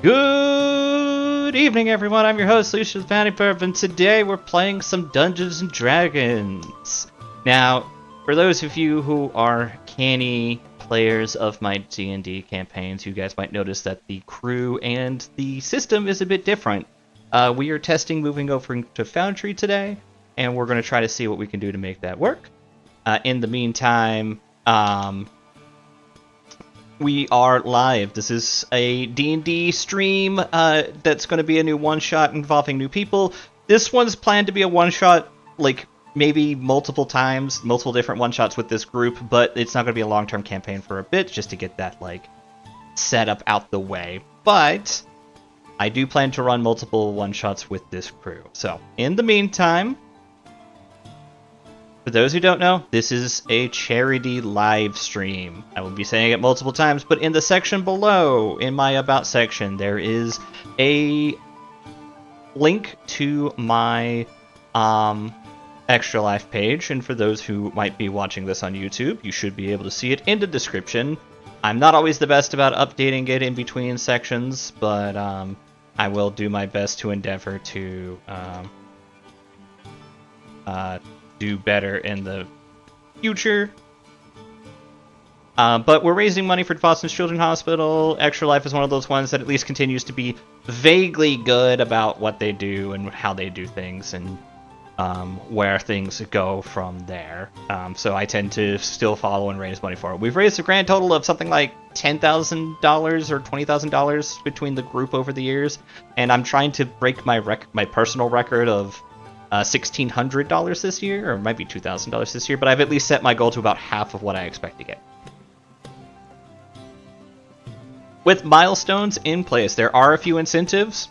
Good evening, everyone. I'm your host, Lusha the Bounty Perp, and today we're playing some Dungeons and Dragons. Now, for those of you who are canny players of my D&D campaigns, you guys might notice that the crew and the system is a bit different. We are testing moving over to Foundry today, and we're going to try to see what we can do to make that work. In the meantime, we are live. This is a D&D stream that's going to be a new one-shot involving new people. This one's planned to be a one-shot, like, maybe multiple times, multiple different one-shots with this group, but it's not going to be a long-term campaign for a bit, just to get that, like, setup out the way. But I do plan to run multiple one-shots with this crew. So, in the meantime, for those who don't know, this is a charity live stream. I will be saying it multiple times, but in the section below, in my About section, there is a link to my Extra Life page, and for those who might be watching this on YouTube, you should be able to see it in the description. I'm not always the best about updating it in between sections, but I will do my best to endeavor to do better in the future. But we're raising money for Boston's Children's Hospital. Extra Life is one of those ones that at least continues to be vaguely good about what they do and how they do things and where things go from there. So I tend to still follow and raise money for it. We've raised a grand total of something like $10,000 or $20,000 between the group over the years, and I'm trying to break my personal record of $1,600 this year, or it might be $2,000 this year, but I've at least set my goal to about half of what I expect to get. With milestones in place, there are a few incentives.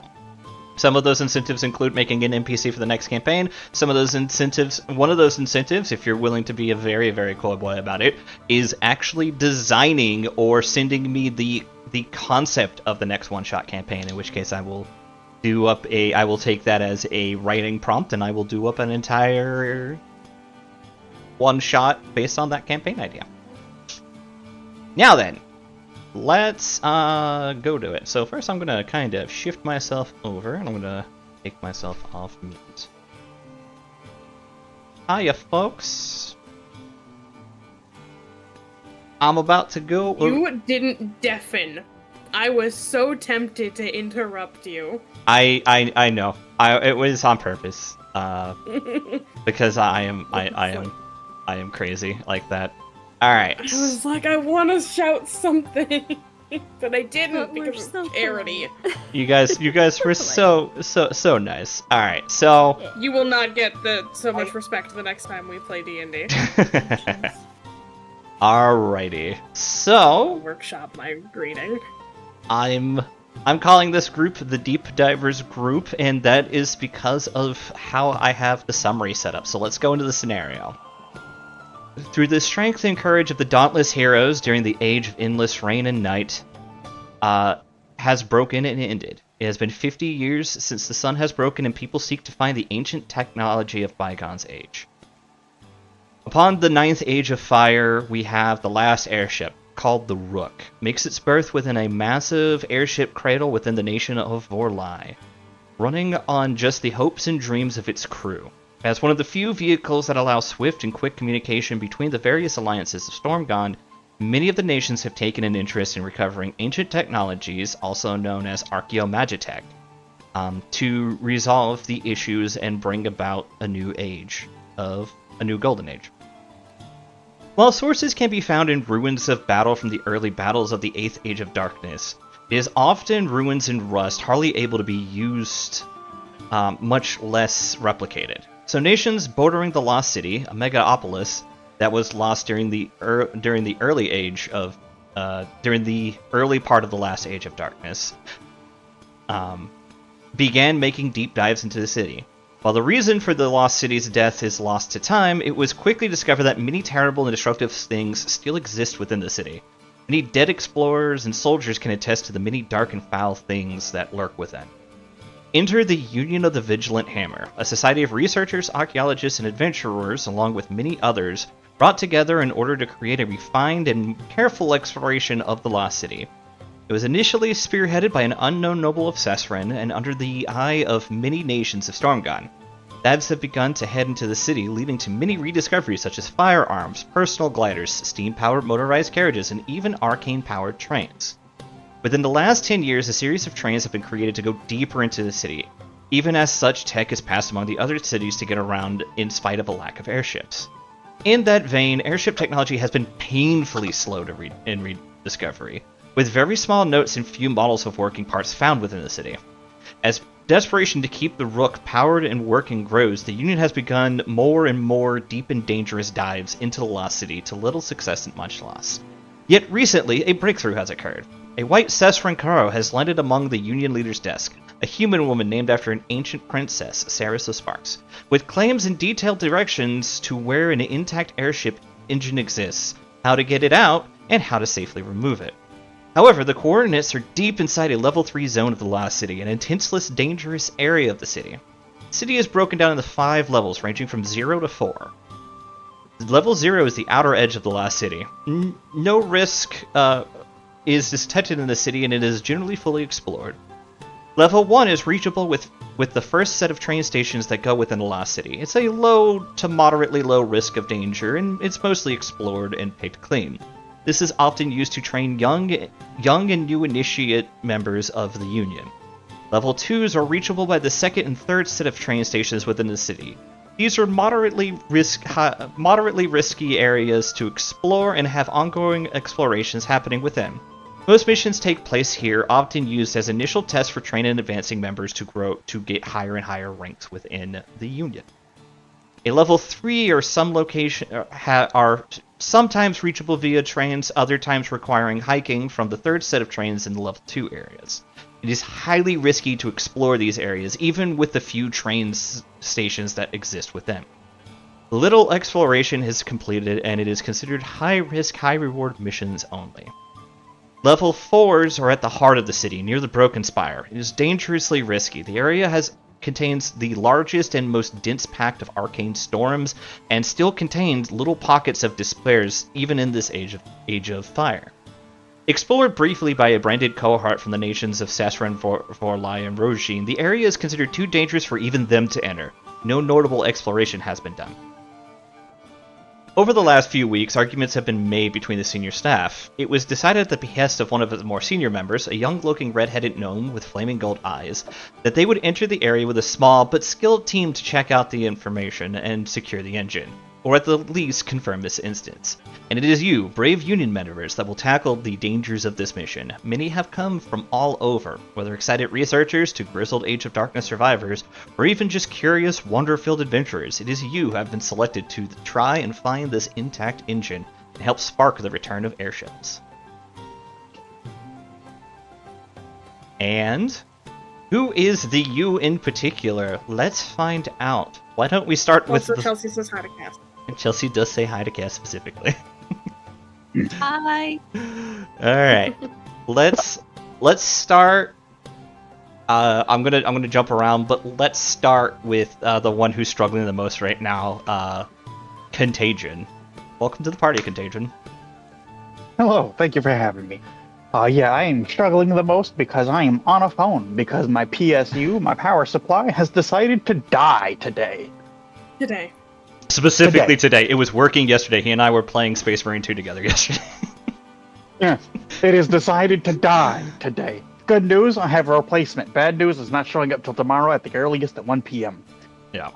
Some of those incentives include making an NPC for the next campaign. Some of those incentives, one of those incentives, if you're willing to be a very, very cool boy about it, is actually designing or sending me the concept of the next one-shot campaign, in which case I will take that as a writing prompt, and I will do up an entire one-shot based on that campaign idea. Now then, let's go to it. So first I'm going to kind of shift myself over, and I'm going to take myself off mute. Hiya, folks. I'm about to go... You didn't deafen. I was so tempted to interrupt you. I know. It was on purpose. Because I am crazy like that. All right. I was like, I want to shout something, but I didn't because of charity. You guys were so nice. All right, so you will not get so much respect the next time we play D&D. Alrighty. So workshop my greeting. I'm calling this group the Deep Divers Group, and that is because of how I have the summary set up. So let's go into the scenario. Through the strength and courage of the dauntless heroes during the age of endless rain and night has broken and ended. It has been 50 years since the sun has broken and people seek to find the ancient technology of bygone's age. Upon the 9th Age of Fire, we have the last airship, called the Rook, makes its birth within a massive airship cradle within the nation of Vorlai, running on just the hopes and dreams of its crew. As one of the few vehicles that allow swift and quick communication between the various alliances of Stormgond, many of the nations have taken an interest in recovering ancient technologies, also known as Archaeomagitech, to resolve the issues and bring about a new golden age. While sources can be found in ruins of battle from the early battles of the 8th Age of Darkness, it is often ruins in rust, hardly able to be used, much less replicated. So nations bordering the Lost City, a megapolis that was lost during the early part of the last Age of Darkness, began making deep dives into the city. While the reason for the Lost City's death is lost to time, it was quickly discovered that many terrible and destructive things still exist within the city. Many dead explorers and soldiers can attest to the many dark and foul things that lurk within. Enter the Union of the Vigilant Hammer, a society of researchers, archaeologists, and adventurers, along with many others, brought together in order to create a refined and careful exploration of the Lost City. It was initially spearheaded by an unknown noble of Sesren and under the eye of many nations of Stormgon. Devs have begun to head into the city, leading to many rediscoveries such as firearms, personal gliders, steam-powered motorized carriages, and even arcane-powered trains. Within the last 10 years, a series of trains have been created to go deeper into the city, even as such tech is passed among the other cities to get around in spite of a lack of airships. In that vein, airship technology has been painfully slow in rediscovery, with very small notes and few models of working parts found within the city. As desperation to keep the Rook powered and working grows, the Union has begun more and more deep and dangerous dives into the lost city to little success and much loss. Yet recently, a breakthrough has occurred. A white Sesren Karo has landed among the Union leader's desk, a human woman named after an ancient princess, Saris of Sparks, with claims and detailed directions to where an intact airship engine exists, how to get it out, and how to safely remove it. However, the coordinates are deep inside a level 3 zone of the lost city, an intenseless, dangerous area of the city. The city is broken down into 5 levels, ranging from 0 to 4. Level 0 is the outer edge of the lost city. No risk is detected in the city, and it is generally fully explored. Level 1 is reachable with the first set of train stations that go within the lost city. It's a low to moderately low risk of danger, and it's mostly explored and picked clean. This is often used to train young and new initiate members of the Union. Level 2s are reachable by the second and third set of train stations within the city. These are moderately risky areas to explore and have ongoing explorations happening within. Most missions take place here, often used as initial tests for training and advancing members to get higher and higher ranks within the Union. A level 3 or some location are sometimes reachable via trains, other times requiring hiking from the third set of trains in the level 2 areas. It is highly risky to explore these areas, even with the few train stations that exist within. Little exploration is completed, and it is considered high-risk, high-reward missions only. Level 4s are at the heart of the city, near the Broken Spire. It is dangerously risky. The area contains the largest and most dense pact of arcane storms, and still contains little pockets of despairs, even in this age of fire. Explored briefly by a branded cohort from the nations of Sesren, Vorlai, and Rojin, the area is considered too dangerous for even them to enter. No notable exploration has been done. Over the last few weeks, arguments have been made between the senior staff. It was decided at the behest of one of the more senior members, a young-looking red-headed gnome with flaming gold eyes, that they would enter the area with a small but skilled team to check out the information and secure the engine, or at the least confirm this instance. And it is you, brave Union members, that will tackle the dangers of this mission. Many have come from all over, whether excited researchers to grizzled Age of Darkness survivors, or even just curious, wonder-filled adventurers. It is you who have been selected to try and find this intact engine and help spark the return of airships. And who is the you in particular? Let's find out. Why don't we start with Chelsea says hi to Cass. Chelsea does say hi to Cass specifically. Hi. Alright. Let's start. I'm gonna jump around, but let's start with the one who's struggling the most right now, Contagion. Welcome to the party, Contagion. Hello, thank you for having me. Yeah, I am struggling the most because I am on a phone, because my PSU, my power supply, has decided to die today. Specifically today. It was working yesterday. He and I were playing Space Marine 2 together yesterday. Yes, it has decided to die today. Good news, I have a replacement. Bad news, it's not showing up till tomorrow at the earliest at 1 p.m. Yeah.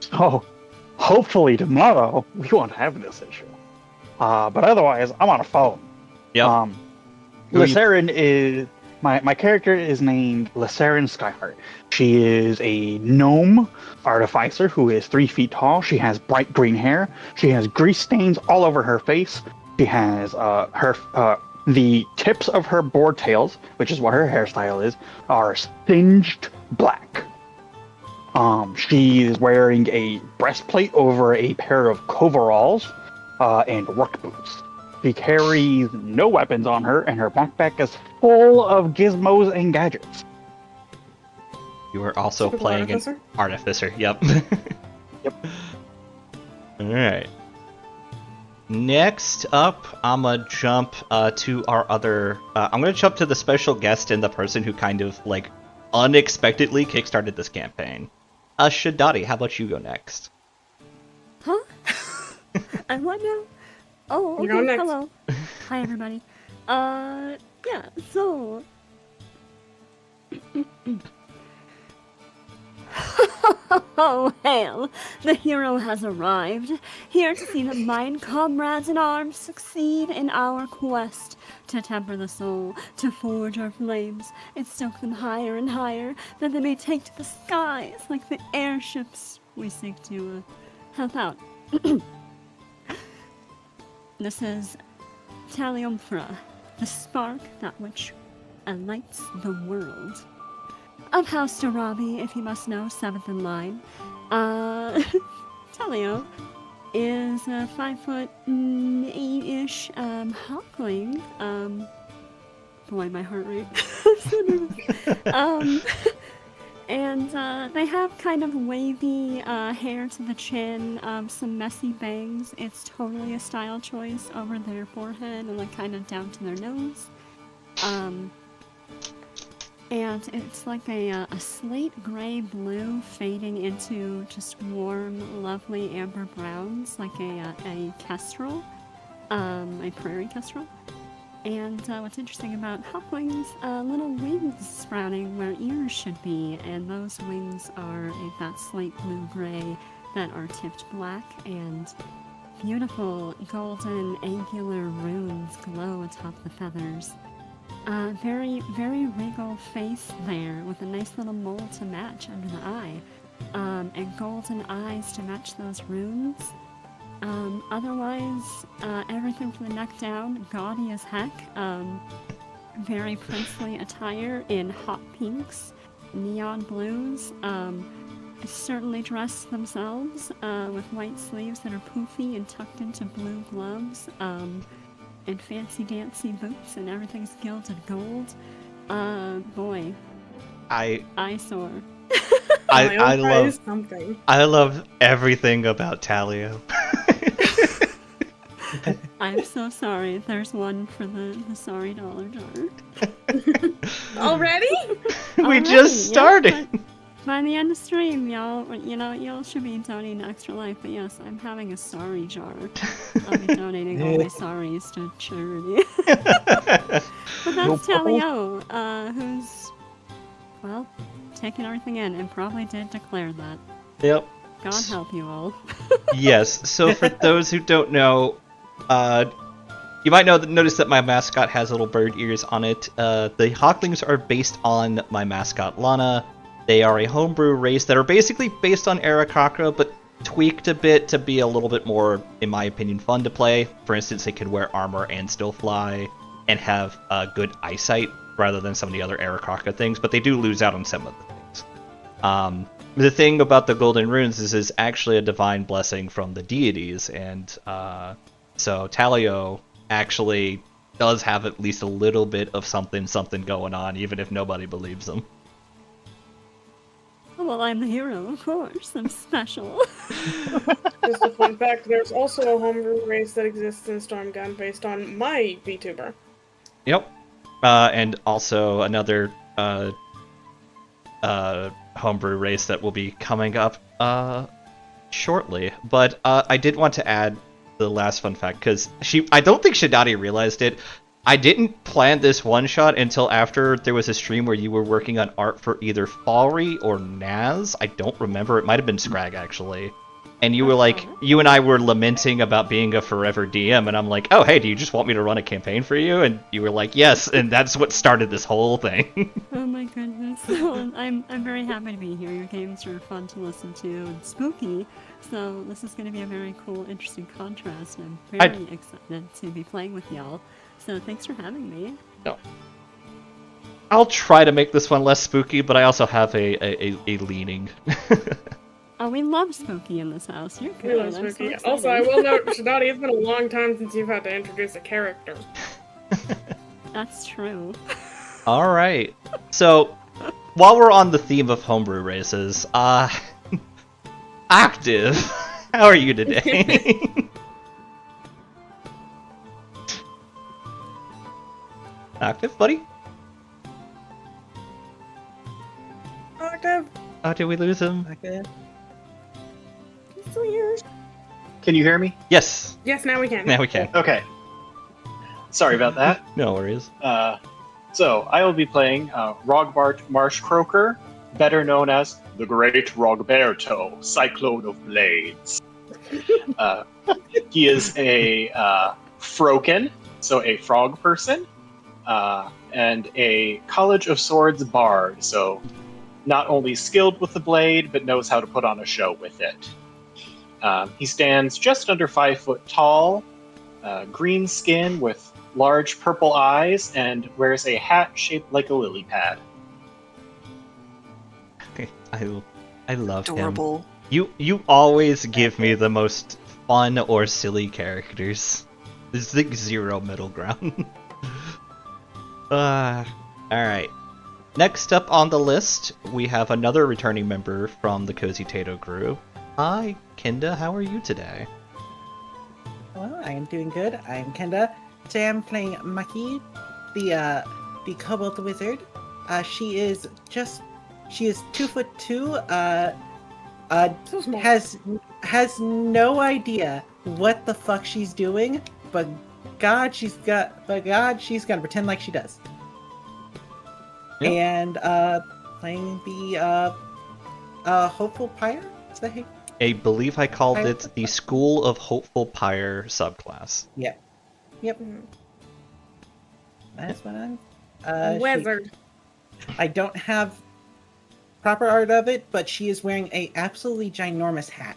So, hopefully tomorrow we won't have this issue. But otherwise, I'm on a phone. Yep. Lysarin is... My character is named Lysarin Skyheart. She is a gnome artificer who is 3 feet tall. She has bright green hair. She has grease stains all over her face. She has the tips of her board tails, which is what her hairstyle is, are singed black. She is wearing a breastplate over a pair of coveralls and work boots. She carries no weapons on her, and her backpack is full of gizmos and gadgets. You are also playing an artificer. Yep. Yep. Alright. next up, I'm gonna jump to our other. I'm gonna jump to the special guest and the person who kind of like unexpectedly kickstarted this campaign. Shadati, how about you go next? Huh? I want to. Oh, okay. You're on next. Hello. Hi, everybody. Yeah. So. Oh, hail! The hero has arrived, here to see the mine comrades in arms succeed in our quest to temper the soul, to forge our flames, and stoke them higher and higher, that they may take to the skies like the airships we seek to help out. This is Taliumphra, the spark that which enlights the world. Of House Darabi, if you must know, 7th in line. Talio is a 5'8"-ish halfling. Boy, my heart rate. And they have kind of wavy hair to the chin, some messy bangs. It's totally a style choice over their forehead and like kind of down to their nose. And it's like a slate gray blue fading into just warm, lovely amber browns, like a kestrel, a prairie kestrel. And what's interesting about halflings, little wings sprouting where ears should be, and those wings are that slate blue gray that are tipped black, and beautiful golden angular runes glow atop the feathers. Very, very regal face there, with a nice little mole to match under the eye, and golden eyes to match those runes. Otherwise, everything from the neck down, gaudy as heck. Very princely attire in hot pinks, neon blues. Certainly dressed themselves, with white sleeves that are poofy and tucked into blue gloves. And fancy-dancy boots, and everything's gilded gold. Boy. Eyesore. I love something. I love everything about Talio. I'm so sorry. There's one for the sorry dollar jar. Already? We just started. Yeah, by the end of stream, y'all should be donating Extra Life, but yes, I'm having a sorry jar. I'll be donating all my sorries to charity. But that's Talio, who's, well, taking everything in, and probably did declare that. Yep. God help you all. Yes, so for those who don't know, you might notice that my mascot has little bird ears on it. The Hawklings are based on my mascot, Lana. They are a homebrew race that are basically based on Aarakocra, but tweaked a bit to be a little bit more, in my opinion, fun to play. For instance, they can wear armor and still fly, and have good eyesight, rather than some of the other Aarakocra things, but they do lose out on some of the things. The thing about the Golden Runes is it's actually a divine blessing from the deities, and so Talio actually does have at least a little bit of something going on, even if nobody believes them. Well, I'm the hero, of course. I'm special. Just a fun fact, there's also a homebrew race that exists in Stormgun based on my VTuber. Yep. And also another homebrew race that will be coming up shortly. But I did want to add the last fun fact, because I don't think Shadati realized it. I didn't plan this one-shot until after there was a stream where you were working on art for either Falry or Naz. I don't remember. It might have been Scrag, actually. And you were like, you and I were lamenting about being a forever DM, and I'm like, oh, hey, do you just want me to run a campaign for you? And you were like, yes, and that's what started this whole thing. Oh my goodness. Well, I'm very happy to be here. Your games are fun to listen to and spooky, so this is going to be a very cool, interesting contrast. I'm very excited to be playing with y'all. So thanks for having me. No. I'll try to make this one less spooky, but I also have a leaning. Oh, we love spooky in this house. You're good. We love spooky. Also, I will note, Shadati, it's been a long time since you've had to introduce a character. That's true. Alright. So, while we're on the theme of homebrew races, Active, how are you today? Octave, buddy? Octave. Oh, did we lose him? Okay. It's weird. Can you hear me? Yes. Yes, now we can. Now we can. Okay. Sorry about that. No worries. So, I will be playing Rogbart Marshcroaker, better known as the Great Rogberto, Cyclone of Blades. He is a Froken, so a frog person, and a College of Swords bard, so not only skilled with the blade, but knows how to put on a show with it. He stands just under 5 foot tall, green skin with large purple eyes, and wears a hat shaped like a lily pad. I love Adorable. him. You always give me the most fun or silly characters. There's like zero middle ground. Alright. Next up on the list, we have another returning member from the Cozy Tato group. Hi, Kenda, how are you today? Well, I am doing good. I am Kenda. Today I'm playing Maki, the Kobold Wizard. She is 2'2". So small. Has no idea what the fuck she's doing, but God, she's gonna pretend like she does. Yep. And playing the Hopeful Pyre. Is that how? I believe I called it the School of Hopeful Pyre subclass. Yep. Mhm. That's what I'm. Wizard. I don't have proper art of it, but she is wearing a absolutely ginormous hat.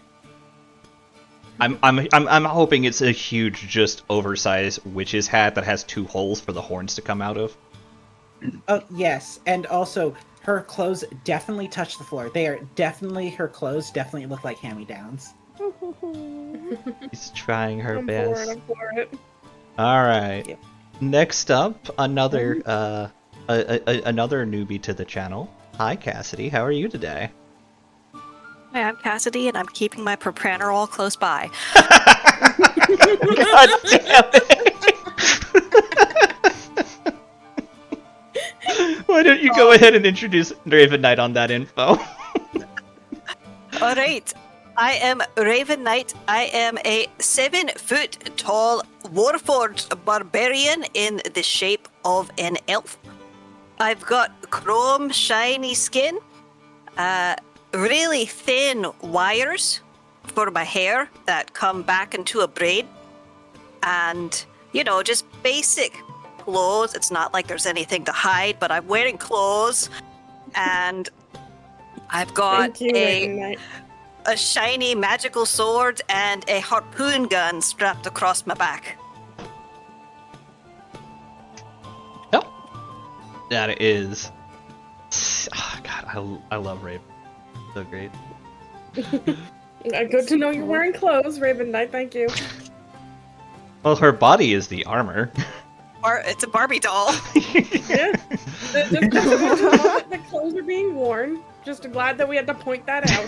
I'm hoping it's a huge, just oversized witch's hat that has 2 holes for the horns to come out of. Oh yes, and also her clothes definitely touch the floor. Her clothes definitely look like hand-me-downs. She's trying her I'm best. for it. Alright. Yep. Next up, another another newbie to the channel. Hi Cassidy, how are you today? Hi, I'm Cassidy, and I'm keeping my propranolol close by. God damn it! Why don't you go ahead and introduce Raven Knight on that info? Alright, I am Raven Knight. I am a 7 foot tall Warforged barbarian in the shape of an elf. I've got chrome shiny skin, really thin wires for my hair that come back into a braid, and, just basic clothes. It's not like there's anything to hide, but I'm wearing clothes, and I've got Thank you, Raven Knight. a shiny magical sword and a harpoon gun strapped across my back. Yep. That is... Oh, God, I love Raven. So great. Good to know you're wearing clothes, Raven Knight. Thank you. Well, her body is the armor. It's a Barbie doll. Yeah. Just good to know that the clothes are being worn. Just glad that we had to point that out.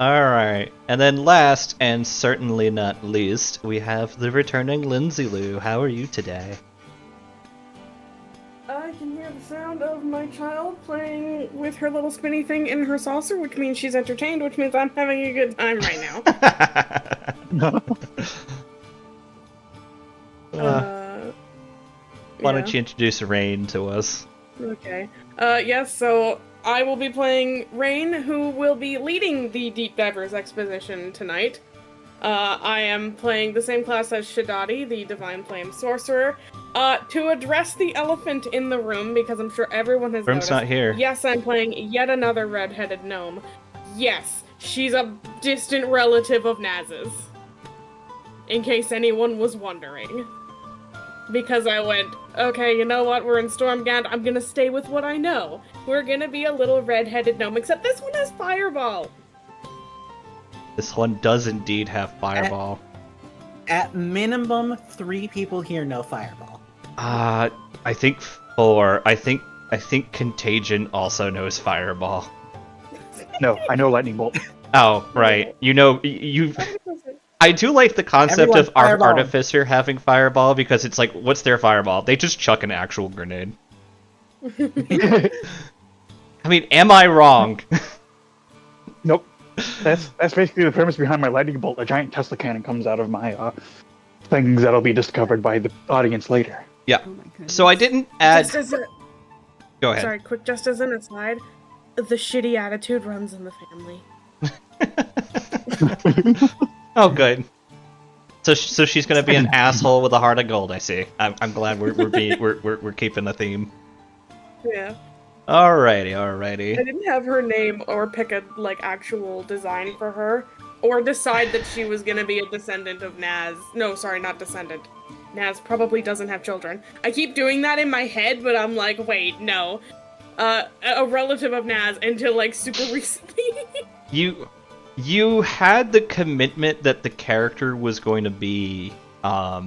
Alright. And then last, and certainly not least, we have the returning Lindsay Lou. How are you today? I can hear the sound of my child playing with her little spinny thing in her saucer, which means she's entertained, which means I'm having a good time right now. Why don't you introduce Rain to us? Okay. Yes, so I will be playing Rain, who will be leading the Deep Divers exposition tonight. I am playing the same class as Shadadi, the Divine Flame Sorcerer. To address the elephant in the room, because I'm sure everyone has Room's noticed. not here. Yes, I'm playing yet another red-headed gnome. Yes, she's a distant relative of Naz's. In case anyone was wondering. Because I went, okay, you know what, we're in Stormgand, I'm gonna stay with what I know. We're gonna be a little red-headed gnome, except this one has Fireball. This one does indeed have Fireball. At minimum, 3 people here know Fireball. I think 4. I think Contagion also knows Fireball. No, I know Lightning Bolt. Oh, right. You I do like the concept Everyone of fireball. Artificer having fireball, because it's like, what's their fireball? They just chuck an actual grenade. I mean, am I wrong? Nope. That's basically the premise behind my lightning bolt. A giant Tesla cannon comes out of my things that'll be discovered by the audience later. Yeah. Oh my goodness. So I didn't add. Just as a, Go ahead. sorry, quick, just as an aside, the shitty attitude runs in the family. Oh, good. So she's gonna be an asshole with a heart of gold. I see. I'm glad we're keeping the theme. Yeah. Alrighty. I didn't have her name or pick a actual design for her, or decide that she was gonna be a descendant of Naz. No, sorry, not descendant. Naz probably doesn't have children. I keep doing that in my head, but I'm like, wait, no. A relative of Naz until super recently. You had the commitment that the character was going to be a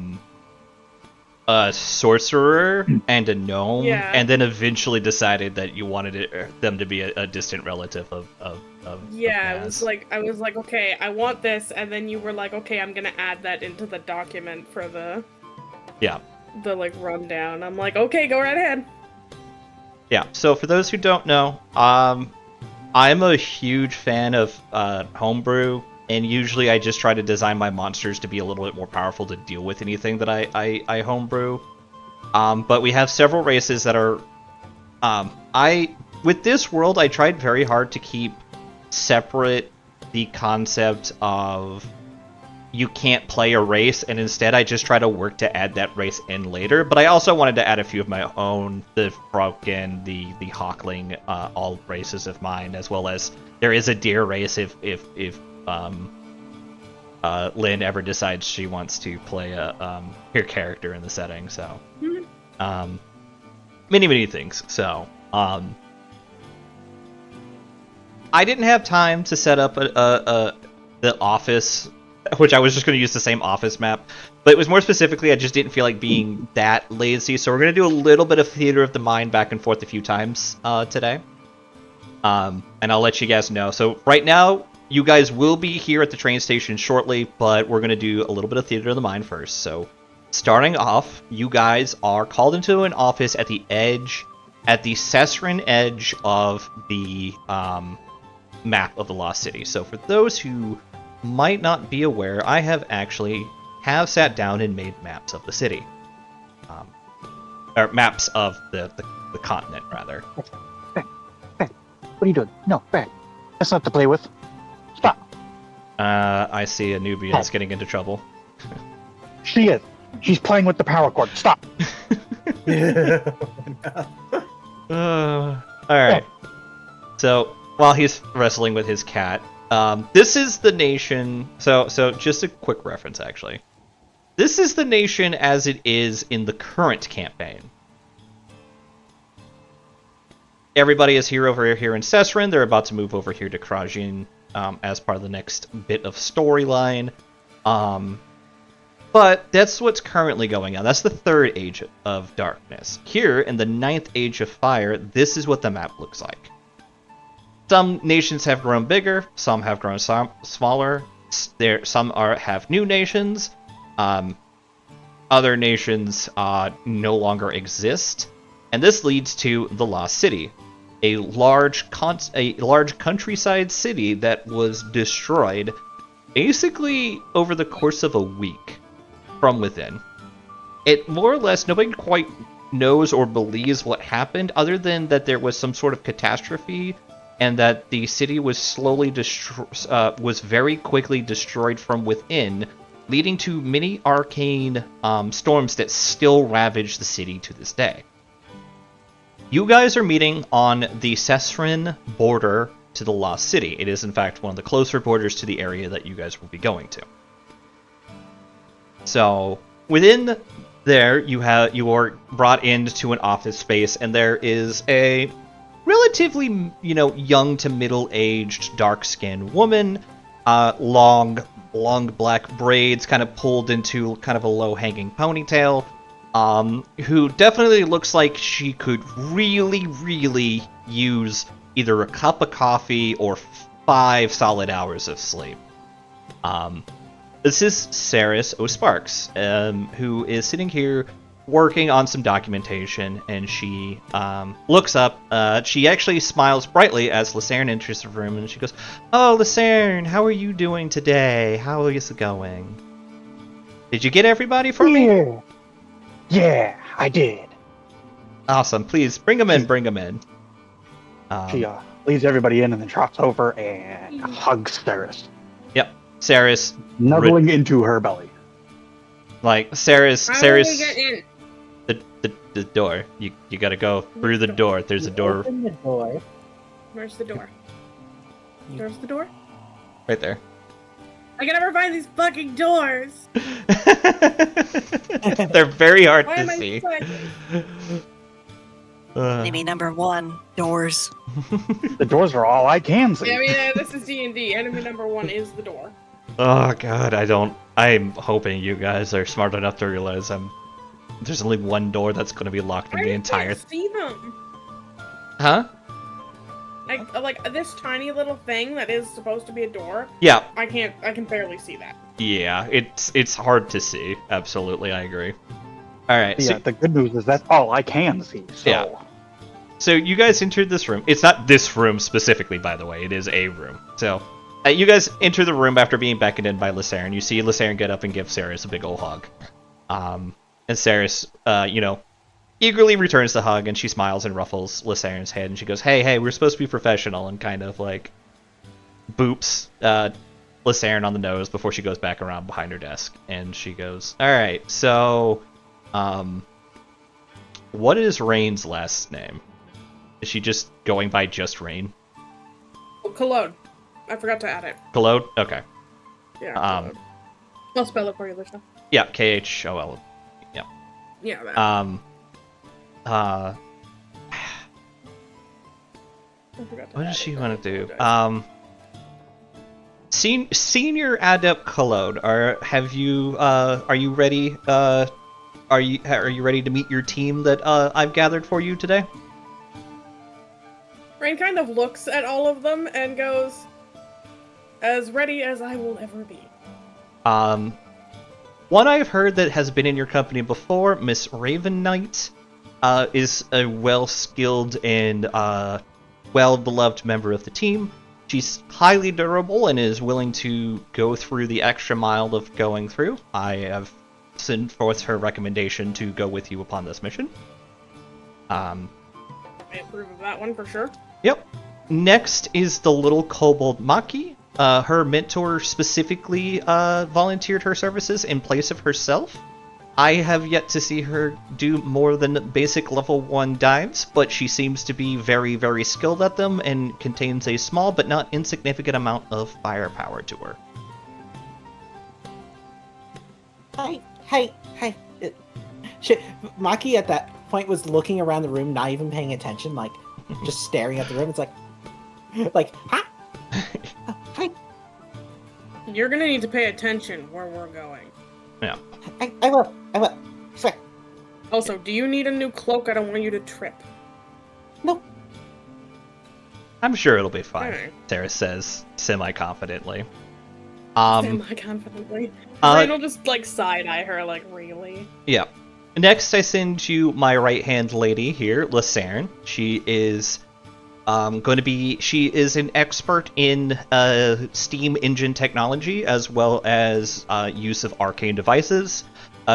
sorcerer and a gnome, Yeah. and then eventually decided that you wanted them to be a distant relative of Yeah, Naz. it was I was like, okay, I want this, and then you were like, okay, I'm gonna add that into the document for the rundown. I'm like, okay, go right ahead. Yeah, so for those who don't know, I'm a huge fan of homebrew, and usually I just try to design my monsters to be a little bit more powerful to deal with anything that I homebrew. But we have several races that are... with this world, I tried very hard to keep separate the concept of you can't play a race, and instead I just try to work to add that race in later. But I also wanted to add a few of my own, the Broken, the Hawkling, all races of mine, as well as there is a deer race if Lynn ever decides she wants to play her character in the setting. So many things. So I didn't have time to set up the office, which I was just going to use the same office map, but it was more specifically I just didn't feel like being that lazy, so we're going to do a little bit of theater of the mind back and forth a few times today, and I'll let you guys know. So right now, you guys will be here at the train station shortly, but we're going to do a little bit of theater of the mind first. So starting off, you guys are called into an office at the Cessarin edge of the map of the Lost City. So for those who might not be aware, I have sat down and made maps of the city, or maps of the continent rather. Hey, what are you doing? No, back. That's not to play with. Stop. I see a newbie that's getting into trouble. She is. She's playing with the power cord. Stop. All right. So while he's wrestling with his cat, this is the nation. So just a quick reference, actually. This is the nation as it is in the current campaign. Everybody is over here in Cessarin. They're about to move over here to Krajin as part of the next bit of storyline. But that's what's currently going on. That's the third age of darkness. Here, in the ninth age of fire, this is what the map looks like. Some nations have grown bigger, some have grown smaller. Some have new nations. Other nations no longer exist. And this leads to the Lost City, a large countryside city that was destroyed basically over the course of a week from within. It more or less, nobody quite knows or believes what happened, other than that there was some sort of catastrophe and that the city was was very quickly destroyed from within, leading to many arcane storms that still ravage the city to this day. You guys are meeting on the Cessarin border to the Lost City. It is, in fact, one of the closer borders to the area that you guys will be going to. So, within there, you are brought into an office space, and there is a relatively, young to middle-aged, dark-skinned woman, long black braids kind of pulled into kind of a low-hanging ponytail, who definitely looks like she could really use either a cup of coffee or 5 solid hours of sleep. This is Saris O'Sparks, who is sitting here working on some documentation, and she looks up. She actually smiles brightly as Lucerne enters the room, and she goes, "Oh, Lucerne, how are you doing today? How is it going? Did you get everybody for me?" Yeah, I did. Awesome. Please, bring them in, bring them in. She leads everybody in and then trots over and hugs Saris, Yep. Saris, nuzzling into her belly. like, Saris, How do Saris, we get in? the door. You gotta go through the door. There's a door Open the door. Where's the door? There's the door? right there. I can never find these fucking doors! They're very hard Why to am I see. excited? Enemy number 1, doors. The doors are all I can see. Yeah, I mean, this is D&D. Enemy number 1 is the door. Oh god, I'm hoping you guys are smart enough to realize there's only one door that's going to be locked in the entire. can't see them. Huh? Like this tiny little thing that is supposed to be a door. Yeah, I can barely see that. yeah. It's hard to see. Absolutely, I agree. All right. Yeah, the good news is that's all I can see. So. Yeah. So you guys entered this room. It's not this room specifically, by the way. It is a room. So you guys enter the room after being beckoned in by Lucerne. You see Lucerne get up and give Saris a big ol' hug. And Saris, eagerly returns the hug, and she smiles and ruffles Lucerne's head, and she goes, hey, we're supposed to be professional, and kind of, like, boops Lucerne on the nose before she goes back around behind her desk. And she goes, alright, so, what is Rain's last name? Is she just going by just Rain? Oh, Cologne. I forgot to add it. Cologne? Okay. Yeah. Cologne. I'll spell it for you, Lusha. Yeah, Khol. Yeah. That. I forgot to What add does she it. want to do? Apologize. Senior Adept Cologne, are you ready? Are you ready to meet your team that I've gathered for you today? Rain kind of looks at all of them and goes, "As ready as I will ever be." One I've heard that has been in your company before, Miss Raven Knight, is a well-skilled and well-beloved member of the team. She's highly durable and is willing to go through the extra mile of going through. I have sent forth her recommendation to go with you upon this mission. I approve of that one for sure. Yep. Next is the little kobold Maki. Her mentor specifically volunteered her services in place of herself. I have yet to see her do more than basic level 1 dives, but she seems to be very, very skilled at them and contains a small but not insignificant amount of firepower to her. Hey. Shit, Maki at that point was looking around the room, not even paying attention, like, just staring at the room. It's like, huh? Hi. You're gonna need to pay attention where we're going. Yeah. I will. Swear. Also, do you need a new cloak? I don't want you to trip. No. I'm sure it'll be fine, Alright. Sarah says, semi-confidently. Semi-confidently. Rain will just, like, side-eye her, like, really? Yeah. Next, I send you my right-hand lady here, Lucerne. She is she is an expert in steam engine technology as well as use of arcane devices.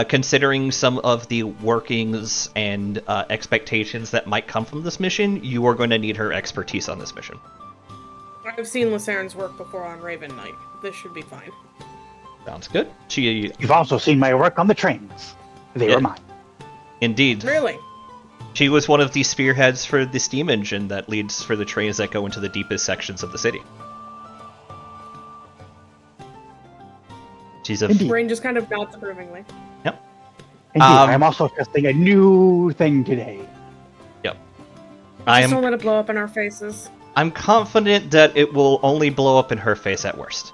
Considering some of the workings and expectations that might come from this mission, you are going to need her expertise on this mission. I've seen Lucerne's work before on Raven Knight. This should be fine. Sounds good. You've also seen my work on the trains. They were mine. Indeed. Really? She was one of the spearheads for the steam engine that leads for the trains that go into the deepest sections of the city. She's a... Rain just kind of nods approvingly. Yep. Indeed, I'm also testing a new thing today. Yep. Just don't let it blow up in our faces. I'm confident that it will only blow up in her face at worst.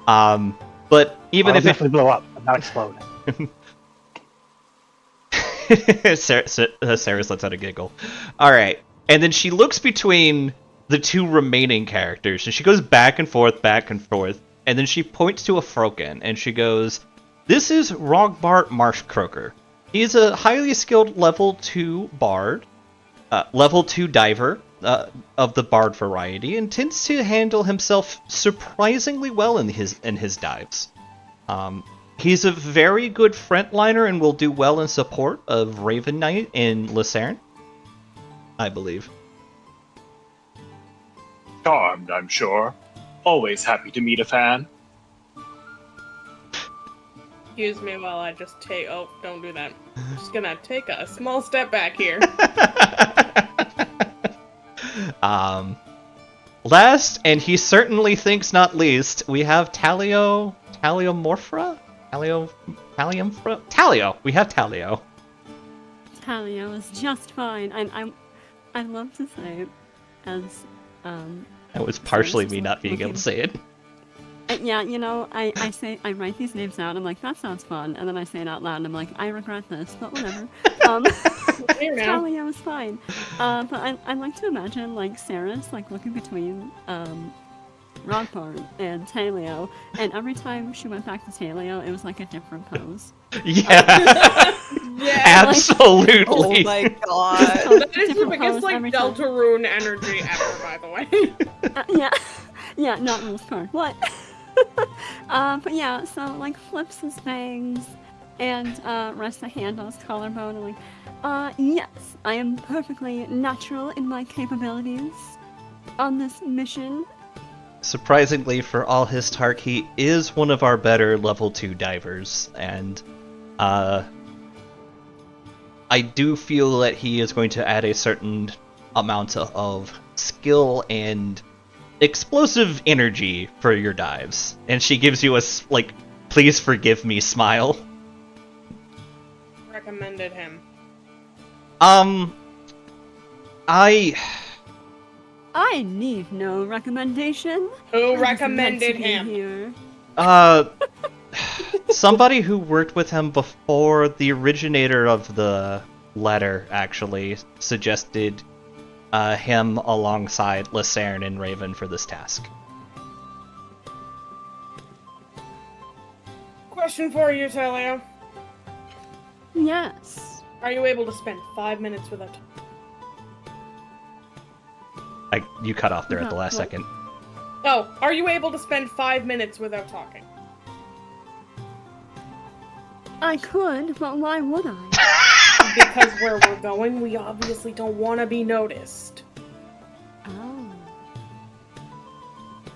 But even if it definitely blow up, but not explode. Sarah lets out a giggle. All right, and then she looks between the two remaining characters, and she goes back and forth, and then she points to a Froken, and she goes, "This is Rogbart Marshcroaker. He's a highly skilled level 2 bard, level 2 diver of the bard variety, and tends to handle himself surprisingly well in his dives. He's a very good frontliner and will do well in support of Raven Knight in Lucerne, I believe." Charmed, I'm sure. Always happy to meet a fan. Excuse me while I just take. Oh, don't do that. I'm just gonna take a small step back here. Last, and he certainly thinks not least, we have Talio. Taliomorphra? Talio. We have Talio. Talio is just fine. I love to say it as That was partially me not being able to say it. Yeah, you know, I write these names out. I'm like, that sounds fun, and then I say it out loud, and I'm like, I regret this, but whatever. Talio is fine. But I like to imagine like Sarah's like looking between Rogbart and Talio, and every time she went back to Talio, it was like a different pose. Yeah, Yeah, absolutely. Oh my god. that is the Different biggest pose like every time. Deltarune energy ever, by the way. Yeah, not rules card. What? But yeah, so like flips his fangs and rests a hand on his collarbone and like, yes, I am perfectly natural in my capabilities on this mission. Surprisingly, for all his tark, he is one of our better level 2 divers, and I do feel that he is going to add a certain amount of skill and explosive energy for your dives. And she gives you a, like, please forgive me smile. Recommended him. I need no recommendation. Who I'm recommended meant to be him? here. Somebody who worked with him before, the originator of the letter, actually suggested him alongside Lucerne and Raven for this task. Question for you, Talio. Yes. Are you able to spend 5 minutes without? You cut off there at the last What? second. Oh, are you able to spend 5 minutes without talking? I could, but why would I? Because where we're going, we obviously don't want to be noticed. Oh.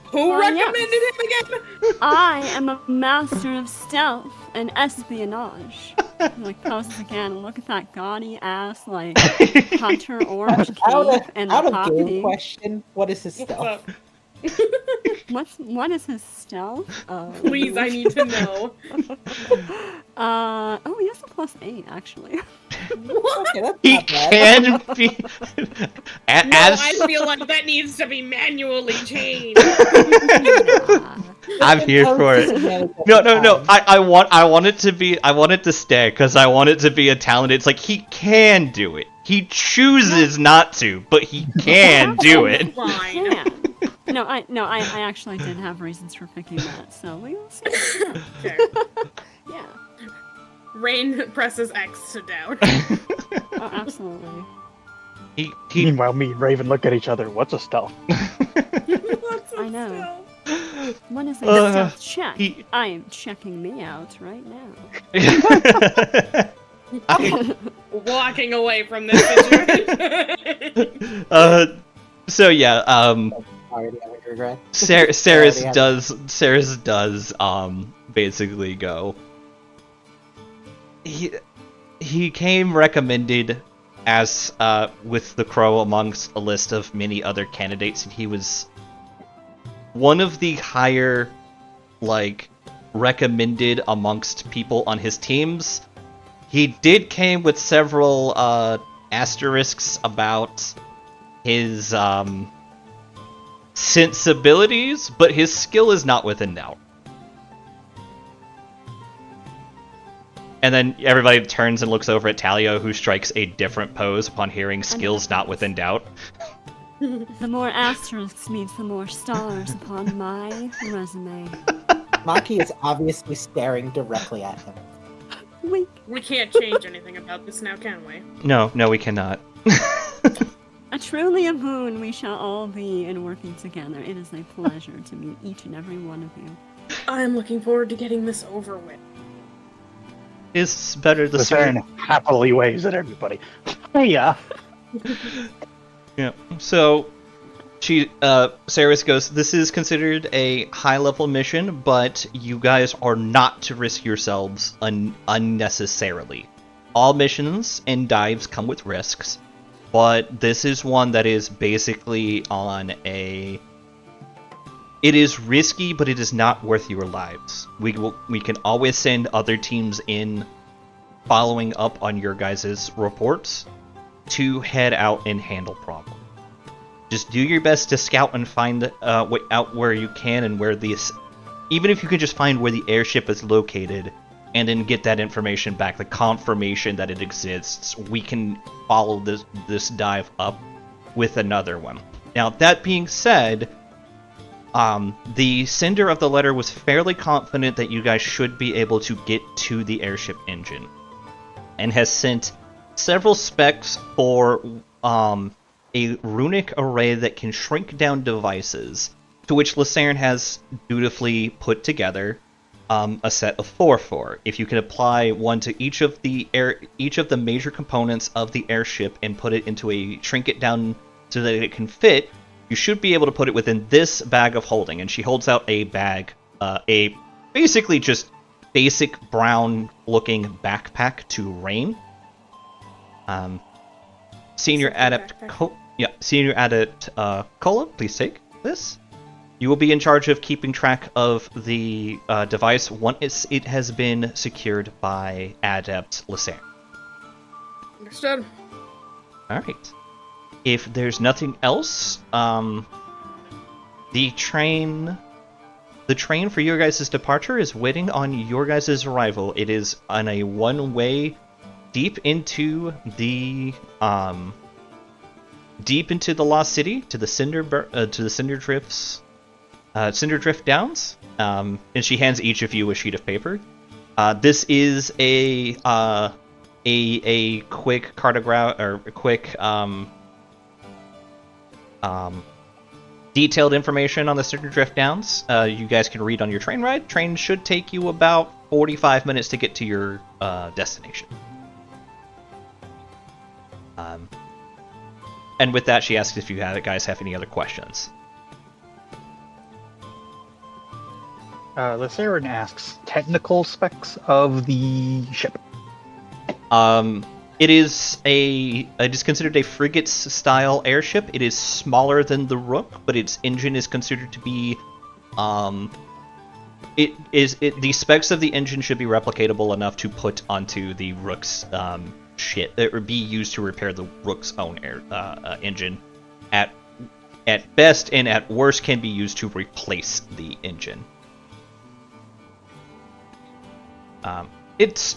Who Oh, recommended yes. him again? I am a master of stealth and espionage. Like poses again, and look at that gaudy ass, like hunter orange cape and out the of game pocket. question, what is his What's stealth? up? What is his stealth? Please, I need to know. Oh, he has a +8 actually. What? Okay, that's He not bad. can be... No, As... I feel like that needs to be manually changed. I'm here for it. No. I want it to be. I want it to stay because I want it to be a talent. It's like he can do it. He chooses not to, but he can do it. Fine. Yeah. No, I actually did have reasons for picking that, so we will see. Okay. Yeah. Rain presses X to doubt. Oh, absolutely. He Meanwhile, me and Raven look at each other. What's a stealth? I know. What is a stealth check? he- I am checking me out right now. Walking away from this situation. So yeah, Already having regret. Ceres Yeah, does basically go. He came recommended as with the crow amongst a list of many other candidates, and he was one of the higher recommended amongst people on his teams. He did came with several asterisks about his sensibilities, but his skill is not within doubt. And then everybody turns and looks over at Talio, who strikes a different pose upon hearing skills not within doubt. The more asterisks means the more stars upon my resume. Maki is obviously staring directly at him. Wink. We can't change anything about this now, can we? No, we cannot. Truly a boon we shall all be in working together. It is a pleasure to meet each and every one of you. I'm looking forward to getting this over with. It's better the Lasaren happily waves at everybody. Hiya! Yeah. So Ceres goes, this is considered a high-level mission, but you guys are not to risk yourselves unnecessarily. All missions and dives come with risks, but this is one that is basically on a... It is risky, but it is not worth your lives. We can always send other teams in following up on your guys' reports to head out and handle problems. Just do your best to scout and find out where you can and where these... Even if you can just find where the airship is located and then get that information back, the confirmation that it exists, we can follow this dive up with another one. Now, that being said, the sender of the letter was fairly confident that you guys should be able to get to the airship engine, and has sent several specs for a runic array that can shrink down devices, to which Lasaren has dutifully put together a set of 4 If you can apply one to each of the major components of the airship and put it into shrink it down so that it can fit, you should be able to put it within this bag of holding. And she holds out a bag, a basically just basic brown-looking backpack to Rain. Senior Adept, Senior Adept Kola, please take this. You will be in charge of keeping track of the device once it has been secured by Adept Lasaren. Understood. Alright. If there's nothing else, the train for your guys' departure is waiting on your guys' arrival. It is on a one-way deep into the Lost City, to the Cinderdrift Downs. And she hands each of you a sheet of paper. This is a quick cartograph, or a quick detailed information on the Cinderdrift Downs. You guys can read on your train ride. Train should take you about 45 minutes to get to your destination. And with that, she asks if you guys have any other questions. Lasaren asks technical specs of the ship. It is considered a frigate-style airship. It is smaller than the Rook, but its engine is considered to be, the specs of the engine should be replicatable enough to put onto the Rook's ship, or be used to repair the Rook's own engine. At best and at worst, can be used to replace the engine. It's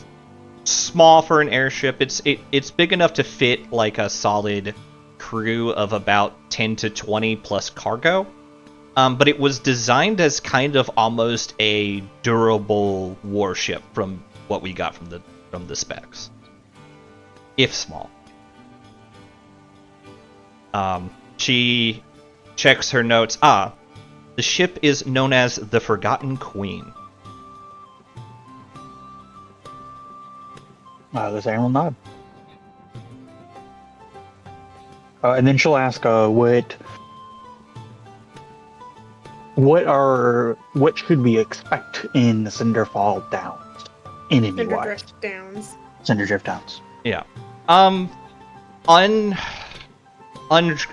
small for an airship. It's big enough to fit like a solid crew of about 10 to 20 plus cargo. But it was designed as kind of almost a durable warship from what we got from the specs, if small. She checks her notes. The ship is known as the Forgotten Queen. Lasaren will nod. And then she'll ask, what should we expect in the Cinderfall Downs? Enemy-wise. Cinderdrift Downs. Cinderdrift Downs. Yeah.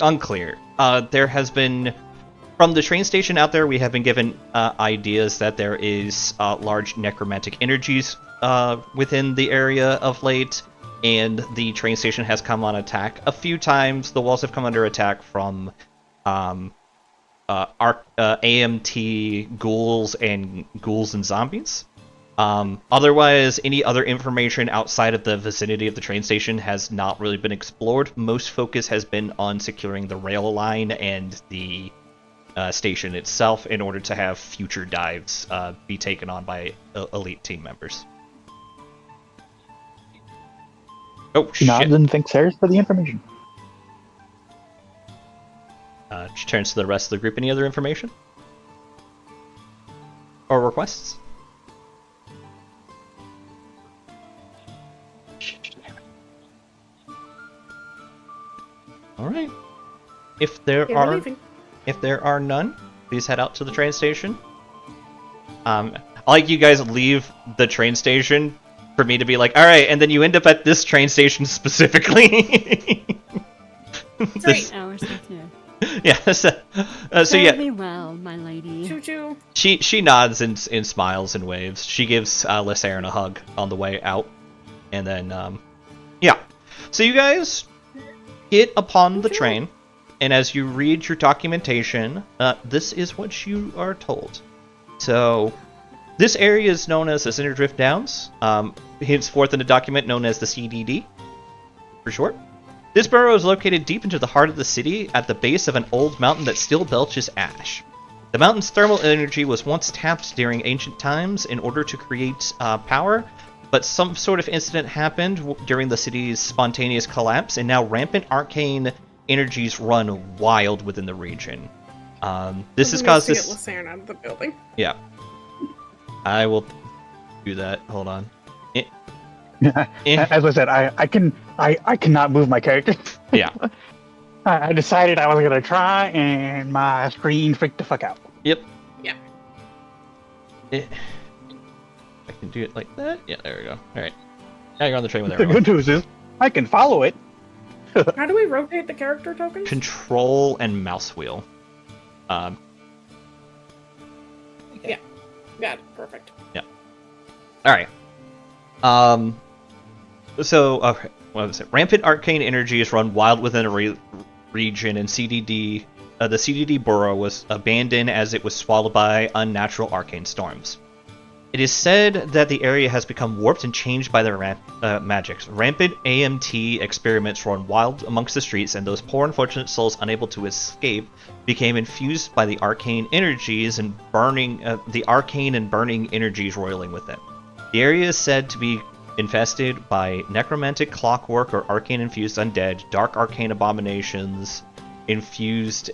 Unclear. There has been, from the train station out there, we have been given ideas that there is large necromantic energies within the area of late, and the train station has come on attack a few times. The walls have come under attack from AMT ghouls and zombies. Otherwise, any other information outside of the vicinity of the train station has not really been explored. Most focus has been on securing the rail line and the station itself in order to have future dives be taken on by elite team members. Oh, She nods shit. and thanks Sarah for the information. She turns to the rest of the group. Any other information? Or requests? Alright. If there Yeah, we're are leaving. If there are none, please head out to the train station. I like you guys leave the train station for me to be like, alright, and then you end up at this train station specifically. Great. Hours with you. Yeah, so Fare yeah, thee well, my lady. Choo choo. she nods and smiles and waves. She gives Lysarin a hug on the way out. And then, yeah. So you guys get upon the train, and as you read your documentation, this is what you are told. So, this area is known as the Cinderdrift Downs, henceforth in the document known as the CDD, for short. This borough is located deep into the heart of the city, at the base of an old mountain that still belches ash. The mountain's thermal energy was once tapped during ancient times in order to create power, but some sort of incident happened during the city's spontaneous collapse, and now rampant arcane energies run wild within the region. This has caused this... Get Lucerne out of the building. Yeah. I will do that. Hold on. As I said, I cannot move my character. Yeah. I decided I was gonna try, and my screen freaked the fuck out. Yep. Yeah. I can do it like that. Yeah, there we go. Alright. Now you're on the train with The everyone. good news is I can follow it. How do we rotate the character tokens? Control and mouse wheel. Got it. Perfect. Alright. So, okay, what was it? Rampant arcane energies run wild within a region, and CDD, the CDD borough was abandoned as it was swallowed by unnatural arcane storms. It is said that the area has become warped and changed by their magics. Rampant AMT experiments run wild amongst the streets, and those poor unfortunate souls unable to escape became infused by the arcane energies and burning energies roiling within. The area is said to be infested by necromantic clockwork or arcane-infused undead, dark arcane abominations, infused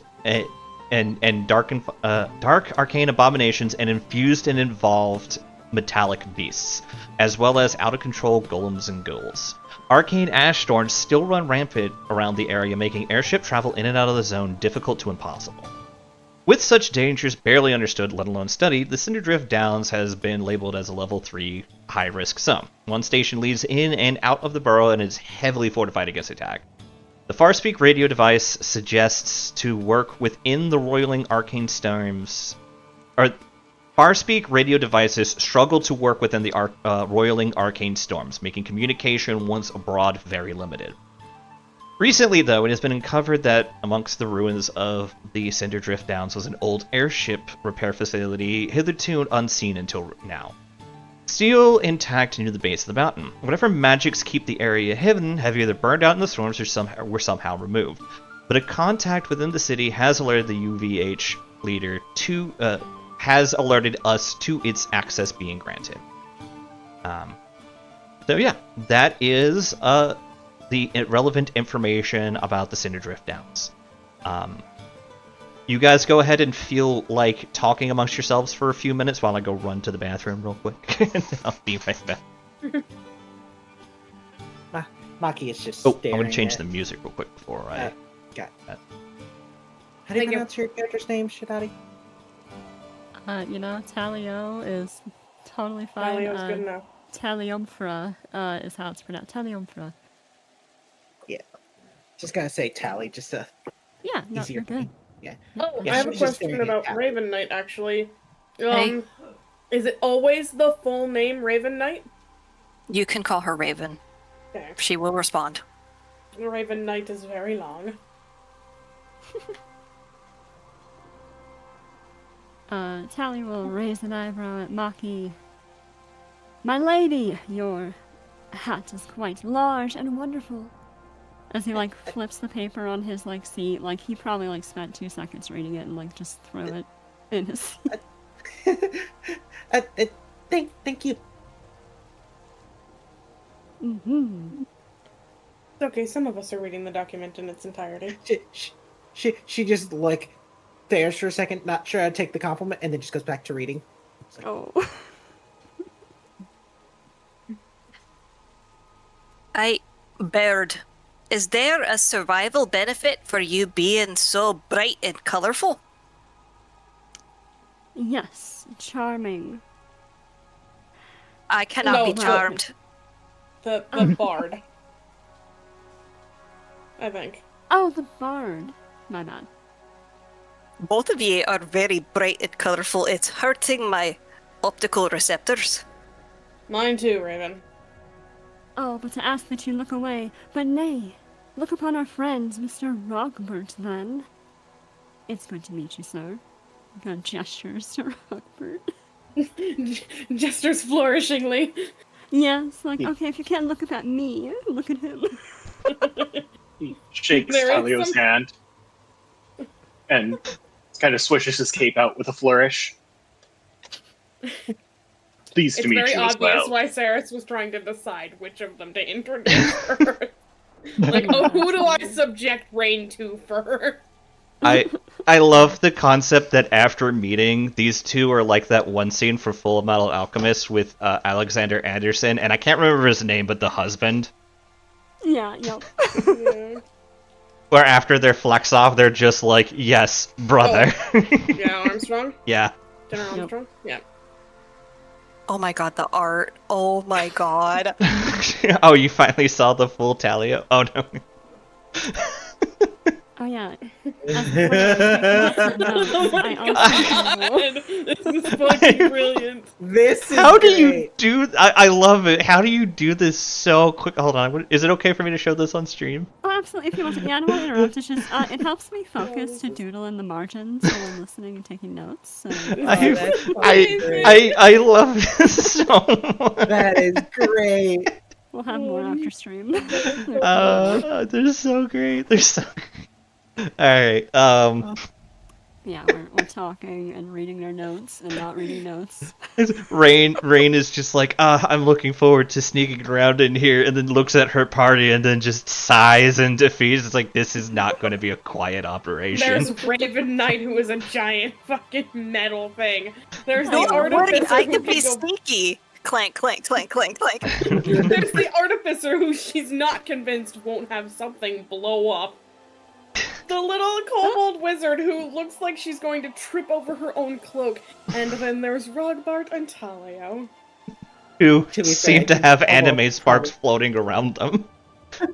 dark arcane abominations, and infused and involved metallic beasts, as well as out-of-control golems and ghouls. Arcane ash storms still run rampant around the area, making airship travel in and out of the zone difficult to impossible. With such dangers barely understood, let alone studied, the Cinderdrift Downs has been labeled as a level 3 high-risk zone. One station leads in and out of the borough and is heavily fortified against attack. The Farspeak radio device suggests to work within the roiling arcane storms. Farspeak radio devices struggle to work within the roiling arcane storms, making communication once abroad very limited. Recently, though, it has been uncovered that amongst the ruins of the Cinderdrift Downs was an old airship repair facility, hitherto unseen until now. Still intact near the base of the mountain. Whatever magics keep the area hidden have either burned out in the storms or were somehow removed. But a contact within the city has alerted the UVH leader has alerted us to its access being granted. So yeah, that is the relevant information about the Cinderdrift Downs. You guys go ahead and feel like talking amongst yourselves for a few minutes while I go run to the bathroom real quick. I'll be right back. Maki is just Oh, staring I'm going to change at... the music real quick before I... Got that. How do you Thank you. pronounce your character's name, Shidati? Talio is totally fine. Talio's good enough. Taliumphra is how it's pronounced. Taliumphra. Just gonna say Tally, just to... Yeah, no, Easier you're for me. good. Yeah. Oh, Yeah, I have she a was just question staring at about Kat. Raven Knight, actually. Hey. Is it always the full name Raven Knight? You can call her Raven. Okay. She will respond. Raven Knight is very long. Tally will raise an eyebrow at Maki. My lady, your hat is quite large and wonderful. As he, like, flips the paper on his, like, seat, like, he probably, like, spent 2 seconds reading it and, like, just threw it in his seat. Thank you. Mm-hmm. It's okay, some of us are reading the document in its entirety. She just, like, stares for a second, not sure how to take the compliment, and then just goes back to reading. Oh. Bird, is there a survival benefit for you being so bright and colorful? Yes, charming. I cannot No, be no. charmed. The bard. I think. Oh, the bard. My bad. Both of you are very bright and colorful. It's hurting my optical receptors. Mine too, Raven. Oh, but to ask that you look away. But nay, look upon our friends, Mr. Rogbert, then. It's good to meet you, sir. Got gestures to Rogbert. Gestures flourishingly. Yes, like, okay, if you can't look at me, look at him. He shakes There is Talio's some- hand and kind of swishes his cape out with a flourish. Pleased It's to meet very you as obvious well. why Saris was trying to decide which of them to introduce first. Like, oh, who do I subject Rain to first? I love the concept that after meeting, these two are like that one scene from Full Metal Alchemist with Alexander Anderson, and I can't remember his name, but the husband. Yeah, yep. Yeah. Where after their flex off, they're just like, yes, brother. Yeah, Armstrong? Yeah. General Yep. Armstrong? Yeah. Oh my god, the art. Oh my god. Oh, you finally saw the full Talio? Oh, no. Oh, yeah. Oh my god! This is fucking brilliant. This is How do you great. do... I love it. How do you do this so quick? Hold on. Is it okay for me to show this on stream? Oh, absolutely. If you want to, yeah, I don't want to interrupt. It's just, it helps me focus to doodle in the margins while I'm listening and taking notes. So. I love this so much. That is great. We'll have more after stream. They're so great. They're so... Alright, Yeah, we're talking and reading their notes and not reading notes. Rain is just like, I'm looking forward to sneaking around in here, and then looks at her party and then just sighs in defeat. It's like, this is not going to be a quiet operation. There's Raven Knight, who is a giant fucking metal thing. There's Don't the worry, artificer I who can be go... sneaky. Clank, clank, clank, clank, clank. There's the artificer who she's not convinced won't have something blow up. The little kobold wizard who looks like she's going to trip over her own cloak. And then there's Rogbart and Talio. Who To be seem fair, to have kobold- anime sparks floating around them. I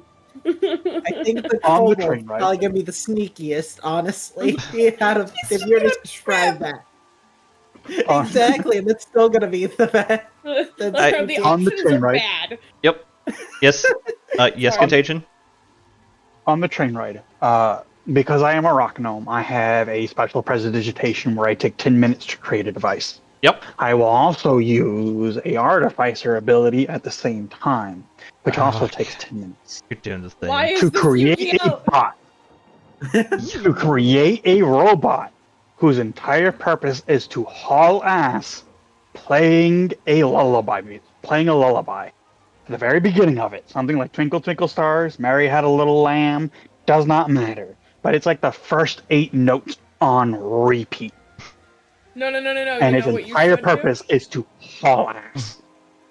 think the On the kobold's train, right? probably gonna be the sneakiest, honestly. Out of if you're to describe that. On- Exactly, and it's still gonna be the best. The on the options train, are right? bad. Yep. Yes. Yes, Sorry. Contagion? On the train ride, because I am a rock gnome, I have a special prestidigitation where I take 10 minutes to create a device. Yep. I will also use a artificer ability at the same time, which also takes 10 minutes. You're doing the thing. Why is To this create a Yu-Gi-Oh? bot. To create a robot whose entire purpose is to haul ass playing a lullaby. At the very beginning of it, something like Twinkle Twinkle Stars, Mary Had a Little Lamb, does not matter. But it's like the first 8 notes on repeat. No. And You its know what you entire should purpose is to haul ass.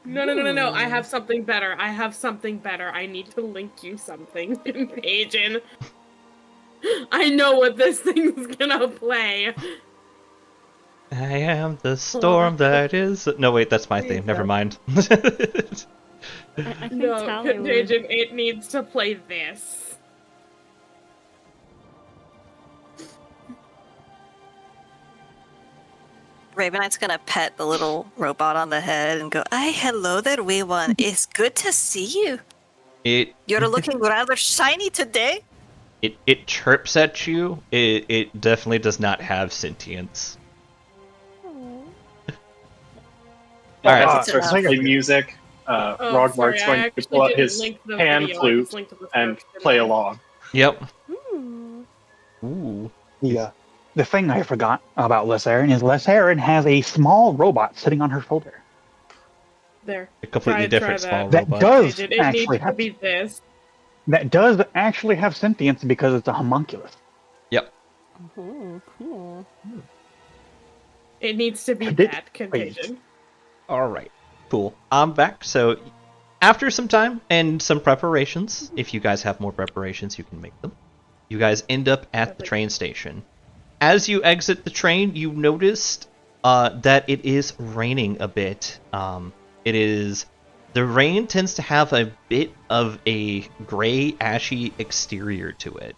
do? No. I have something better. I need to link you something, Pagan. I know what this thing's gonna play. I am the storm that is... No, wait, that's my theme. Never mind. I think No, Tally would. Contagion, it needs to play this. Ravenite's gonna pet the little robot on the head and go, hello there, wee one. It's good to see you. You're looking rather shiny today. It chirps at you. It definitely does not have sentience. All right. As it starts to play music, Rogmark's sorry, I going to actually pull out didn't his link the pan video, I flute just linked to the and script, play didn't I? along. Yep. Ooh. Ooh. The thing I forgot about Lesaren is Lesaren has a small robot sitting on her shoulder. There. A completely Try different that. small That robot. does It actually needs to have be this. sentience because it's a homunculus. Yep. Oh, cool. It needs to be Contagion. that contagion. All right. Cool. I'm back. So after some time and some preparations, if you guys have more preparations, you can make them. You guys end up at the train station. As you exit the train, you noticed that it is raining a bit. The rain tends to have a bit of a gray, ashy exterior to it.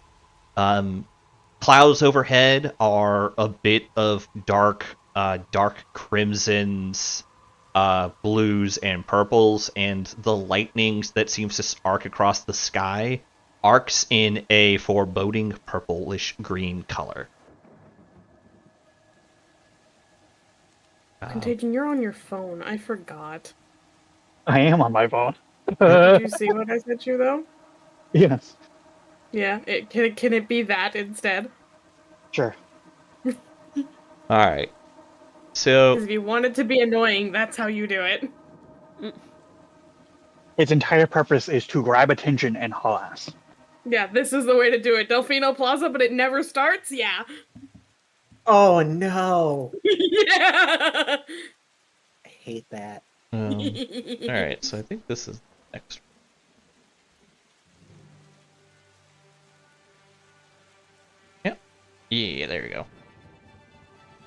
Clouds overhead are a bit of dark crimsons, blues, and purples, and the lightning that seems to arc across the sky arcs in a foreboding purplish green color. Contagion, you're on your phone. I forgot. I am on my phone. Did you see what I sent you though? Yes, Yeah. Can it be that instead? sure. All right. So Because if you want it to be annoying, that's how you do it. Its entire purpose is to grab attention and haul ass. Yeah, this is the way to do it. Delfino Plaza, but it never starts? Yeah. Oh no! Yeah. I hate that. all right. So I think this is next. Yep. Yeah. There we go.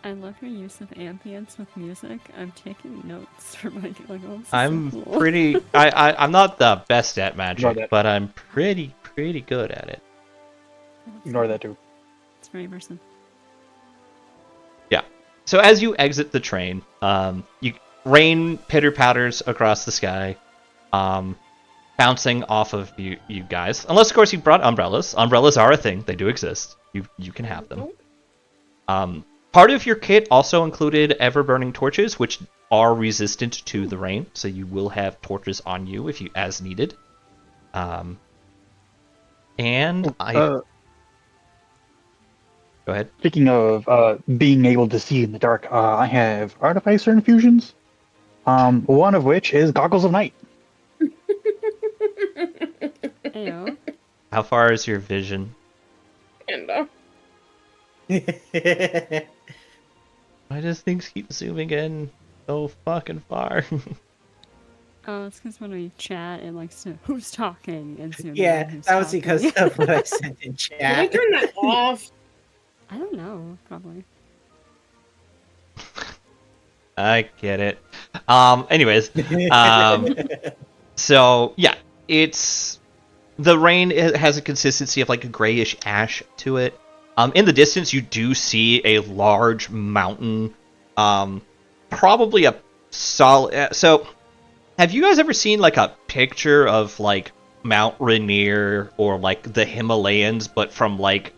I love your use of ambience with music. I'm taking notes for my like. Oh, this is I'm so cool. pretty. I'm not the best at Ignore magic, that. but I'm pretty good at it. Ignore that too. It's very immersive. Yeah. So as you exit the train, rain pitter patters across the sky, bouncing off of you guys. Unless, of course, you brought umbrellas. Umbrellas are a thing; they do exist. You can have them. Part of your kit also included ever-burning torches, which are resistant to the rain, so you will have torches on you as needed. Go ahead. Speaking of being able to see in the dark, I have artificer infusions. One of which is goggles of night. Ayo. How far is your vision? Kinda. Why does things keep zooming in so fucking far? Oh, it's because when we chat, it likes to who's talking and zoom in Yeah, on who's that was talking. because of what I sent in Can I chat. turn that off? I don't know, probably. I get it. Anyways, so yeah, the rain has a consistency of like a grayish ash to it. In the distance, you do see a large mountain, probably a solid. So, have you guys ever seen like a picture of like Mount Rainier or like the Himalayas, but from like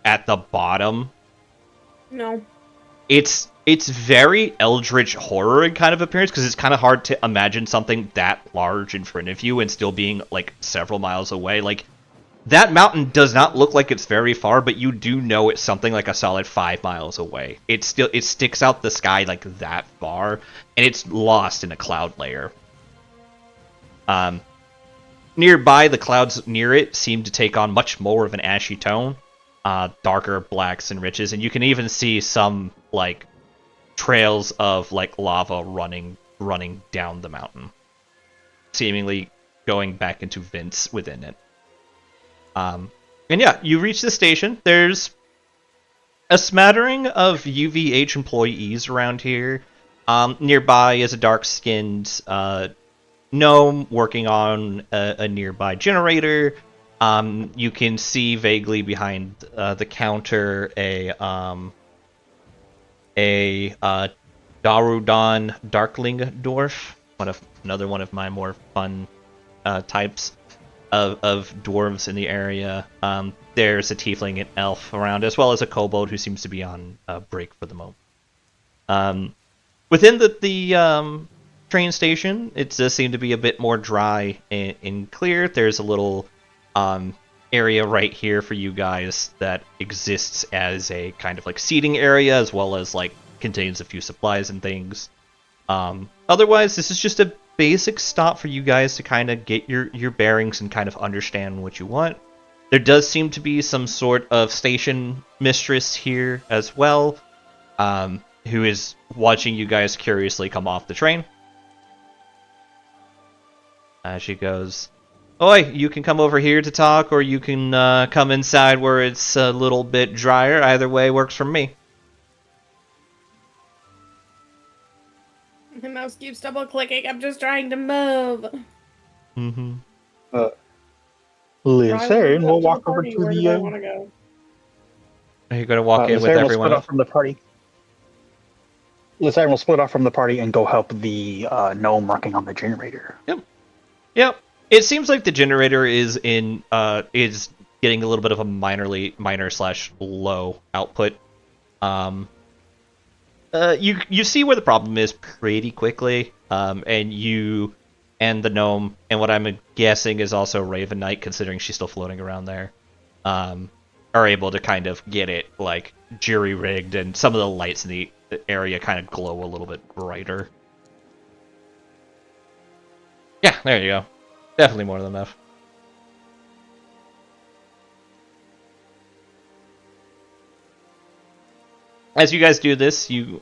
at the bottom? No. It's very Eldritch horror in kind of appearance, because it's kind of hard to imagine something that large in front of you and still being like several miles away. Like, that mountain does not look like it's very far, but you do know it's something like a solid 5 miles away. It sticks out the sky like that far, and it's lost in a cloud layer. Nearby, the clouds near it seem to take on much more of an ashy tone, darker blacks and riches, and you can even see some like trails of like lava running down the mountain, seemingly going back into vents within it. And yeah, you reach the station. There's a smattering of UVH employees around here. Nearby is a dark-skinned gnome working on a nearby generator. You can see vaguely behind the counter a Darudon Darkling Dwarf, another one of my more fun types of dwarves in the area. There's a tiefling and elf around, as well as a kobold who seems to be on break for the moment. Within the train station, it does seem to be a bit more dry and clear. There's a little area right here for you guys that exists as a kind of like seating area, as well as like contains a few supplies and things. Otherwise, this is just a basic stop for you guys to kind of get your bearings and kind of understand what you want. There does seem to be some sort of station mistress here as well, who is watching you guys curiously come off the train. She goes, "Oi, you can come over here to talk, or you can come inside where it's a little bit drier. Either way works for me." My mouse keeps double clicking. I'm just trying to move. Mm-hmm. Lysarin will walk over Where to do I the. want to go? Are you going to walk in with Lysarin will everyone split else? off from the party. Lysarin will split off from the party and go help the gnome working on the generator. Yep. It seems like the generator is getting a little bit of a minor/low output. You see where the problem is pretty quickly, and you and the gnome, and what I'm guessing is also Raven Knight, considering she's still floating around there, are able to kind of get it like jury-rigged, and some of the lights in the area kind of glow a little bit brighter. Yeah, there you go. Definitely more than enough. As you guys do this, you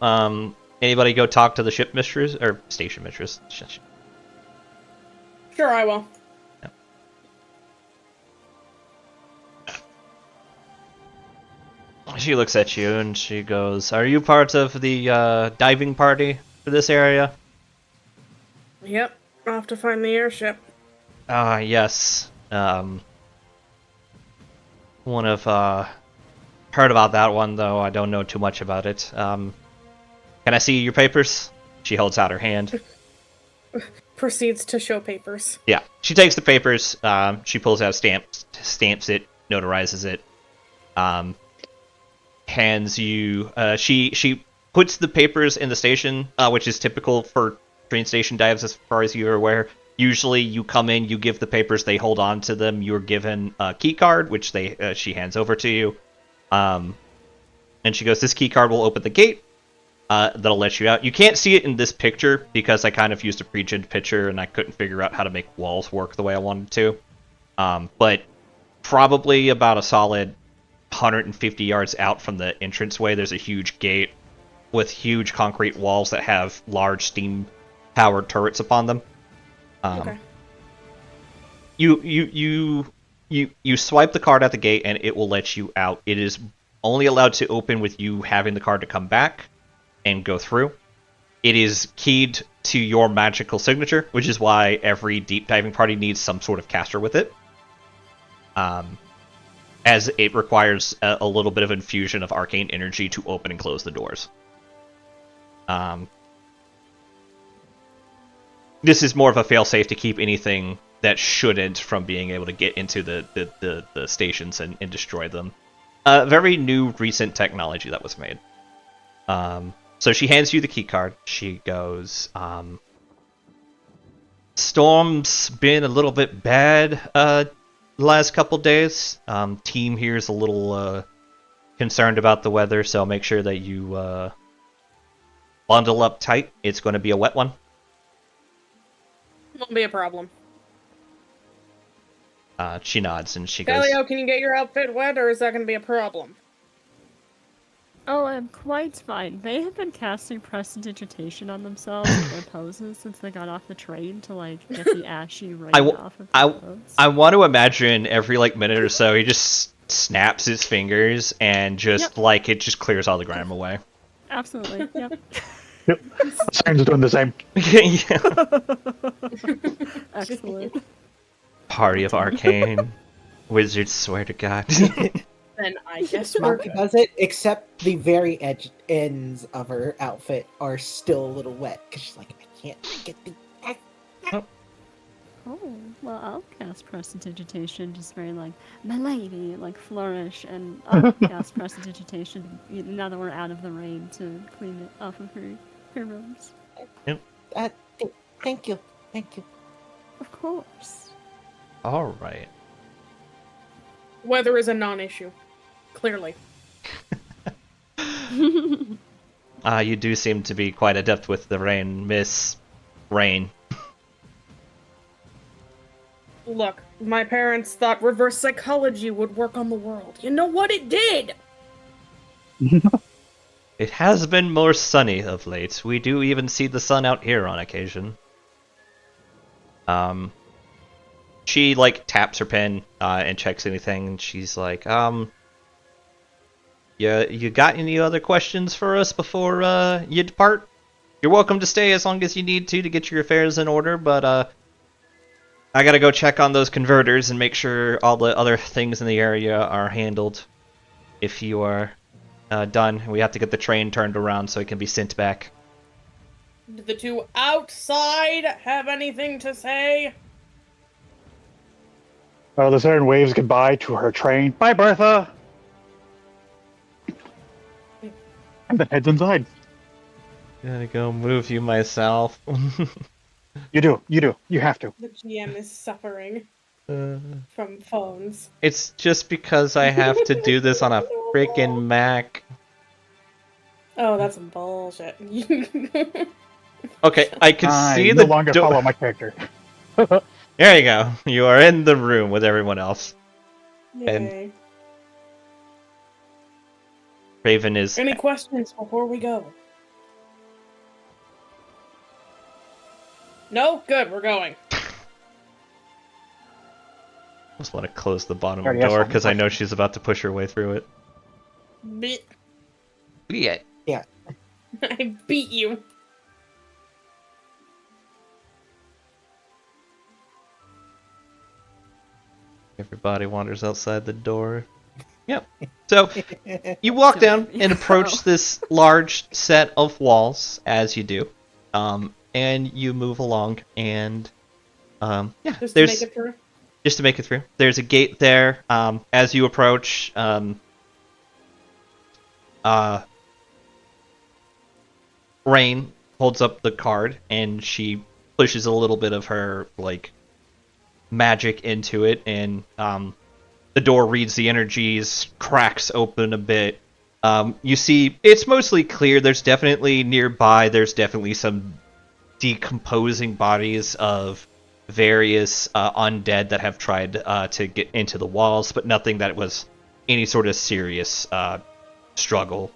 anybody go talk to the ship mistress or station mistress? Sure, I will. She looks at you and she goes, "Are you part of the diving party for this area?" Yep, I'll have to find the airship. Yes. One of heard about that one, though I don't know too much about it. Can I see your papers? She holds out her hand. Proceeds to show papers. Yeah, she takes the papers. She pulls out a stamp, stamps it, notarizes it. Hands you. She puts the papers in the station, which is typical for train station dives, as far as you're aware. Usually, you come in, you give the papers, they hold on to them. You're given a key card, which she hands over to you. And she goes, "This key card will open the gate. That'll let you out." You can't see it in this picture because I kind of used a pre-gen picture and I couldn't figure out how to make walls work the way I wanted to. But probably about a solid 150 yards out from the entranceway, there's a huge gate with huge concrete walls that have large steam-powered turrets upon them. Okay. You swipe the card at the gate and it will let you out. It is only allowed to open with you having the card to come back and go through. It is keyed to your magical signature, which is why every deep diving party needs some sort of caster with it. As it requires a little bit of infusion of arcane energy to open and close the doors. This is more of a failsafe to keep anything that shouldn't from being able to get into the stations and destroy them. Very new, recent technology that was made. So she hands you the key card. She goes, "Storm's been a little bit bad the last couple days. Team here is a little concerned about the weather, so make sure that you bundle up tight. It's going to be a wet one." Won't be a problem. She nods and she goes, Galileo, can you get your outfit wet, or is that going to be a problem? Oh, I'm quite fine. They have been casting prestidigitation on themselves with their poses since they got off the train to, like, get the ashy rain off of their clothes. I want to imagine every, like, minute or so he just snaps his fingers and just, like, it just clears all the grime away. Absolutely, yep. Yep. Siren's doing the same. Excellent. Party of arcane. Wizards swear to God. Then I guess we're Monkey good. does it, except the very ends of her outfit are still a little wet because she's like, I can't get the. Oh, well, I'll cast prestidigitation, just very, like, my lady, like, flourish, and I'll cast prestidigitation now that we're out of the rain to clean it off of her. Heroes. Thank you. Thank you. Of course. All right. Weather is a non-issue. Clearly. You do seem to be quite adept with the rain, Miss Rain. Look, my parents thought reverse psychology would work on the world. You know what? It did! It has been more sunny of late. We do even see the sun out here on occasion. She, like, taps her pen, and checks anything, and she's like, you got any other questions for us before, you depart? You're welcome to stay as long as you need to get your affairs in order, but, I gotta go check on those converters and make sure all the other things in the area are handled. If you are done, we have to get the train turned around so it can be sent back. Did the two outside have anything to say? The siren waves goodbye to her train. Bye, Bertha! And then heads inside. Gotta go move you myself. You do. You have to. The GM is suffering from phones. It's just because I have to do this on a freaking Mac. Oh, that's some bullshit. Okay, I can see no the longer door. follow my character. There you go. You are in the room with everyone else. Yay. Raven is... Any questions before we go? No? Good, we're going. Just want to close the bottom Already asked door all the because I know questions. she's about to push her way through it. Beat. Yeah. I beat you. Everybody wanders outside the door. Yep. So, you walk down and approach this large set of walls, as you do. And you move along, and yeah, Just to there's make it through. just to make it through. There's a gate there. As you approach, Rain holds up the card, and she pushes a little bit of her like magic into it, and the door reads the energies, cracks open a bit. You see, it's mostly clear. There's definitely nearby. There's definitely some decomposing bodies of various undead that have tried to get into the walls, but nothing that was any sort of serious struggle.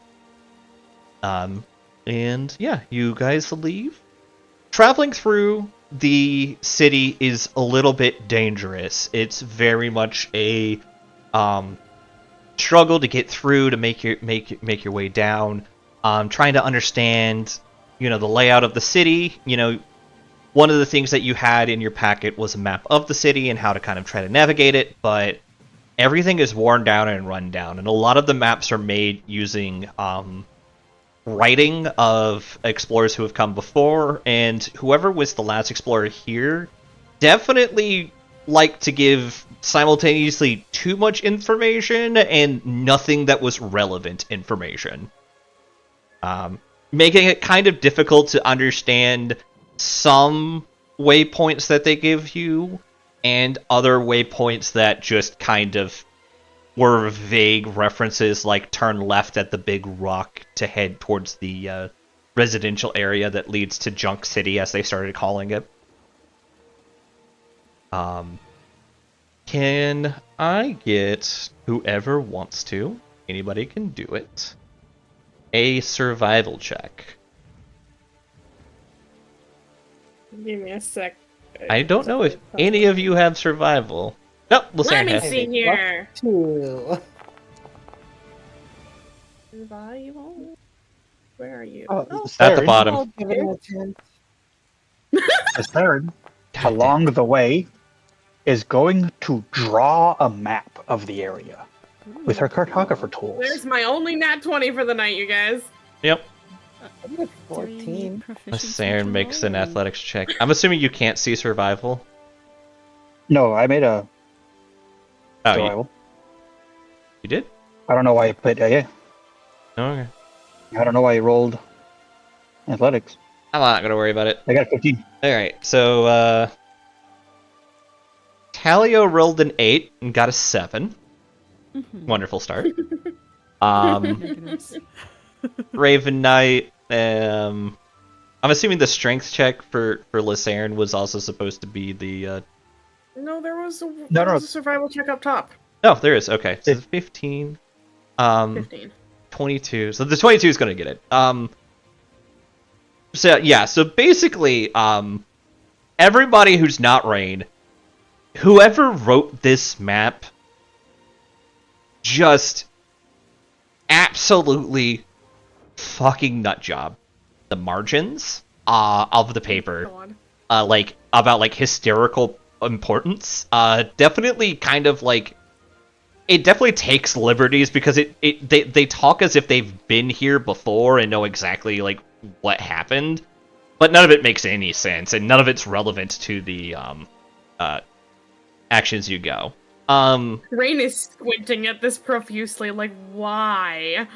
And yeah, you guys leave. Traveling through the city is a little bit dangerous. It's very much a struggle to get through, to make your way down. Trying to understand, the layout of the city. One of the things that you had in your packet was a map of the city and how to kind of try to navigate it, but everything is worn down and run down, and a lot of the maps are made using writing of explorers who have come before, and whoever was the last explorer here definitely liked to give simultaneously too much information and nothing that was relevant information. Making it kind of difficult to understand some waypoints that they give you, and other waypoints that just kind of were vague references, like turn left at the big rock to head towards the residential area that leads to Junk City, as they started calling it. Can I get whoever wants to, anybody can do it, a survival check? Give me a sec. I don't know if any of you have survival. Nope, Let me has. see here. Two. Survival? Where are you? Oh, Oh, At the Saren- bottom. I'll give it a 10. Saren, God along the way, is going to draw a map of the area with her cartographer tools. there's my only nat 20 for the night, you guys. Yep. 14. Saren makes an athletics check. I'm assuming you can't see survival. No, I made a Oh, survival. you did? I don't know why I put. Yeah, Okay. I don't know why I rolled. Athletics. I'm not gonna worry about it. I got 15. Alright, so, Talio rolled an 8 and got a 7. Wonderful start. Negatives. Raven Knight, I'm assuming the strength check for Lysarin was also supposed to be the, No, there was a, No, there no. was a survival check up top. Oh, there is, okay. So 15, 15. 22. So the 22 is gonna get it. So, yeah, so basically, everybody who's not Rain, whoever wrote this map just absolutely fucking nut job. The margins of the paper, God. like about like hysterical importance, definitely kind of like it definitely takes liberties because they talk as if they've been here before and know exactly like what happened, but none of it makes any sense and none of it's relevant to the actions you go. Rain is squinting at this profusely, like, why?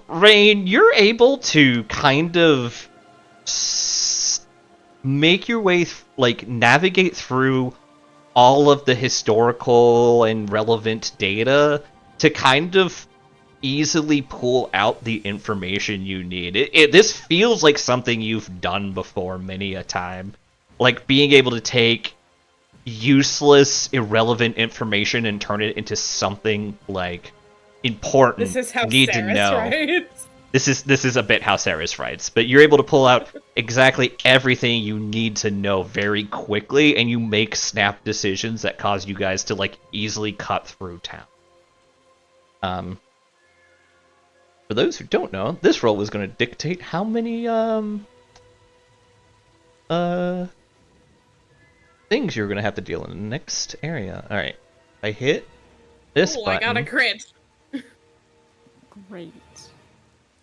Rain, you're able to kind of make your way, like, navigate through all of the historical and relevant data to kind of easily pull out the information you need. This feels like something you've done before many a time. Like, being able to take useless, irrelevant information and turn it into something, like, important. This is how need Sarah's to know. writes. This is a bit how Sarah's writes, but you're able to pull out exactly everything you need to know very quickly, and you make snap decisions that cause you guys to like easily cut through town. For those who don't know, this roll is going to dictate how many things you're going to have to deal in the next area. All right, I hit this Oh, button. I got a crit. Great.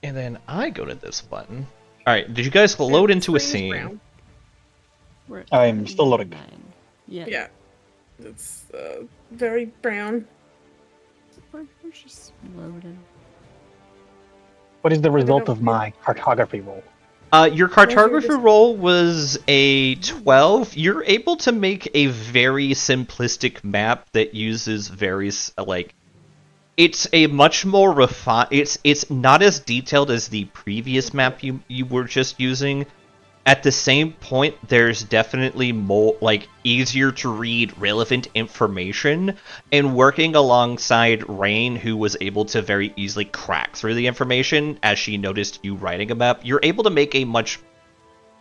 And then I go to this button. Alright, did you guys load into a Screen's scene? brown. We're I'm still loading. 9. Yeah. Yeah. It's very brown. We're just loading. What is the result of my cartography roll? Your cartography roll was a 12. You're able to make a very simplistic map that uses various, like... It's a much more refined... It's not as detailed as the previous map you were just using. At the same point, there's definitely more, like, easier to read relevant information, and working alongside Rain, who was able to very easily crack through the information as she noticed you writing a map, you're able to make a much...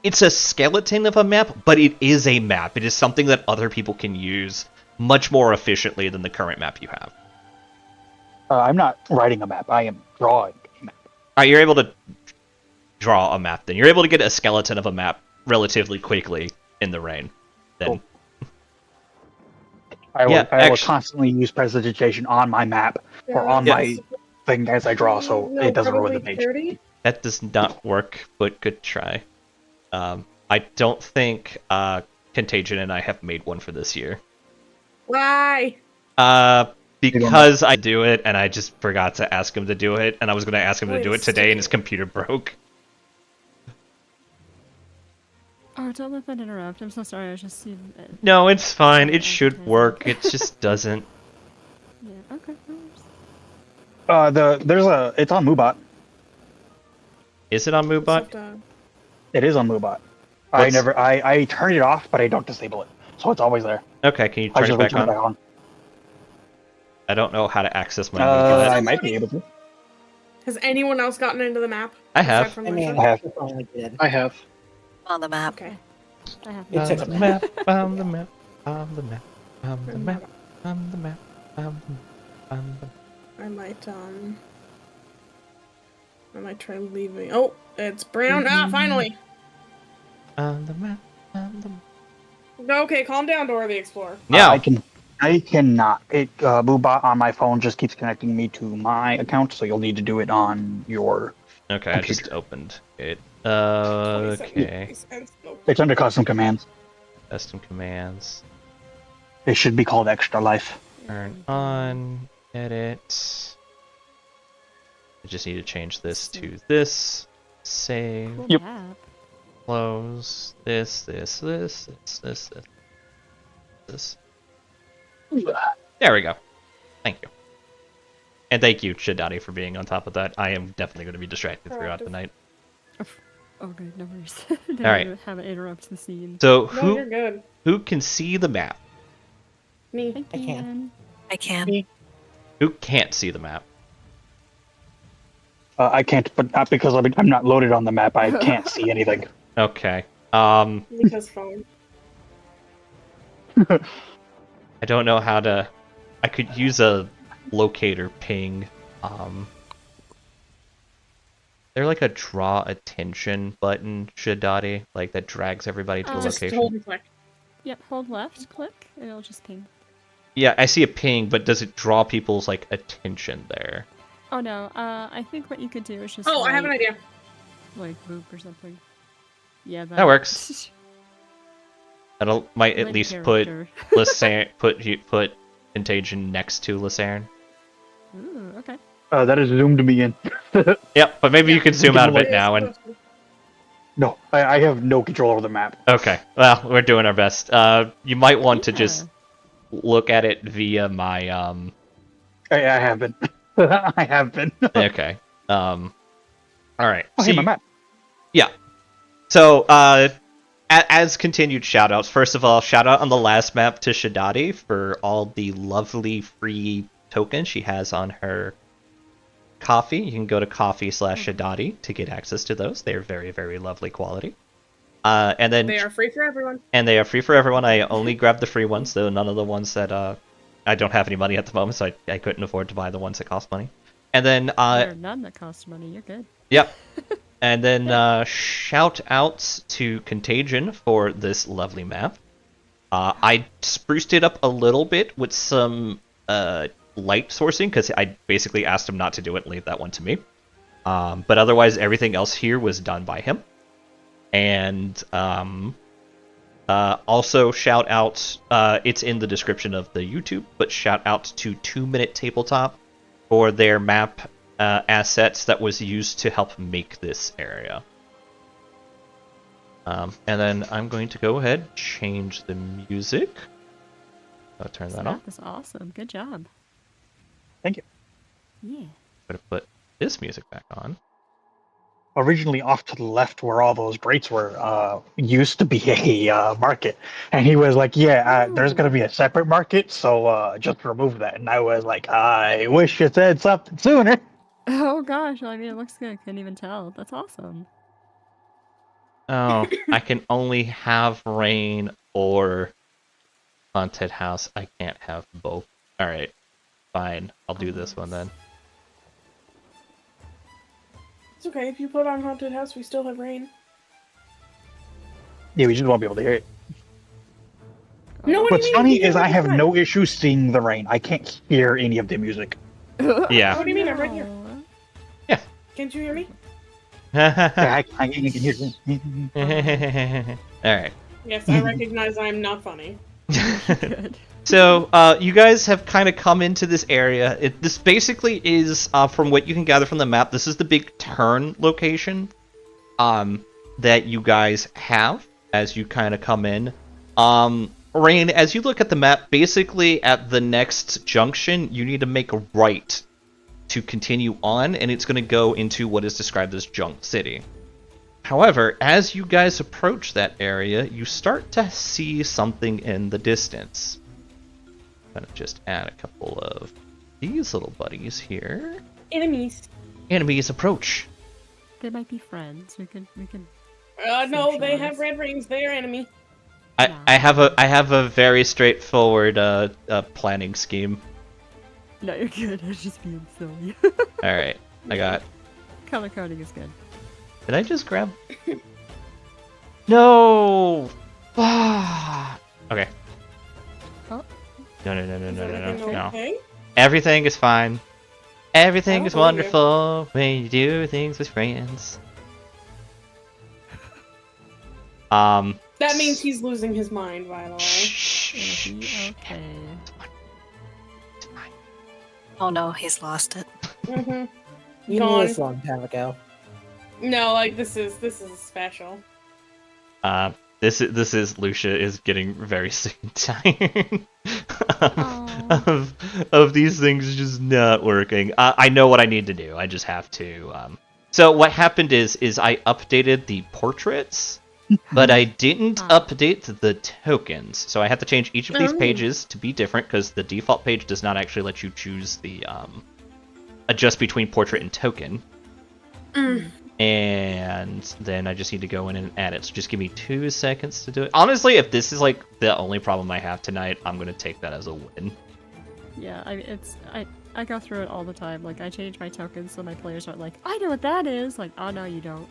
It's a skeleton of a map, but it is a map. It is something that other people can use much more efficiently than the current map you have. I'm not writing a map. I am drawing a map. Alright, you're able to draw a map then. You're able to get a skeleton of a map relatively quickly in the rain. Then. Cool. I will constantly use prestidigitation on my map or on my thing as I draw, so No, it doesn't ruin the probably page. 30? That does not work, but good try. I don't think Contagion and I have made one for this year. Why? Because I do it, and I just forgot to ask him to do it, and I was going to ask him to do it today, and his computer broke. Oh, don't let that interrupt. I'm so sorry. I was just seeing it. No, it's fine. It should work. It just doesn't. Yeah. Okay. No worries. It's on Moobot. Is it on Moobot? Except, It is on Moobot. What's- I turn it off, but I don't disable it, so it's always there. Okay, can you I turn just it back turn it on? I don't know how to access my I Moobot. might be able to. has anyone else gotten into the map? I aside have. from I mean, Lusha? I have. I finally did. I have. On the map. Okay. I have. It took a minute. On the map, on the map, on the map, on the map, on the map. I might try leaving. Oh, it's brown. Ah, finally. On the map, on the map. Okay, calm down, Dora the Explorer. Yeah, I cannot. Moobot on my phone just keeps connecting me to my account, so you'll need to do it on your. okay, I computer. just opened it. Okay. It's under custom commands. Custom commands. It should be called Extra Life. Turn on, edit. I just need to change this to this. Save. Cool Yep. map. Close. This. There we go. Thank you. And thank you, Shidati, for being on top of that. I am definitely going to be distracted throughout the night. Okay, no worries. All right. Have it interrupt the scene. So No, you're good. who can see the map? Me. Thank I you. can. I can. Who can't see the map? I can't, but not because I'm not loaded on the map. I can't see anything. Okay. Because phone. I don't know how to. I could use a locator ping. They're like a draw attention button, Shidati, like that drags everybody to a Just location. hold and click. Yep, hold left, click, and it'll just ping. Yeah, I see a ping, but does it draw people's like attention there? Oh no, I think what you could do is just Oh, I have an idea. like boop or something. Yeah, That works. That'll might at Red least put character. Lucerne put Contagion next to Lucerne. Ooh, okay. That has zoomed me in. Yep, but maybe you can zoom out of it now and No, I have no control over the map. okay. Well, we're doing our best. You might want to just look at it via my I have been. I have been. okay. All right. Oh, hey, my map. Yeah. So, as continued shoutouts, first of all, shout out on the last map to Shidati for all the lovely free tokens she has on her coffee. You can go to coffee/Shidati to get access to those. They are very, very lovely quality. And then They are free for everyone. And they are free for everyone. I only grabbed the free ones, though none of the ones that I don't have any money at the moment, so I couldn't afford to buy the ones that cost money. And then There are none that cost money. You're good. yep. And then shout outs to Contagion for this lovely map. I spruced it up a little bit with some light sourcing because I basically asked him not to do it and leave that one to me. But otherwise, everything else here was done by him. And also shout out, it's in the description of the YouTube, but shout out to 2 Minute Tabletop for their map assets that was used to help make this area. And then I'm going to go ahead, change the music. I'll turn This that on. map is awesome. Good job. Thank you. Yeah. I'm going to put this music back on. Originally off to the left where all those grates were used to be a market, and he was like, yeah, there's going to be a separate market, so just remove that. And I was like, I wish you said something sooner. Oh gosh, I mean, it looks good. Couldn't even tell. That's awesome. Oh, I can only have rain or haunted house. I can't have both. Alright, fine. I'll do this one then. It's okay. If you put on Haunted House, we still have rain. Yeah, we just won't be able to hear it. No, what do What's you mean? funny You is can I have fine. no issue seeing the rain. I can't hear any of the music. Yeah. What do you mean? I'm right here. No. Can't you hear me? Yeah, I can hear it. Alright. Yes, I recognize I'm not funny. Good. So, you guys have kind of come into this area. This basically is, from what you can gather from the map, this is the big turn location that you guys have as you kind of come in. Rain, as you look at the map, basically at the next junction, you need to make a right to continue on, and it's going to go into what is described as Junk City. However, as you guys approach that area, you start to see something in the distance. I'm gonna just add a couple of these little buddies here. Enemies. Enemies approach. They might be friends. We could. No, they Socialize. have red rings. They are enemy. I have a very straightforward planning scheme. No, you're good. I was just being silly. All right, I got. Color coding is good. Did I just grab? No. Okay. Oh. No. Everything No. okay? Everything is fine. Everything I is don't believe you. wonderful when you do things with friends. That means he's losing his mind, by the way. It'll be okay. Oh no, he's lost it. Mm-hmm. You knew Gone. this a long time ago. No, like this is special. This is Lusha is getting very sick and tired of these things just not working. I know what I need to do. I just have to. So what happened is I updated the portraits, but I didn't update the tokens. So I have to change each of these pages to be different because the default page does not actually let you choose the adjust between portrait and token. And then I just need to go in and add it. So just give me 2 seconds to do it. Honestly, if this is like the only problem I have tonight, I'm gonna take that as a win. Yeah, I go through it all the time. Like, I change my tokens so my players aren't like, I know what that is. Like, oh no, you don't.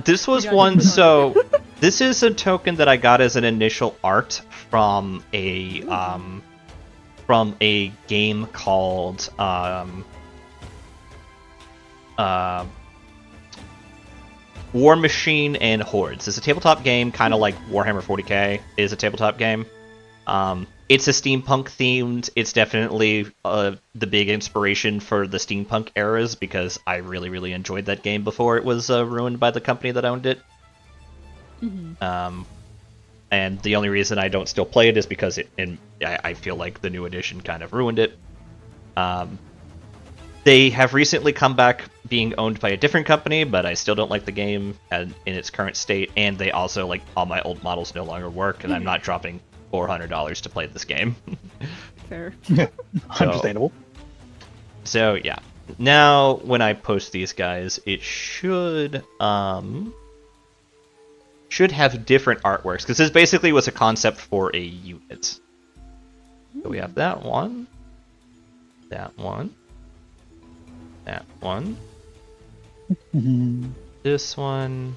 This was one. So this is a token that I got as an initial art from a game called War Machine and Hordes. It's a tabletop game, kind of like Warhammer 40k is a tabletop game. It's a steampunk themed. It's definitely the big inspiration for the steampunk eras because I really, really enjoyed that game before it was ruined by the company that owned it. And the only reason I don't still play it is because I feel like the new edition kind of ruined it. They have recently come back being owned by a different company, but I still don't like the game in its current state, and they also, like, all my old models no longer work, and I'm not dropping $400 to play this game. Fair. Understandable. So, yeah. Now, when I post these guys, it should have different artworks, because this basically was a concept for a unit. So we have that one, that one, that one, this one,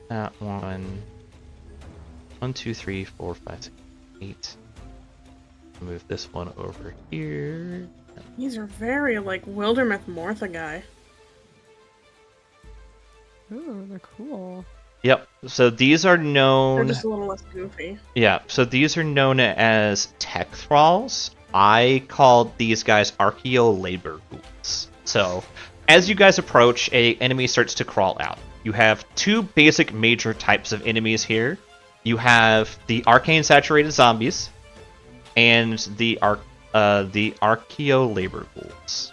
that one, 1, 2, 3, 4, 5, 6, 8. Move this one over here. These are very like Wildermyth Mortha guy. Ooh, they're cool. Yep. So these are known. They're just a little less goofy. Yeah. So these are known as tech thralls. I called these guys archaeo labor ghouls. So as you guys approach, a enemy starts to crawl out. You have two basic major types of enemies here. You have the arcane saturated zombies and the archaeo labor ghouls.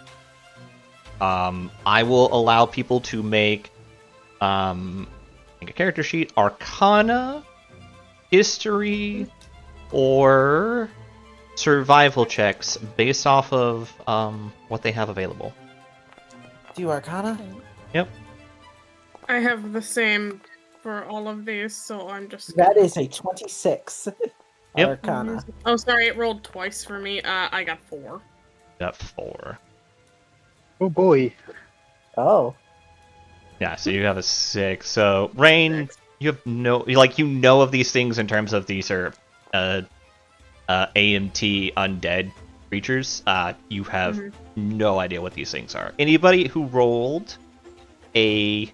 I will allow people to make a character sheet, Arcana, History, or survival checks based off of what they have available. Do Arcana? Yep. I have the same for all of these, so I'm just. That is a 26. Yep. Arcana. Oh, sorry, it rolled twice for me. I got 4. Got 4. Oh boy. Oh. Yeah, so you have a 6. So Rain, you have you know of these things in terms of these are AMT undead creatures. You have no idea what these things are. Anybody who rolled a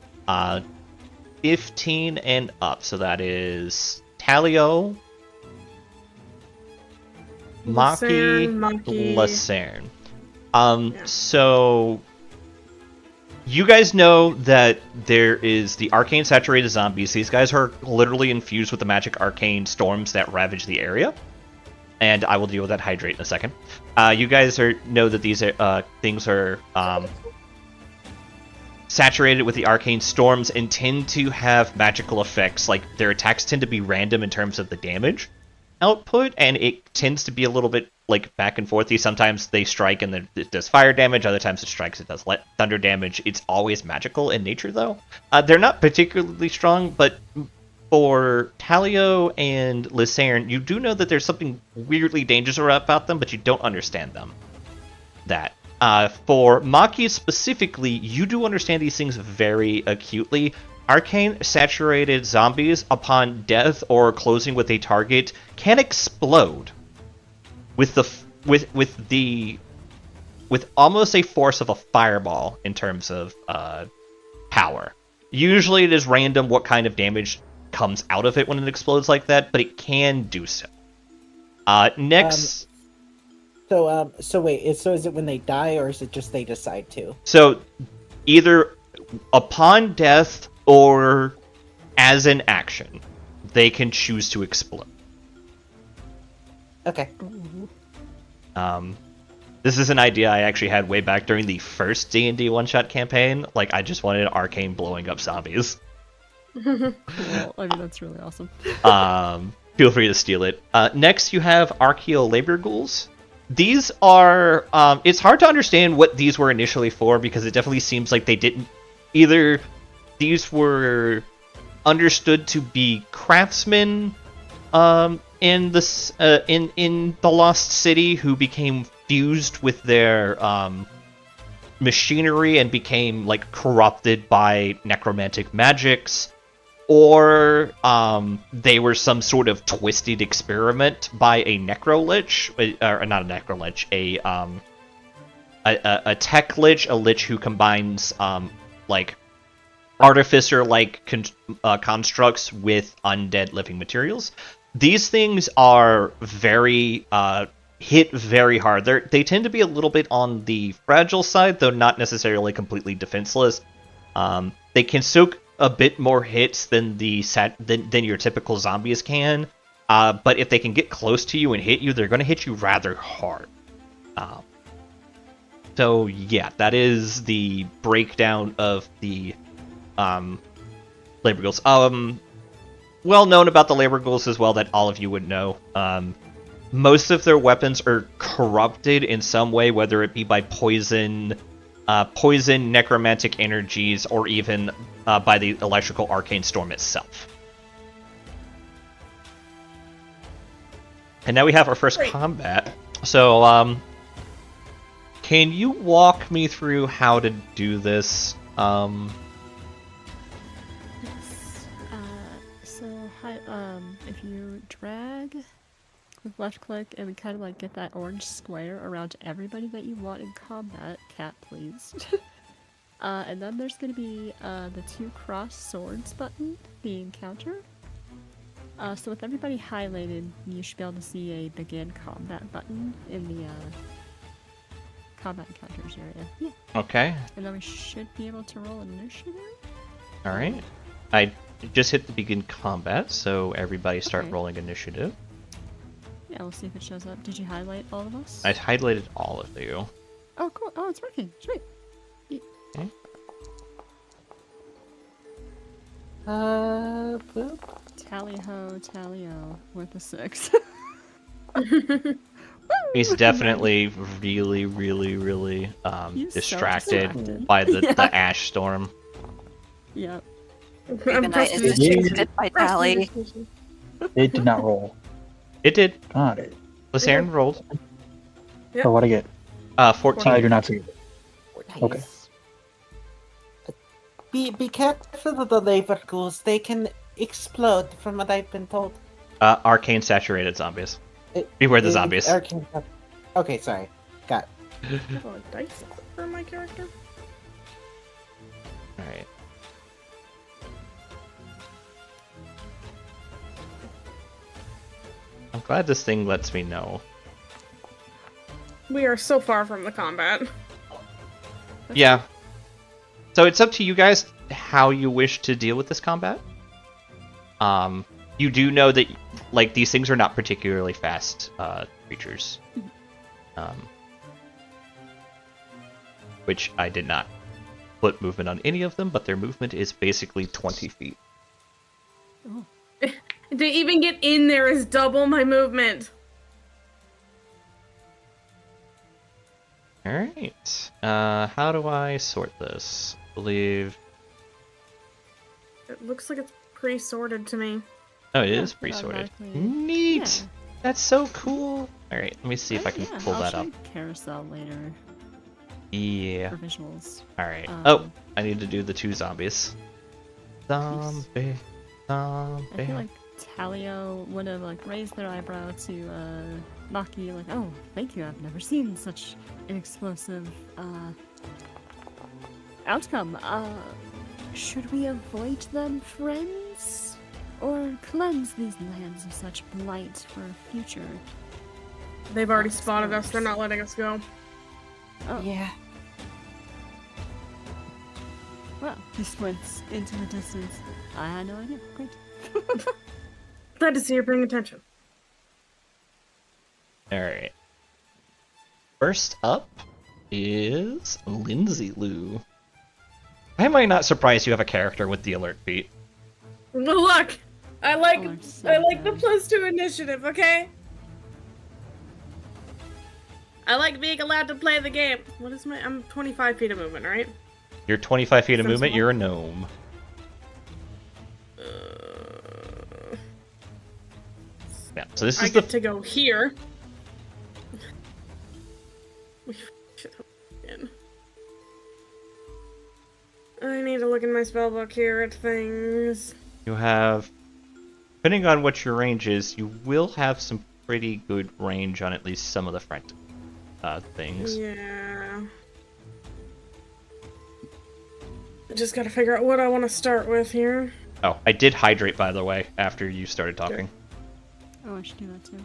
15 and up, so that is Talio, Maki, Lucerne. So you guys know that there is the arcane saturated zombies. These guys are literally infused with the magic arcane storms that ravage the area. And I will deal with that hydrate in a second. You guys know that these things are saturated with the arcane storms and tend to have magical effects. Like, their attacks tend to be random in terms of the damage output, and it tends to be a little bit like back and forthy. Sometimes they strike and then it does fire damage, other times it strikes, it does thunder damage. It's always magical in nature, though. They're not particularly strong, but for Talio and Lucerne, you do know that there's something weirdly dangerous about them, but you don't understand them. For Maki specifically, you do understand these things very acutely. Arcane saturated zombies, upon death or closing with a target, can explode with almost a force of a fireball in terms of power. Usually it is random what kind of damage comes out of it when it explodes like that, but it can do so. Next. So wait, so is it when they die, or is it just they decide to? So either upon death or as an action, they can choose to explode. Okay. This is an idea I actually had way back during the first D&D one-shot campaign. Like, I just wanted arcane blowing up zombies. Cool. I mean, that's really awesome. Feel free to steal it. Next, you have Archaeolabor Ghouls. These are... it's hard to understand what these were initially for, because it definitely seems like they didn't... Either these were understood to be craftsmen in the Lost City who became fused with their machinery and became like corrupted by necromantic magics, or they were some sort of twisted experiment by a necrolich, or not a necrolich, a tech lich, a lich who combines like artificer-like constructs with undead living materials. These things are very hit very hard. They tend to be a little bit on the fragile side, though not necessarily completely defenseless. They can soak a bit more hits than than your typical zombies can, but if they can get close to you and hit you, they're going to hit you rather hard. So yeah, that is the breakdown of the Labor Ghouls. Well known about the Labor Ghouls as well that all of you would know. Most of their weapons are corrupted in some way, whether it be by poison, necromantic energies, or even by the electrical arcane storm itself. And now we have our first combat. So, can you walk me through how to do this? If you drag with left click and we kind of like get that orange square around everybody that you want in combat, cat please. And then there's going to be the 2 cross swords button, the encounter. So with everybody highlighted, you should be able to see a begin combat button in the combat encounters area. Yeah. Okay. And then we should be able to roll initiative. Alright. I just hit the begin combat, so everybody start Okay. rolling initiative. Yeah, we'll see if it shows up. Did you highlight all of us? I highlighted all of you. Oh, cool. Oh, it's working. Sweet. Okay. Boop. Tally-ho, tally-o, with a 6. He's definitely really, really, really He's so distracted distracted. by the Yeah. ash storm. Yep. Ravenite is distracted by Tally. It did not roll. It did. Got it. Lasaren rolled. Yep. So what I get? 14. I do not see it. Nice. Okay. Be careful of the labor ghouls. They can explode, from what I've been told. Arcane saturated zombies. Beware the zombies. Okay, sorry. Got it. I have a dice for my character. Alright. I'm glad this thing lets me know. We are so far from the combat. Yeah. So it's up to you guys how you wish to deal with this combat. You do know that, like, these things are not particularly fast creatures. Which I did not put movement on any of them, but their movement is basically 20 feet. Oh. To even get in there is double my movement. Alright. How do I sort this? I believe... It looks like it's pre-sorted to me. Oh, it is Yeah, pre-sorted. automatically. Neat! Yeah. That's so cool! Alright, let me see if I can Yeah, pull I'll that show up. you carousel later Yeah. for visuals. Alright. Um, Oh, I need to do the 2 zombies. Zombie. I Zombie. feel like Talio would have like raised their eyebrow to Maki, like, oh, thank you, I've never seen such an explosive outcome. Should we avoid them, friends? Or cleanse these lands of such blight for future? They've already spotted us. They're not letting us go. Oh, Yeah. Well, he squints into the distance. I had no idea. Great. Glad to see you're paying attention. Alright. First up is Lindsay Lou. I might not surprise you have a character with the alert feat. Well, look, I like Oh, so the good. +2 initiative. Okay. I like being allowed to play the game. What is my? I'm 25 feet of movement, right? You're 25 feet of Sounds movement, small. you're a gnome. Yeah, so this I is the get to go here. I need to look in my spellbook here at things. you have, depending on what your range is, you will have some pretty good range on at least some of the front things. Yeah. I just gotta figure out what I want to start with here. Oh, I did hydrate, by the way, after you started talking. Oh, I should do that too.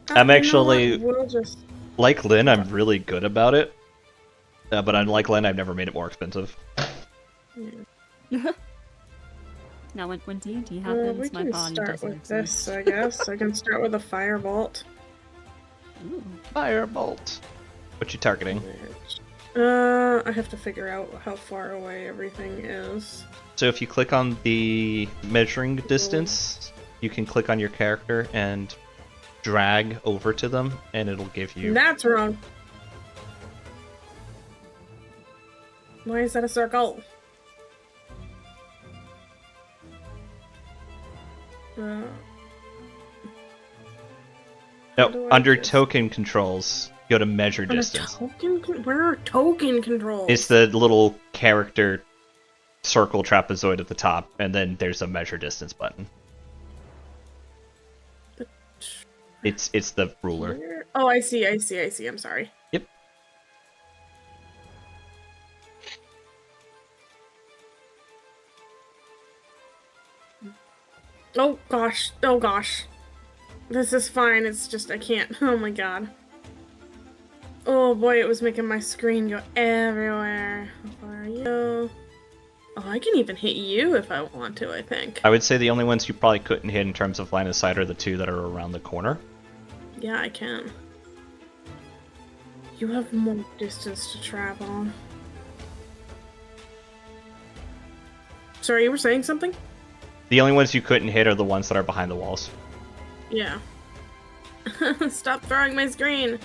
I'm You know actually- what? We'll just. Like Lynn, I'm really good about it. But unlike Lynn, I've never made it more expensive. Now, when D&D We happens, my can body start doesn't with this, exist. I guess. I can start with a firebolt. Ooh. Firebolt. What you targeting? I have to figure out how far away everything is. So if you click on the measuring distance, you can click on your character and drag over to them, and it'll give you... That's wrong. Why is that a circle? No, do I under just- token controls, go to measure distance. Where are token controls? It's the little character circle trapezoid at the top, and then there's a measure distance button. It's the ruler. Where- Oh, I see. I'm sorry. Yep. Oh gosh. This is fine. It's just I can't. Oh my god. Oh boy, it was making my screen go everywhere. How far are you? Oh, I can even hit you if I want to, I think. I would say the only ones you probably couldn't hit in terms of line of sight are the two that are around the corner. Yeah, I can. You have more distance to travel. Sorry, you were saying something? The only ones you couldn't hit are the ones that are behind the walls. Yeah. Stop throwing my screen.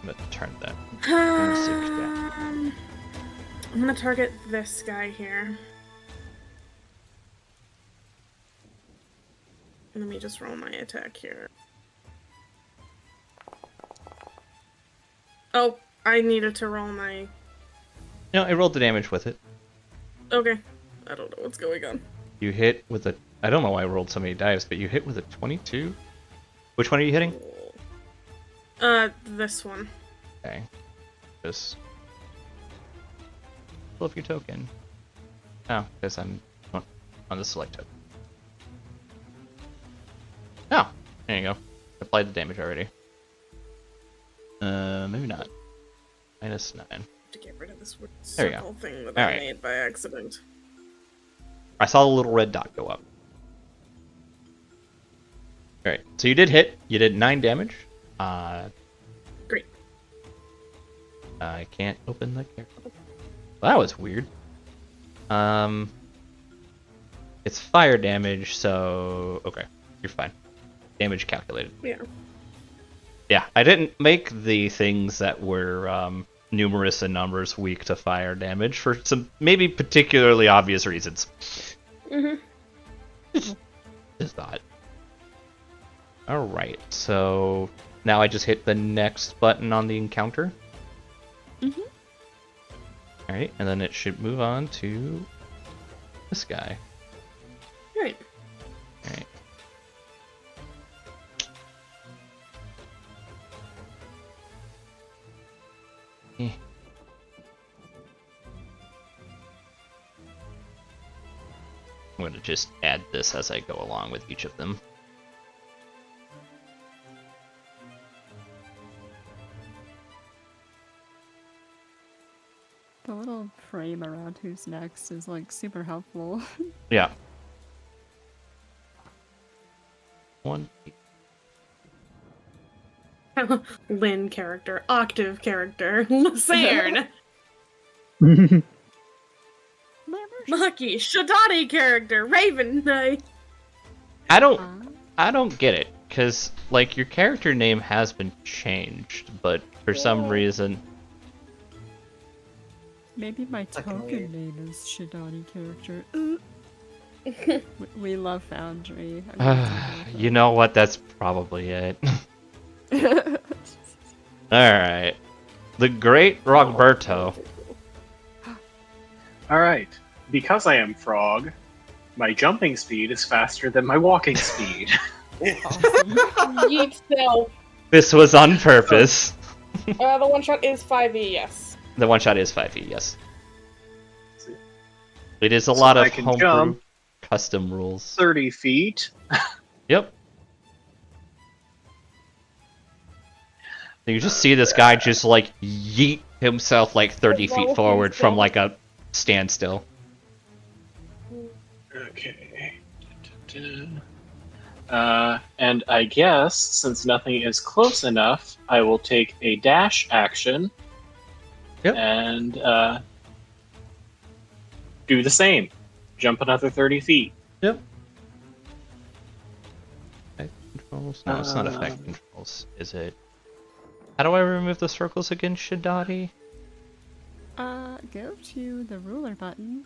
I'm gonna turn that music down. I'm gonna target this guy here. Let me just roll my attack here. Oh, I needed to roll my... No, I rolled the damage with it. Okay. I don't know what's going on. You hit with a... I don't know why I rolled so many dice, but you hit with a 22? Which one are you hitting? This one. Okay. Just... pull up your token. Oh, because I'm on the select token. Oh, there you go. Applied the damage already. Maybe not. -9. To get rid of this weird There you go. circle thing that Alright. I made by accident. I saw the little red dot go up. Alright, so you did hit. You did 9 damage. Great. I can't open the character. Well, that was weird. It's fire damage, so... Okay, you're fine. Damage calculated. Yeah. Yeah, I didn't make the things that were numerous in numbers weak to fire damage for some maybe particularly obvious reasons. Mm-hmm. Just thought. Alright, so now I just hit the next button on the encounter. Mm-hmm. Alright, and then it should move on to this guy. Right. Alright. Eh. I'm going to just add this as I go along with each of them. the little frame around who's next is like super helpful. Yeah. One. Lynn character, Octave character, Lucerne, Maki, Shadani character, Raven Knight. I don't get it, cause like your character name has been changed, but for some reason. Maybe my Fucking token weird. name is Shidani character. We love Foundry. I'm gonna take You know what? That's probably it. Alright. The Great Roberto. All right. Because I am frog, my jumping speed is faster than my walking speed. Yeet self. This was on purpose. The one shot is 5e, yes. The one shot is 5e, yes. It is a So lot I of can homebrew jump custom rules. 30 feet. Yep. You just see this guy just like yeet himself like 30 feet forward from like a standstill. Okay. And I guess, since nothing is close enough, I will take a dash action. Yep. And do the same. Jump another 30 feet. Yep. Effect controls? No, it's not effect controls, is it? How do I remove the circles again, Shidati? Go to the ruler button.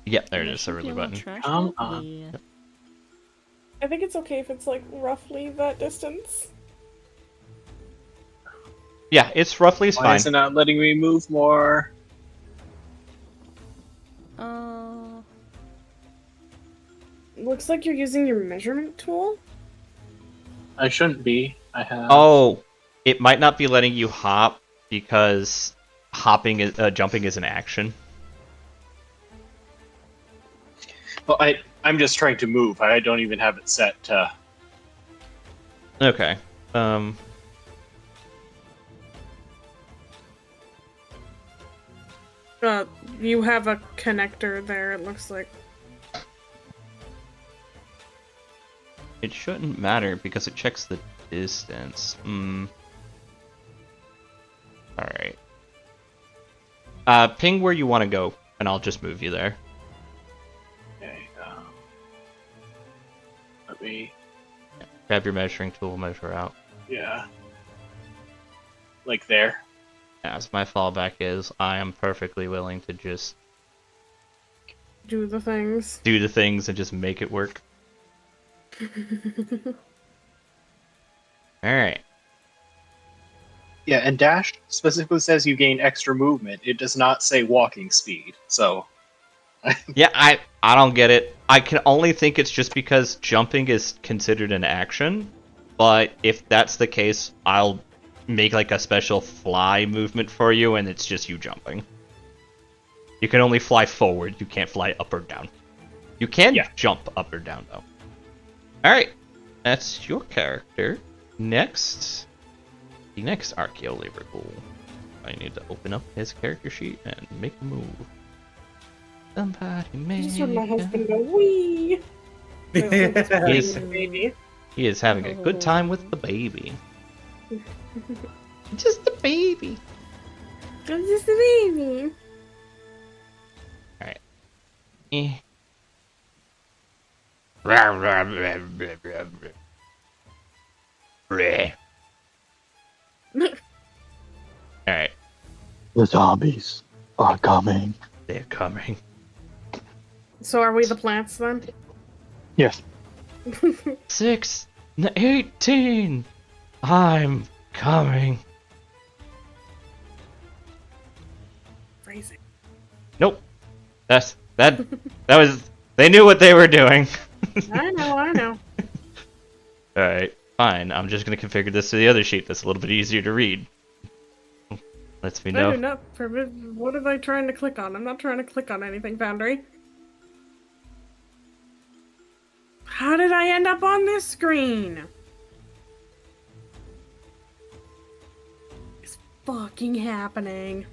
Yep, there it There is, the should be ruler a little button. trash Come bin. on. Yeah. I think it's okay if it's like roughly that distance. Yeah, it's roughly Why fine. is it not letting me move more? Looks like you're using your measurement tool. I shouldn't be. I have. Oh, it might not be letting you hop because jumping is an action. Well, I'm just trying to move. I don't even have it set to. Okay. You have a connector there, it looks like. It shouldn't matter because it checks the distance. Alright. Ping where you want to go, and I'll just move you there. Okay. Let me. Grab your measuring tool, measure out. Yeah. Like there. As my fallback is, I am perfectly willing to just Do the things. do the things and just make it work. Alright. Yeah, and dash specifically says you gain extra movement. It does not say walking speed. So. Yeah, I don't get it. I can only think it's just because jumping is considered an action, but if that's the case, I'll make like a special fly movement for you, and it's just you jumping. You can only fly forward, you can't fly up or down. You can jump up or down, though. Alright, that's your character. Next, the next archaeological. I need to open up his character sheet and make a move. Somebody I just heard my make husband go, wee! He's- Baby. He is having a good time with the baby. Just a baby. I'm just a baby. Alright. Eh. Alright, The zombies are coming. they're coming. So are we the plants then? Yes. 6, 18. I'm coming. Phrasing. Nope. That was. They knew what they were doing. I know. Alright, fine. I'm just gonna configure this to the other sheet that's a little bit easier to read. Lets me I do know. not forbid. What am I trying to click on? I'm not trying to click on anything, Foundry. How did I end up on this screen? It's fucking happening.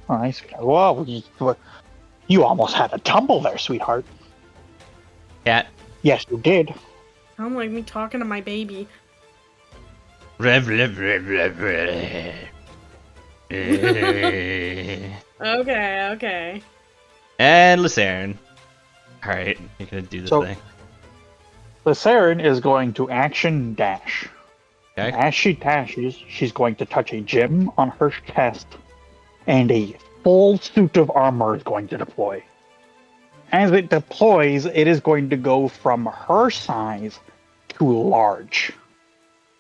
Alright, sweetheart. Whoa, you almost had a tumble there, sweetheart. Cat. Yes, you did. Sound like me talking to my baby. Okay. And Lucerne. Alright, you're gonna do the So- thing. Lysarin is going to action dash. Okay. As she dashes, she's going to touch a gem on her chest, and a full suit of armor is going to deploy. As it deploys, it is going to go from her size to large.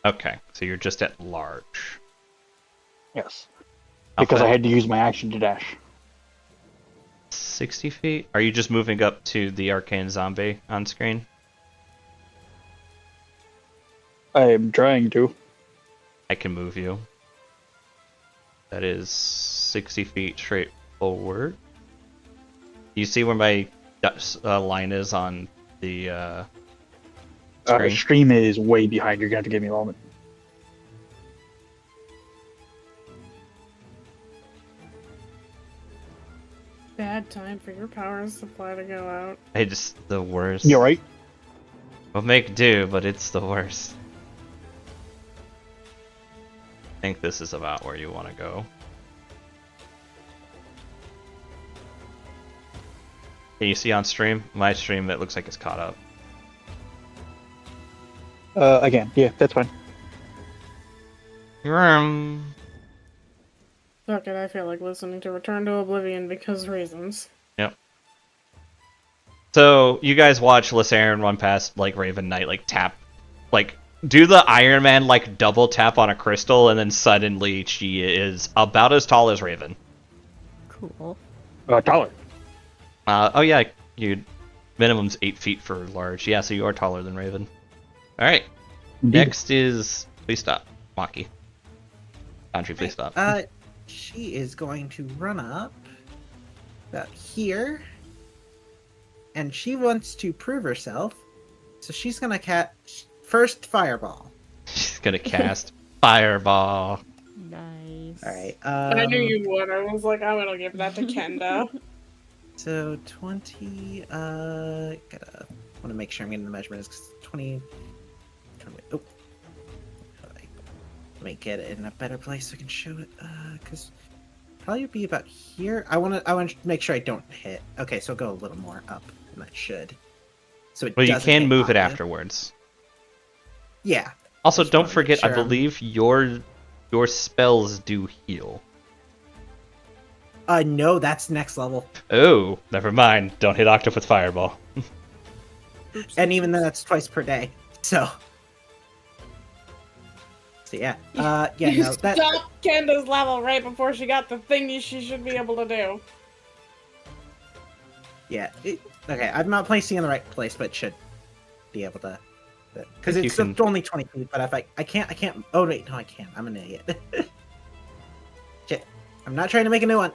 Okay, so you're just at large. Yes. Because Okay. I had to use my action to dash. 60 feet? Are you just moving up to the arcane zombie on screen? I'm trying to. I can move you. That is 60 feet straight forward. You see where my line is on the screen? Stream is way behind. You're going to have to give me a moment. Bad time for your power supply to go out. It's the worst. You alright? We'll make do, but it's the worst. I think this is about where you want to go. Can you see on stream? My stream, it looks like it's caught up. Again, yeah, that's fine. Fuck it, I feel like listening to Return to Oblivion because reasons. Yep. So you guys watch Lysarin run past like Raven Knight, like tap, like do the Iron Man like double tap on a crystal, and then suddenly she is about as tall as Raven. Cool. Taller. Oh yeah, you minimum's 8 feet for large. Yeah, so you are taller than Raven. All right. Next is please stop, Maki. Country, please stop. She is going to run up about here, and she wants to prove herself, so she's gonna catch first fireball. She's gonna cast Fireball. Nice. All right. I knew you would. I was like, I'm gonna give that to Kenda. So 20. Want to make sure I'm getting the measurements. 20. Oh. Let me get it in a better place so I can show it. Because probably be about here. I want to make sure I don't hit. Okay, so go a little more up, and that should. So it Well, you doesn't can hit move it Maya. afterwards. Yeah. Also, Just don't wanna make forget, I sure I'm- believe your spells do heal. No, that's next level. Oh, never mind. Don't hit Octopus with Fireball. And even then, that's twice per day. So yeah. Yeah, You no, that. stopped Kenda's level right before she got the thingy she should be able to do. Yeah. Okay, I'm not placing in the right place, but should be able to. Because think it's you can- only 20 feet, but if I can't. Oh wait, no, I can't. I'm an idiot. Shit. I'm not trying to make a new one.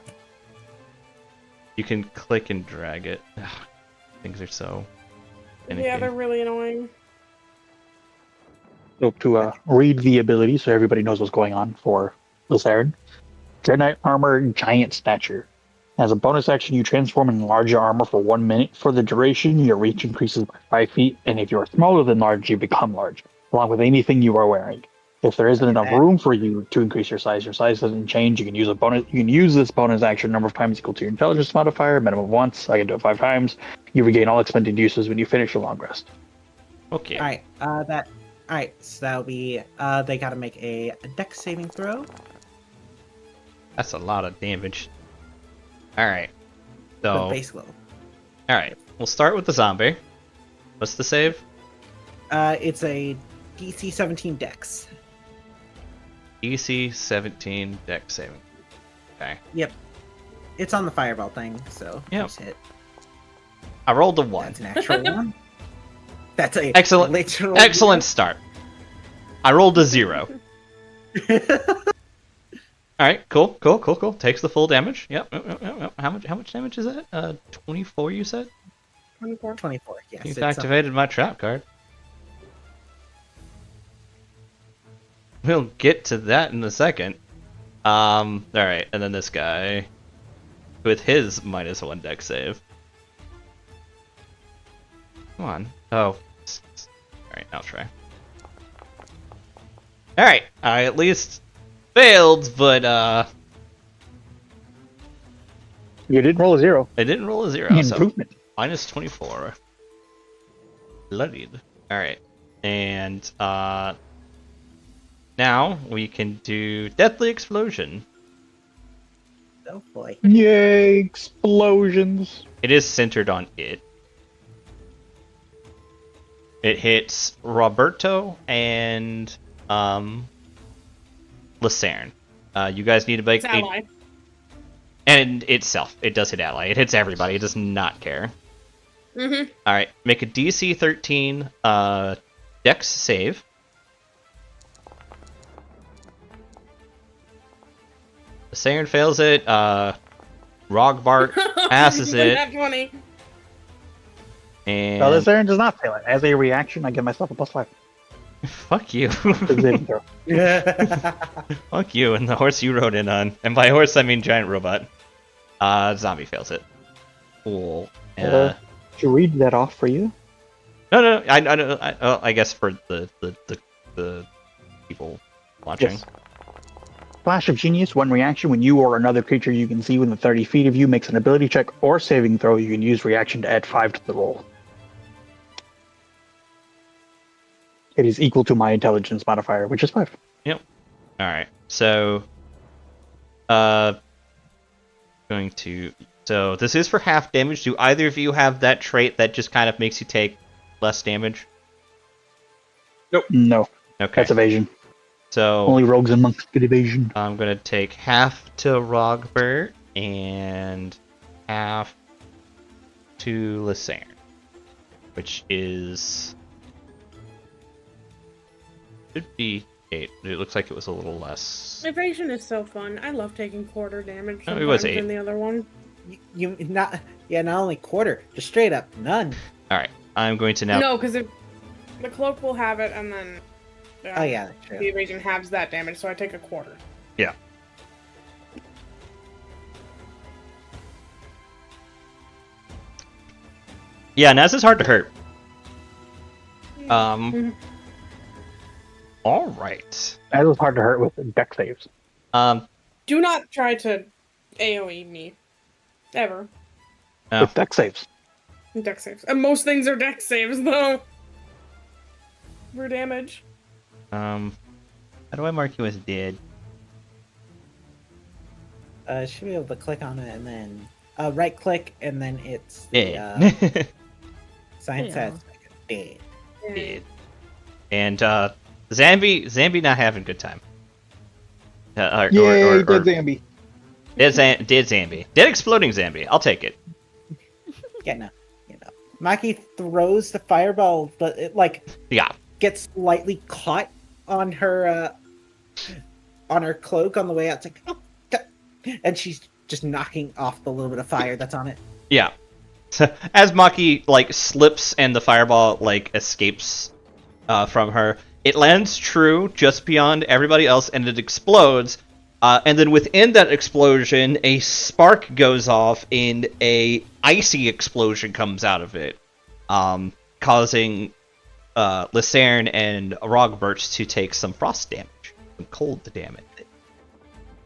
You can click and drag it. Ugh, things are so finicky. Yeah, they're really annoying. So to read the ability so everybody knows what's going on for Lysarin. Dreadnought Armor Giant Stature. As a bonus action, you transform and enlarge your armor for 1 minute. For the duration, your reach increases by 5 feet, and if you are smaller than large, you become large, along with anything you are wearing. If there isn't enough room for you to increase your size doesn't change. You can use this bonus action number of times equal to your intelligence modifier, minimum of once. I can do it 5 times. You regain all expended uses when you finish your long rest. Okay. Alright, Alright, so that'll be. They gotta make a dex saving throw. That's a lot of damage. Alright. The So, base level. alright. We'll start with the zombie. What's the save? It's a DC 17 dex. EC 17 dex saving. Okay. Yep. It's on the fireball thing, so Yep. just hit. I rolled a 1. That's an actual one. That's a Excellent. literal Excellent start. I rolled a 0. Alright, cool. Takes the full damage. Yep. How much damage is that? 24 you said? 24. 24. Yes. You've it's, activated my trap card. We'll get to that in a second. Alright, and then this guy with his -1 deck save. Come on. Oh. Alright, I'll try. Alright, I at least failed, but You did roll a 0. I didn't roll a 0, so Improvement. -24. Bloodied. Alright. And now we can do Deathly Explosion. oh boy. Yay, explosions. It is centered on it. It hits Roberto and Lucerne. You guys need to make It's ally. and itself. It does hit ally. It hits everybody. It does not care. Mm-hmm. All right, make a DC 13 Dex save. Lucerne fails it. Rogbart passes it. Nat 20. And Well, this Aaron does not fail it. As a reaction, I give myself a +5. fuck you. For saving throw. Fuck you and the horse you rode in on. And by horse, I mean giant robot. Zombie fails it. Cool. To read that off for you. No. I guess for the people watching. Yes. Flash of Genius, one reaction when you or another creature you can see within 30 feet of you makes an ability check or saving throw, you can use reaction to add 5 to the roll. It is equal to my intelligence modifier, which is 5. Yep. All right. So, going to. So this is for half damage. Do either of you have that trait that just kind of makes you take less damage? No, Okay. that's evasion. So Only rogues and monks get evasion. I'm gonna take half to Rogbert and half to Lucerne, which is should be 8. It looks like it was a little less. Evasion is so fun. I love taking quarter damage No, sometimes it was 8. than the other one. You not only quarter, just straight up none. All right, I'm going to now. No, because the cloak will have it, and then Oh yeah, that's the true. evasion halves that damage, so I take a quarter. Yeah. Yeah, Naz is hard to hurt. Mhm. All right. That was hard to hurt with deck saves. Do not try to AoE me. Ever. No. With deck saves. Deck saves. And most things are deck saves, though. For damage. How do I mark you as dead? Should be able to click on it and then right click and then it's the Dead. sign Yeah. says dead. Dead. And Zambi not having a good time. Or Yay, dead Zambi. Dead Zambi. Dead exploding Zambi. I'll take it. Yeah, no. Maki throws the fireball, but it Yeah. gets slightly caught on her cloak on the way out. It's like, oh, and she's just knocking off the little bit of fire that's on it. Yeah. As Maki slips and the fireball escapes from her, it lands true just beyond everybody else and it explodes. And then within that explosion, a spark goes off and a icy explosion comes out of it, causing Lucerne and Rogbert to take some frost damage, some cold damage.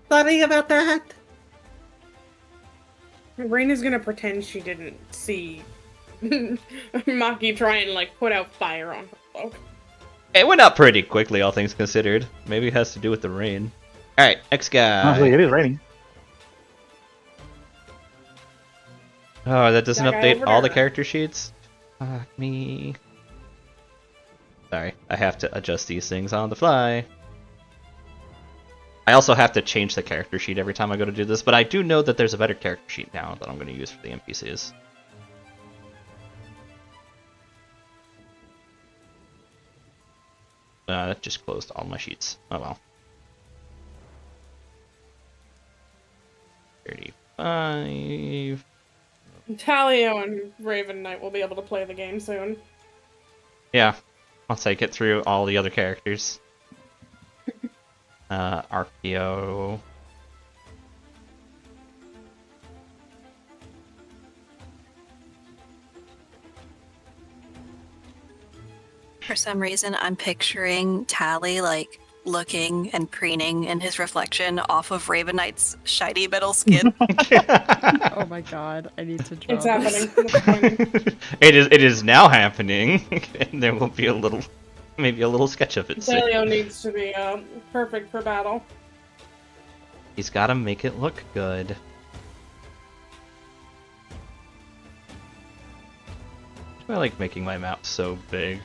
Sorry about that. Raina's gonna pretend she didn't see Maki try and put out fire on her cloak. It went up pretty quickly, all things considered. Maybe it has to do with the rain. Alright, next guy. Honestly, it is raining. Oh, that doesn't That guy update over all the there. character sheets? Fuck me. Sorry, I have to adjust these things on the fly. I also have to change the character sheet every time I go to do this, but I do know that there's a better character sheet now that I'm going to use for the NPCs. That just closed all my sheets. Oh well. 35. Talio and Raven Knight will be able to play the game soon. Yeah, once I get through all the other characters. Archeo. For some reason, I'm picturing Tally like looking and preening in his reflection off of Raven Knight's shiny metal skin. Oh my god, I need to draw It's this. happening. It is now happening, and there will be maybe a little sketch of it soon. Talio needs to be perfect for battle. He's got to make it look good. I like making my map so big.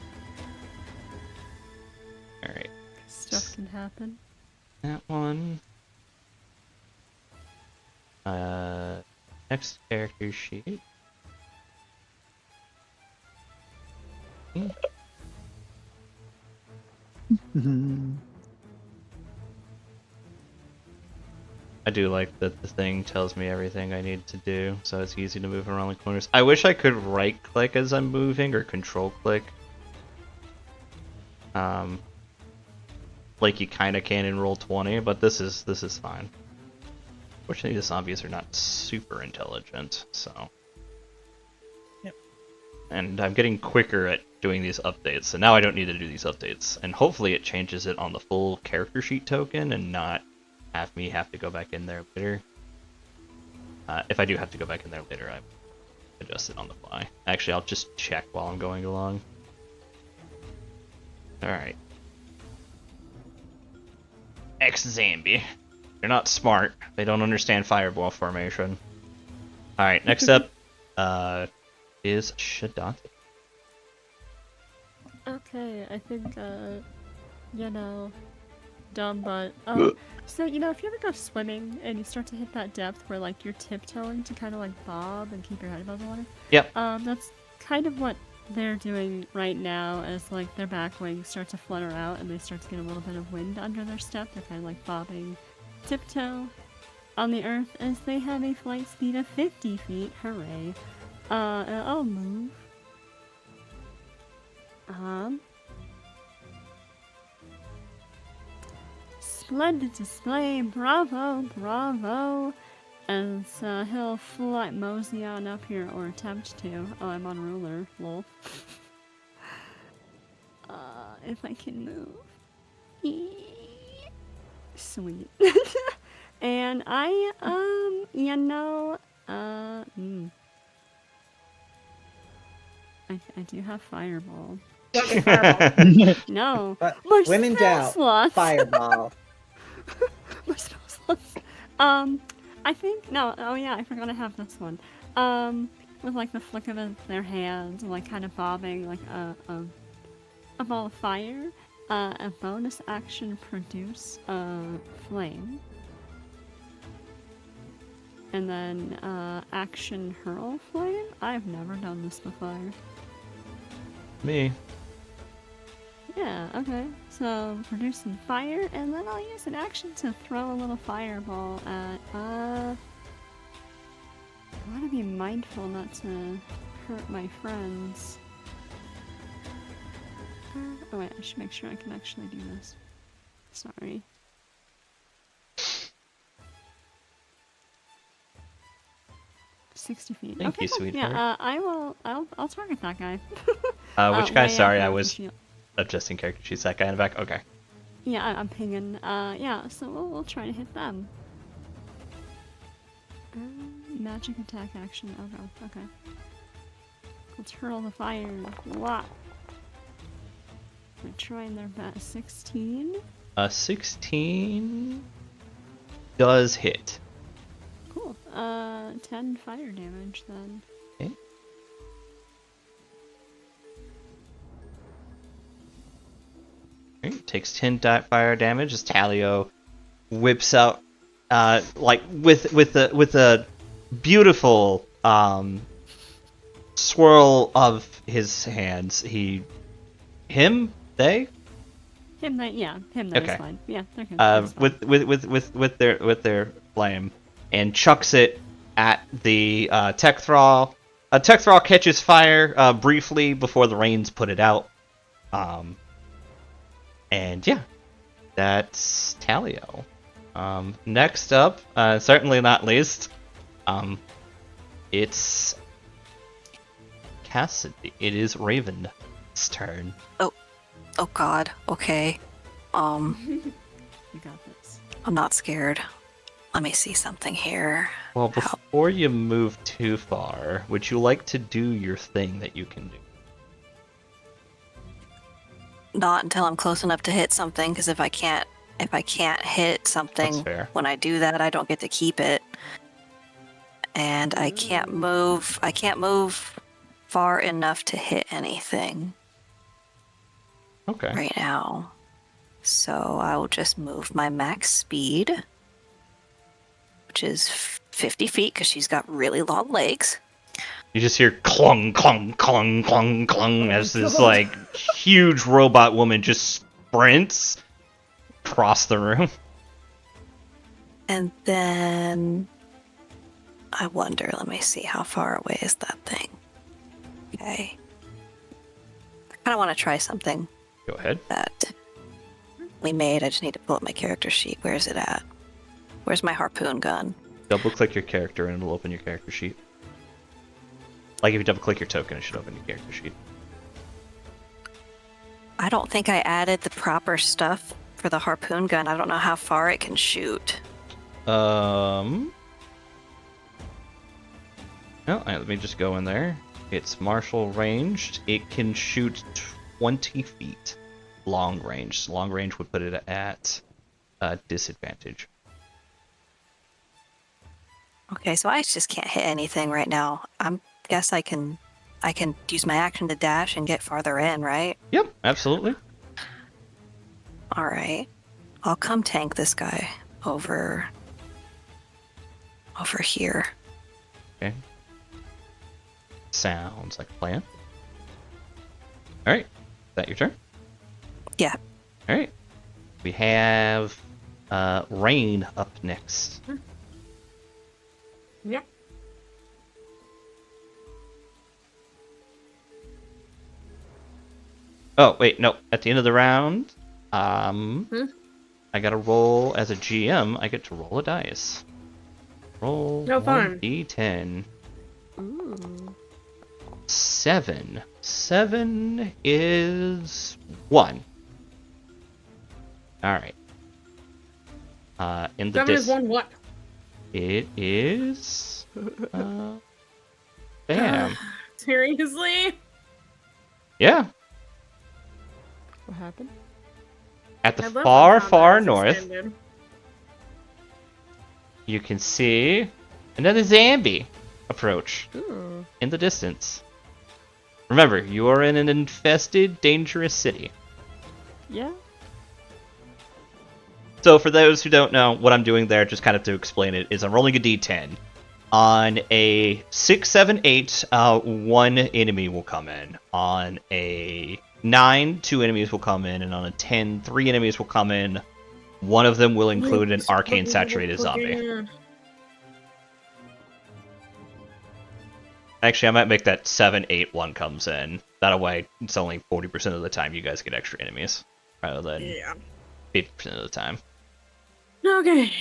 Alright. Stuff can happen. That one. Next character sheet. I do like that the thing tells me everything I need to do, so it's easy to move around the corners. I wish I could right click as I'm moving or control click. Like you kinda can in Roll20, but this is fine. Fortunately the zombies are not super intelligent, so. Yep. And I'm getting quicker at doing these updates, so now I don't need to do these updates. And hopefully it changes it on the full character sheet token and not have me have to go back in there later. If I do have to go back in there later, I adjust it on the fly. Actually, I'll just check while I'm going along. Alright. Ex-Zambi. They're not smart. They don't understand fireball formation. Alright, next up is Shadante. Okay, I think, you know, dumb, but, so, you know, if you ever go swimming and you start to hit that depth where, like, you're tiptoeing to kind of, like, bob and keep your head above the water? Yep. That's kind of what they're doing right now as, like, their back wings start to flutter out and they start to get a little bit of wind under their step. They're kind of, like, bobbing tiptoe on the earth as they have a flight speed of 50 feet. Hooray. I'll move. Splendid display, bravo, bravo. As he'll fly mosey on up here, or attempt to. Oh, I'm on ruler, lol. If I can move. Sweet. And I, you know, I do have fireball. Fireball. No. But My when in spell doubt, slots. fireball. My spell slots. I think no. Oh yeah, I forgot I have this one. With like the flick of their hands, like kind of bobbing, like a ball of fire. A bonus action produce flame. And then action hurl flame. I've never done this before. Me. Yeah, okay. So produce some fire, and then I'll use an action to throw a little fireball at I want to be mindful not to hurt my friends. Oh wait, I should make sure I can actually do this. Sorry. $60 feet. Thank Okay, you, cool. sweetheart. Yeah, I'll target that guy. Which guy? way Sorry, up I on the was shield. adjusting character sheets. That guy in the back? Okay. Yeah, I'm pinging. Yeah, so we'll try to hit them. Magic attack action. Oh god, okay. Let's hurl the fire. Wow. We're trying their best. 16? 16 does hit. Cool. 10 fire damage then. Okay. Alright, takes 10 fire damage as Talio whips out, like with the beautiful swirl of his hands. They? Him that, yeah, him that Okay. is fine. Yeah, they're good. That's fine. With their flame, and chucks it at the tech thrall. A tech thrall catches fire briefly before the rains put it out. And yeah, that's Talio. Next up, certainly not least, it's Cassidy. It is Raven's turn. Oh God. Okay. You got this. I'm not scared. Let me see something here. Well, before you move too far, would you like to do your thing that you can do? Not until I'm close enough to hit something, because if I can't hit something That's fair. when I do that, I don't get to keep it. And I can't move far enough to hit anything Okay. right now. So I'll just move my max speed, which is 50 feet, because she's got really long legs. You just hear clung, clung, clung, clung, clung as this like huge robot woman just sprints across the room. And then I wonder, let me see, how far away is that thing? Okay. I kind of want to try something Go ahead. that we made. I just need to pull up my character sheet. Where is it at? Where's my harpoon gun? Double click your character and it'll open your character sheet. Like if you double click your token, it should open your character sheet. I don't think I added the proper stuff for the harpoon gun. I don't know how far it can shoot. No, let me just go in there. It's martial ranged. It can shoot 20 feet long range. Long range would put it at disadvantage. Okay, so I just can't hit anything right now. Guess I can use my action to dash and get farther in, right? Yep, absolutely. All right. I'll come tank this guy over here. Okay. Sounds like a plan. Alright. Is that your turn? Yeah. Alright. We have Rain up next. Yep. Oh, wait, no. At the end of the round, I gotta roll as a GM. I get to roll a dice. Roll No fun. 1d10. Ooh. 7. 7 is 1. Alright. In the 7 is 1 what? It is... bam. Seriously? Yeah. What happened? At the I love far, when far combat is north, extended. you can see another zombie approach Ooh. in the distance. Remember, you are in an infested, dangerous city. Yeah. So for those who don't know, what I'm doing there, just kind of to explain it, is I'm rolling a d10. On a 6, 7, 8, 1 enemy will come in. On a 9, 2 enemies will come in. And on a 10, 3 enemies will come in. One of them will include an arcane saturated zombie. Actually, I might make that 7, 8, 1 comes in. That way, it's only 40% of the time you guys get extra enemies. Rather than Yeah. 50% of the time. Okay.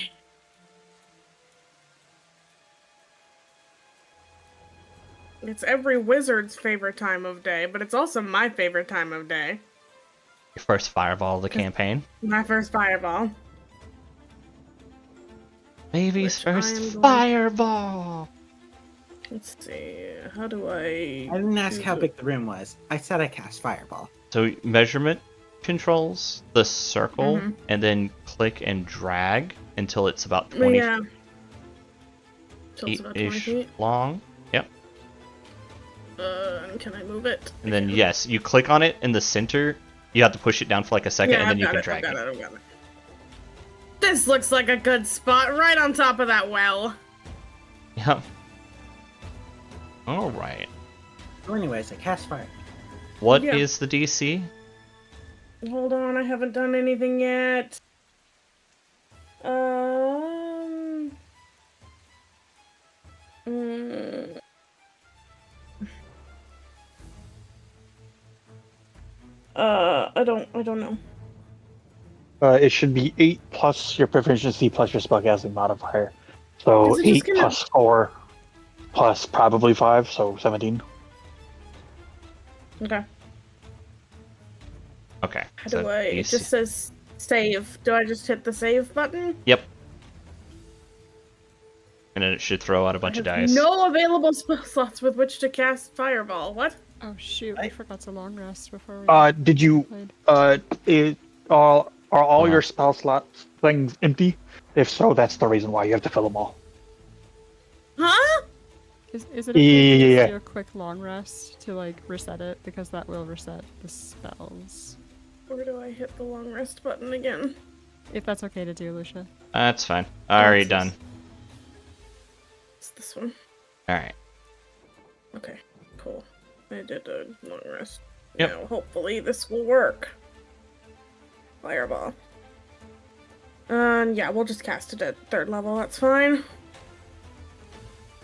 It's every wizard's favorite time of day, but it's also my favorite time of day. Your first fireball of the campaign. My first fireball. Baby's Which first I am going- fireball! Let's see. How do I... I didn't ask do how the- big the room was. I said I cast Fireball. So measurement controls the circle, Mhm. and then click and drag until it's about 20 Yeah. Till it's about 20 feet-ish feet. long. Yep. And can I move it? And then yes, you click on it in the center. You have to push it down for like a second, Yeah, and then I've you got can it, drag I've it. got it, I've got it. This looks like a good spot, right on top of that well. Yep. All right. So anyways, I cast Fire. What is Yeah. the DC? Hold on, I haven't done anything yet. I don't know. It should be 8 plus your proficiency plus your spellcasting modifier. So Is it just 8 gonna- plus 4 plus probably 5, so 17. Okay. Okay. How so do I? It DC just says save. Do I just hit the save button? Yep. And then it should throw out a bunch of I have dice. no available spell slots with which to cast Fireball. What? Oh shoot, I forgot to long rest before we Did you played. are all Uh-huh. your spell slots things empty? If so, that's the reason why you have to fill them all. Huh? Is it okay to Yeah. do a quick long rest to like reset it? Because that will reset the spells. Where do I hit the long rest button again? If that's okay to do, Lusha. That's fine. Already Yes, done. yes. It's this one. Alright. Okay, cool. I did a long rest. Yep. Now, hopefully this will work. Fireball. Yeah, we'll just cast it at 3rd level, that's fine.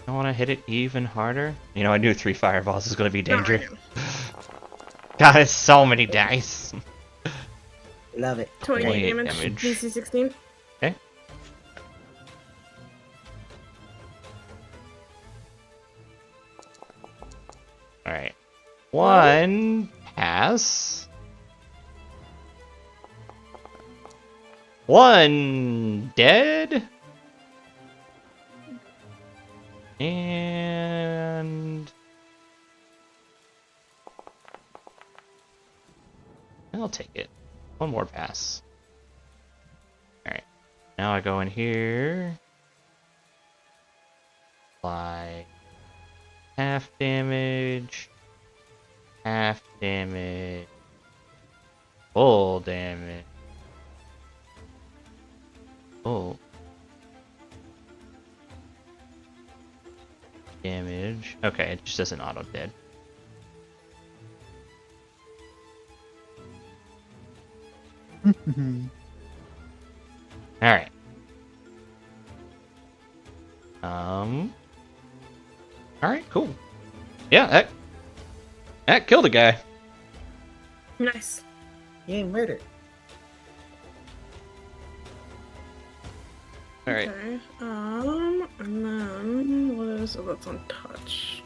I want to hit it even harder. You know, I knew 3 fireballs was going to be dangerous. God, it's so many dice. Love it. 28 28 damage. damage. DC 16. Okay. Alright. 1 pass. 1 dead. And I'll take it. 1 more pass. Alright. Now I go in here. Apply half damage. Half damage. Full damage. Oh. Damage. Okay, it just doesn't auto dead. Alright. Alright, cool. Yeah, that killed a guy. Nice. You ain't murdered. Alright. Okay. And then what is? Oh, that's on touch.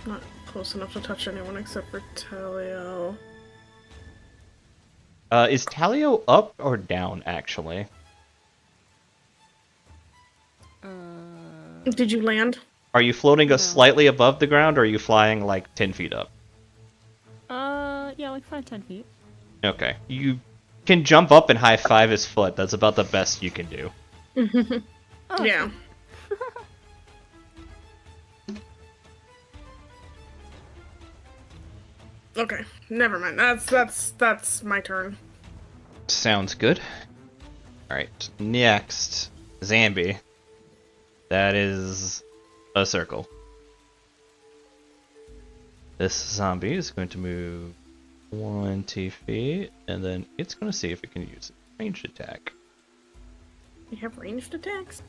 Not close enough to touch anyone except for Talio. Is Talio up or down, actually? Did you land? Are you floating No. slightly above the ground, or are you flying like 10 feet up? Yeah, like 5-10 feet. Okay. You can jump up and high five his foot. That's about the best you can do. Oh, Yeah. Okay, never mind. That's my turn. Sounds good. Alright, next. Zambi. That is a circle. This zombie is going to move 20 feet, and then it's going to see if it can use a ranged attack. You have ranged attacks?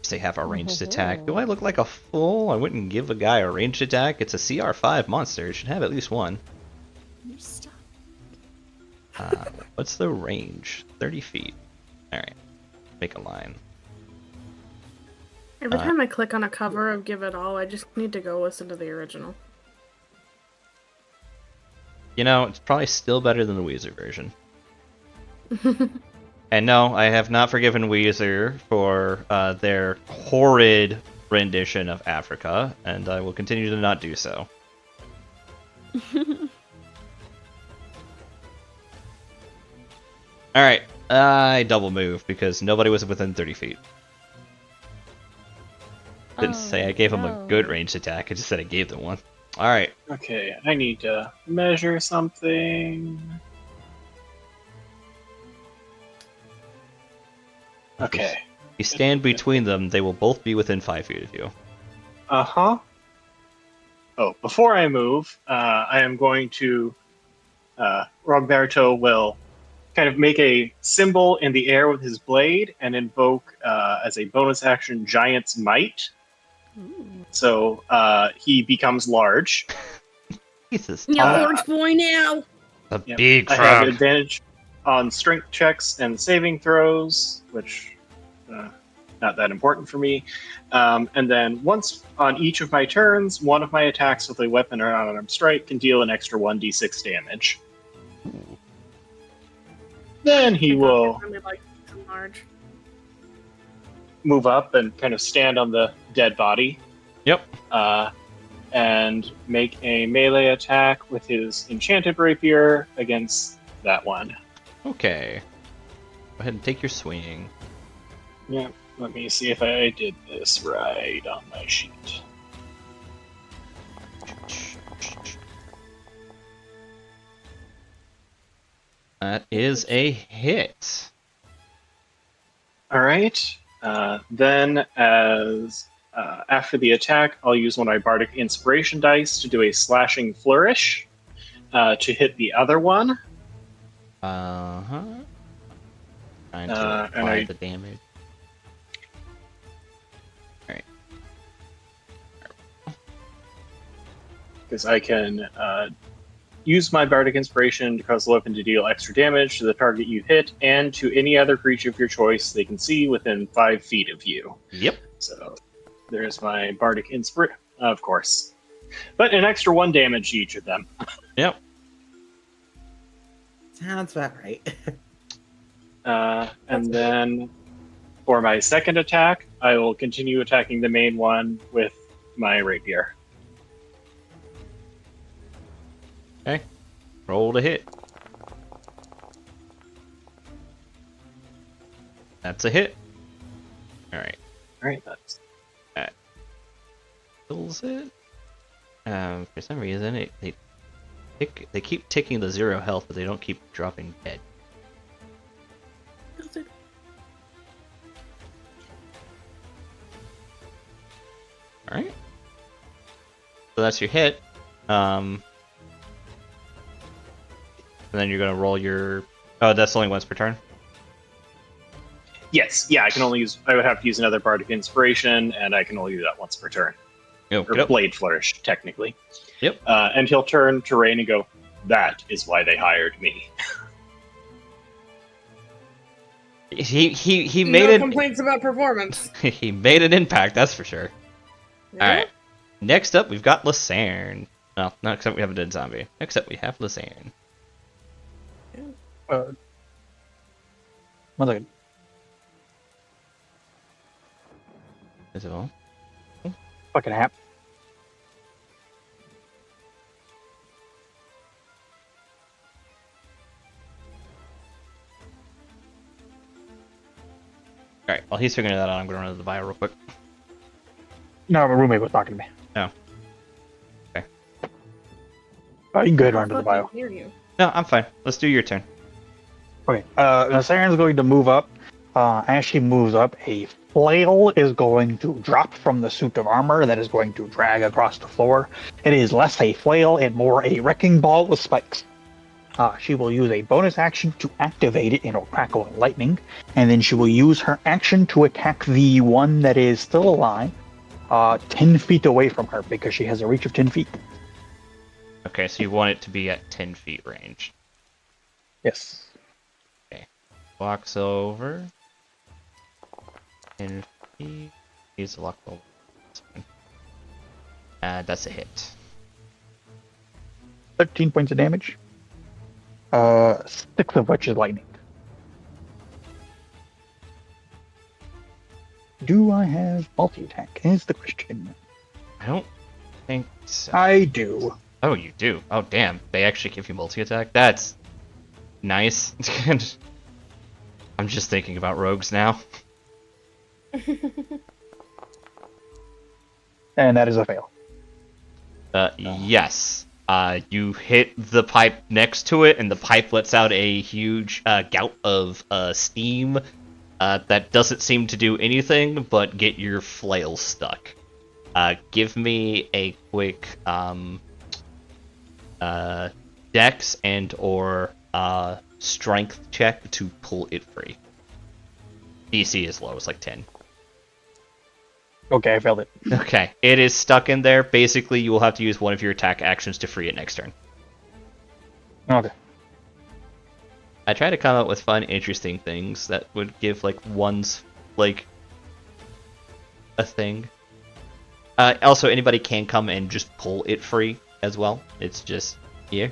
They have a ranged attack. Do I look like a fool? I wouldn't give a guy a ranged attack. It's a CR5 monster. It should have at least one. You stop. What's the range? 30 feet. Alright. Make a line. Every time I click on a cover of Give It All, I just need to go listen to the original. You know, it's probably still better than the Weezer version. And no, I have not forgiven Weezer for their horrid rendition of Africa, and I will continue to not do so. Alright, I double move because nobody was within 30 feet. Didn't say I gave them a good ranged attack, I just said I gave them one. Alright, Okay, I need to measure something. Okay. you stand between them, they will both be within 5 feet of you. Uh-huh. Oh, before I move, I am going to... Rogberto will kind of make a symbol in the air with his blade and invoke, as a bonus action, Giant's Might. So he becomes large. Jesus. Yeah, orange boy now. A Yep. big I have frog. advantage on strength checks and saving throws, which not that important for me. And then once on each of my turns, one of my attacks with a weapon or unarmed strike can deal an extra 1d6 damage. Then he will Large. move up and kind of stand on the dead body. Yep. And make a melee attack with his enchanted rapier against that one. Okay. Go ahead and take your swing. Yeah, let me see if I did this right on my sheet. That is a hit. All right. Then, as after the attack, I'll use one of my bardic inspiration dice to do a slashing flourish to hit the other one. Uh-huh. Trying to And apply I- the damage. Alright. Because I can use my bardic inspiration to cause the weapon to deal extra damage to the target you hit and to any other creature of your choice they can see within 5 feet of you. Yep. So there's my bardic inspiration, of course. But an extra 1 damage to each of them. Yep. Sounds about right. And then for my second attack, I will continue attacking the main one with my rapier. Okay. Roll to hit. That's a hit. Alright. Alright, that's Kills it. For some reason, they keep ticking the 0 health, but they don't keep dropping dead. Alright. So that's your hit. And then you're gonna roll your... Oh, that's only once per turn? yes, yeah, I would have to use another bardic inspiration, and I can only do that once per turn. Go, Or get up. blade flourish, technically. Yep. And he'll turn to Rain and go, "That is why they hired me." He No made it. complaints about performance. He made an impact, that's for sure. Alright. Next up, we've got Lucerne. Well, not except we have a dead zombie. Next up, we have Lucerne. One second. Is it all? Fucking hap. Alright, while he's figuring that out, I'm gonna run to the bio real quick. No, my roommate was talking to me. Oh. Okay. You can go ahead and run to the bio. Hear you. No, I'm fine. Let's do your turn. Okay, Saren's going to move up. As she moves up, a flail is going to drop from the suit of armor that is going to drag across the floor. It is less a flail and more a wrecking ball with spikes. She will use a bonus action to activate it, and it'll crackle in lightning. And then she will use her action to attack the one that is still alive, 10 feet away from her, because she has a reach of 10 feet. Okay, so you want it to be at 10 feet range. Yes. Walks over. 10 feet. Use the lock roll. That's a hit. 13 points of damage. 6 of which is lightning. Do I have multi-attack? Is the question. I don't think so. I do. Oh, you do? Oh, damn. They actually give you multi-attack? That's nice. I'm just thinking about rogues now. And that is a fail. Yes. You hit the pipe next to it, and the pipe lets out a huge gout of steam that doesn't seem to do anything but get your flail stuck. Give me a quick dex and or strength check to pull it free. DC is low, it's like 10. Okay, I failed it. Okay, it is stuck in there. Basically, you will have to use one of your attack actions to free it next turn. Okay. I try to come up with fun, interesting things that would give like one's like a thing. Also, anybody can come and just pull it free as well. It's just here.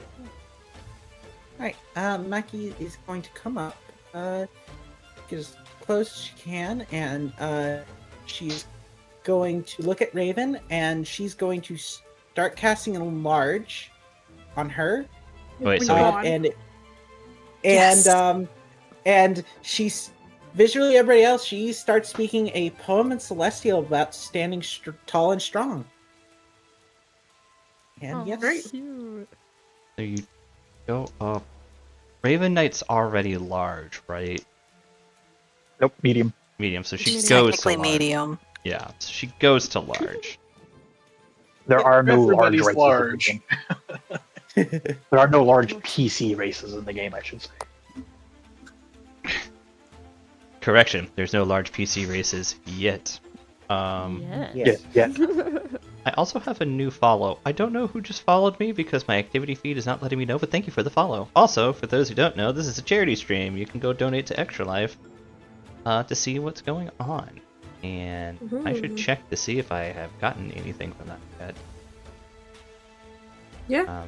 Alright, Maki is going to come up, get as close as she can, and she's going to look at Raven, and she's going to start casting Enlarge on her. Wait, We so go wait. on. Yes. And she's visually everybody else. She starts speaking a poem in Celestial about standing tall and strong. And Oh, yes, cute. So you go up. Raven Knight's already large, right? Nope, medium. Medium, so she She's goes to technically large. medium. Yeah, so she goes to large. There are no large Everybody's races large. in the game. There are no large PC races in the game, I should say. Correction, there's no large PC races yet. yes. Yeah. I also have a new follow. I don't know who just followed me because my activity feed is not letting me know, but thank you for the follow. Also, for those who don't know, this is a charity stream. You can go donate to Extra Life to see what's going on. And I should check to see if I have gotten anything from that yet. Yeah.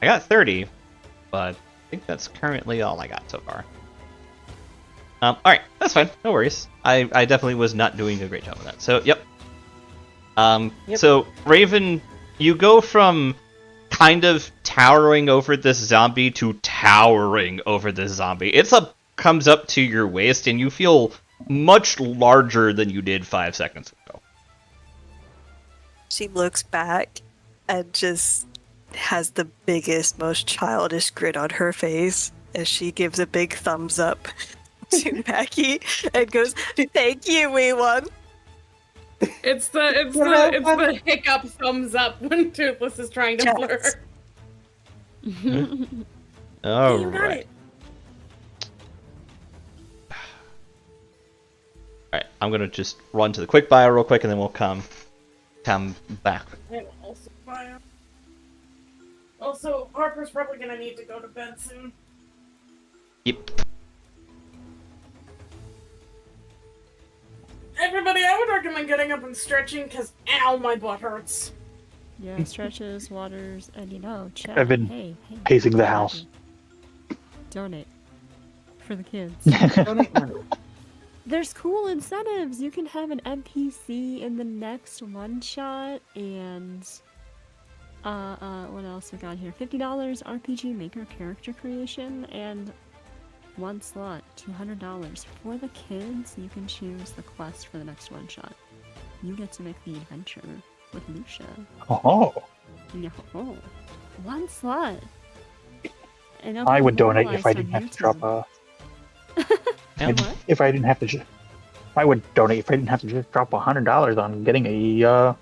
I got 30, but I think that's currently all I got so far. Alright, that's fine. No worries. I definitely was not doing a great job with that. So, yep. So, Raven, you go from kind of towering over this zombie to towering over this zombie. Comes up to your waist, and you feel much larger than you did 5 seconds ago. She looks back and just has the biggest, most childish grin on her face as she gives a big thumbs up to Mackie and goes, "Thank you, wee one." It's the hiccup thumbs up when Toothless is trying to Yes. flirt. All You got right. it. Alright, I'm gonna just run to the quick bio real quick, and then we'll come back. I will also fire. Also, Harper's probably gonna need to go to bed soon. Yep. Everybody, I would recommend getting up and stretching, because ow, my butt hurts. Yeah, stretches, waters, and chat. I've been hey, pacing the I'm house. happy. Donate. For the kids. Donate money. There's cool incentives. You can have an NPC in the next one shot, and what else we got here? $50 RPG Maker character creation, and 1 slot, $200 for the kids. You can choose the quest for the next one shot. You get to make the adventure with Lusha. Oh, Yo, 1 slot. And I would donate if I immortalized didn't on have to drop YouTube. Yeah. If I didn't have to. I would donate if I didn't have to just drop $100 on getting a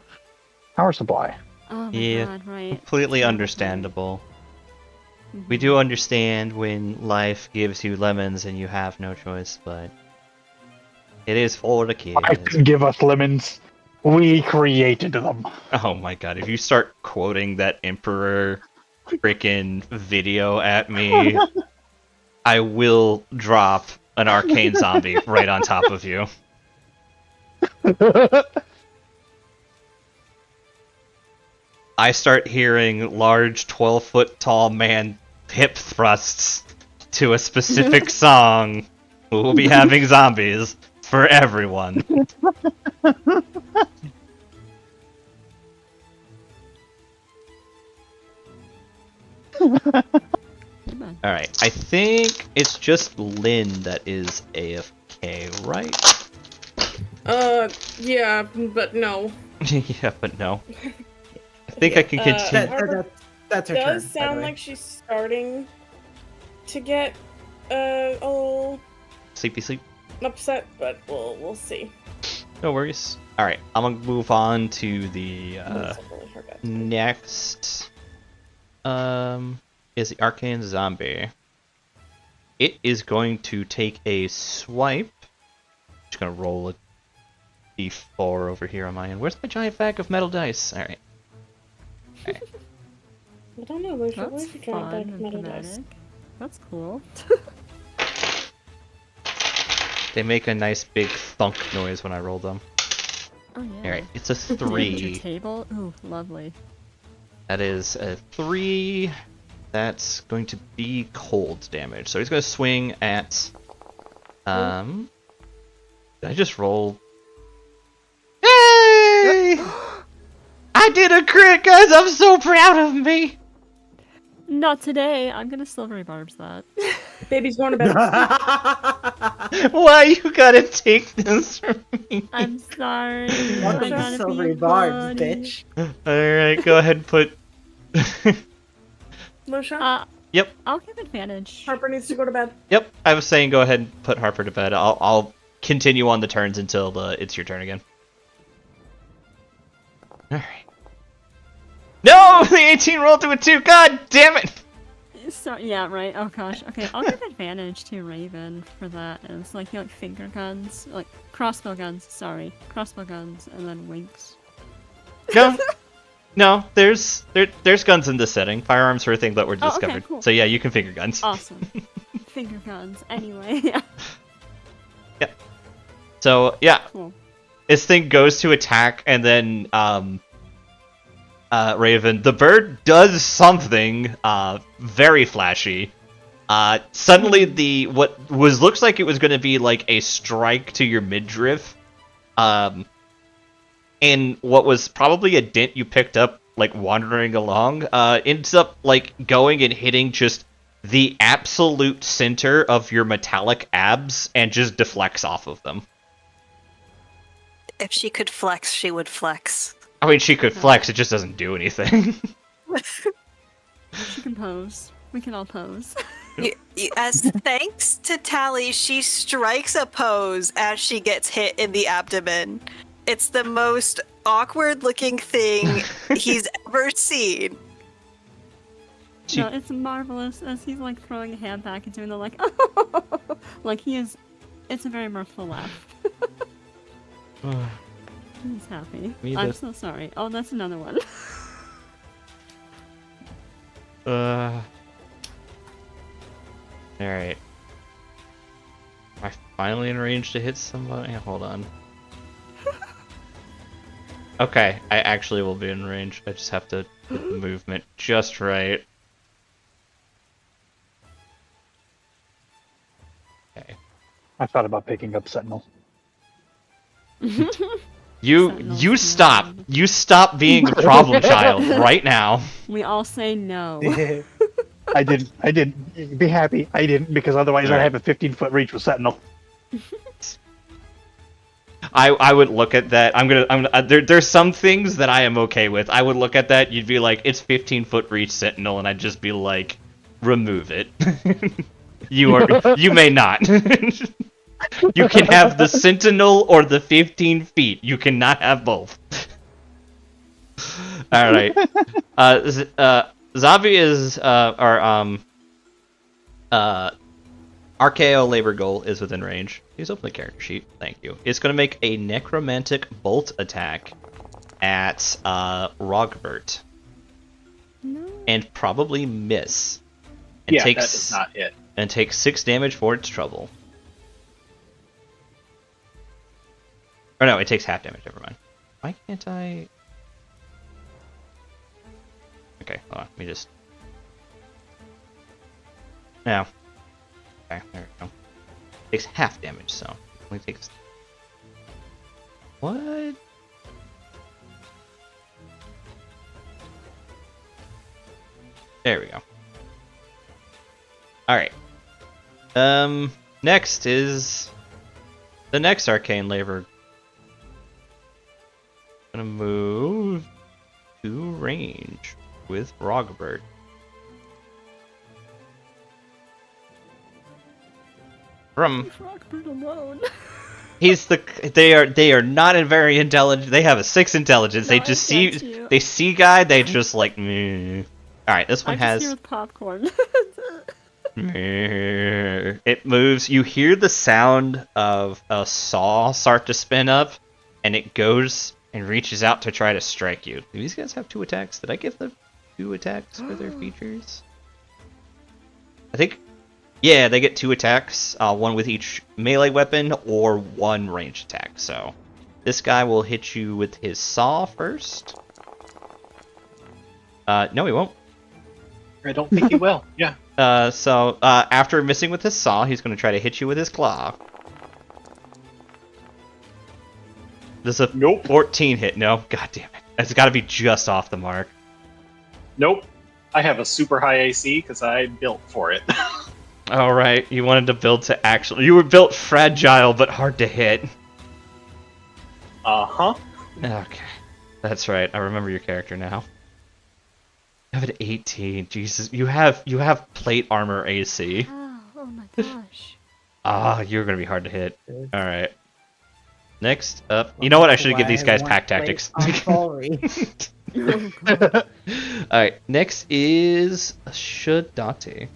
power supply. Oh my Yeah, god, right. Completely Yeah, understandable. mhm. We do understand when life gives you lemons and you have no choice, but it is for the kids. Life didn't give us lemons. We created them. Oh my god, if you start quoting that Emperor freaking video at me, I will drop an arcane zombie right on top of you. I start hearing large 12-foot tall man hip thrusts to a specific song. We'll be having zombies for everyone. Come on. Alright, I think it's just Lynn that is AFK, right? Yeah, but no. Yeah, but no. I think I can continue. That's her Does turn. by the sound way. like she's starting to get a little Sleepy sleep. upset, but we'll see. No worries. Alright, I'm gonna move on to the It's not really her best. next is the arcane zombie. It is going to take a swipe. Just gonna roll a D4 over here on my end. Where's my giant bag of metal dice? Alright. I don't know, Lusha. That's Where's your giant fun bag of and metal dice? thematic. That's cool. They make a nice big thunk noise when I roll them. Oh yeah. Alright, it's a Your 3. table? Ooh, lovely. That is a 3. That's going to be cold damage. So he's going to swing at... Did I just roll? Yay! I did a crit, guys! I'm so proud of me! Not today. I'm gonna silvery barbs that. Baby's going to bed. Why you gotta take this from me? I'm sorry. Welcome I to gotta Silvery be Barbs, funny. bitch. Alright, go ahead and put... Lusha, Yep, I'll give advantage. Harper needs to go to bed. yep. I was saying go ahead and put Harper to bed. I'll continue on the turns until it's your turn again. Alright. No! The 18 rolled to a 2! God damn it! So yeah, right. Oh gosh. Okay, I'll give advantage to Raven for that. And it's like finger guns, like crossbow guns. Sorry, crossbow guns, and then winks. No. No, there's guns in this setting. Firearms are a thing that were Oh, okay, discovered. cool. So yeah, you can finger guns. Awesome. Finger guns. Anyway, yeah. Yeah. So yeah, Cool. this thing goes to attack, and then Raven, the bird does something very flashy. Suddenly what looks like it was going to be like a strike to your midriff, and what was probably a dent you picked up like wandering along, ends up like going and hitting just the absolute center of your metallic abs and just deflects off of them. If she could flex, she would flex. I mean, she could flex, it just doesn't do anything. She can pose. We can all pose. As thanks to Tally, she strikes a pose as she gets hit in the abdomen. It's the most awkward looking thing he's ever seen. She- No, it's marvelous as he's like throwing a hand back and doing the like, like he is. It's a very mirthful laugh. He's happy. Me I'm the- so sorry. Oh, that's another one. Alright. Am I finally in range to hit somebody? Hold on. Okay, I actually will be in range. I just have to get the movement just right. Okay. I thought about picking up Sentinel. You Sentinel's stop. mad. You stop being a problem child right now. We all say no. I didn't. Be happy. I didn't, because otherwise I'd have a 15-foot reach with Sentinel. I would look at that. There's some things that I am okay with. I would look at that. You'd be like, it's 15-foot reach Sentinel, and I'd just be like, remove it. You may not. You can have the Sentinel or the 15 feet. You cannot have both. All right. Zavi is RKO labor goal is within range. Please open the character sheet. Thank you. It's going to make a necromantic bolt attack at Rogbert No. and probably miss. And Yeah, takes that does not hit. and takes 6 damage for its trouble. Or no, it takes half damage. Never mind. Why can't I? Okay, hold on. Let me just. Now. Okay, there we go. Takes half damage, so only takes. What? There we go. All right. Next is the next arcane labor. Gonna move to range with Rogbert. From Rockbird alone. they are not a very intelligent. They have a 6 intelligence. No, They I just get see you. they see guy. They just like meh. All right, this one I'm just has here with popcorn. it moves. You hear the sound of a saw start to spin up, and it goes and reaches out to try to strike you. Do these guys have 2 attacks? Did I give them 2 attacks for their features? I think, yeah, they get 2 attacks, 1 with each melee weapon or 1 ranged attack. So this guy will hit you with his saw first. No, he won't. I don't think he will. Yeah. So after missing with his saw, he's going to try to hit you with his claw. This is a Nope. 14 hit. No, god damn it. It's got to be just off the mark. Nope. I have a super high AC because I built for it. All right, you wanted to build to actually. You were built fragile but hard to hit. Uh-huh. Okay, that's right. I remember your character now. You have an 18. Jesus, you have plate armor AC. Oh my gosh. Ah, you're gonna be hard to hit. All right. Next up, you know what? I should give these guys pack tactics. Sorry. Alright, next is Shadati.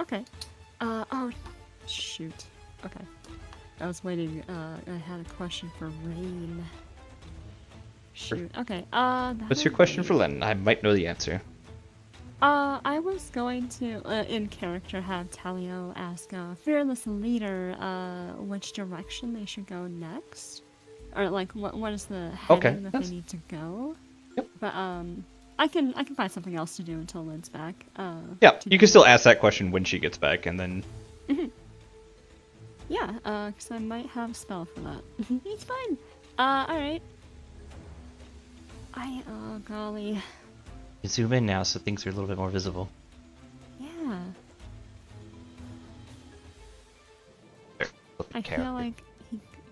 Okay. Oh, shoot. Okay. I was waiting. I had a question for Rain. Shoot. Okay. What's your question for Len? I might know the answer. I was going to, in character, have Talio ask Fearless Leader which direction they should go next, or like what is the heading that they need to go. Yep. But I can find something else to do until Lynn's back. Yeah, you can still ask that question when she gets back, and then. Yeah, because I might have a spell for that. It's fine. All right. Oh golly. You zoom in now, so things are a little bit more visible. Yeah. There, flip the I character. feel like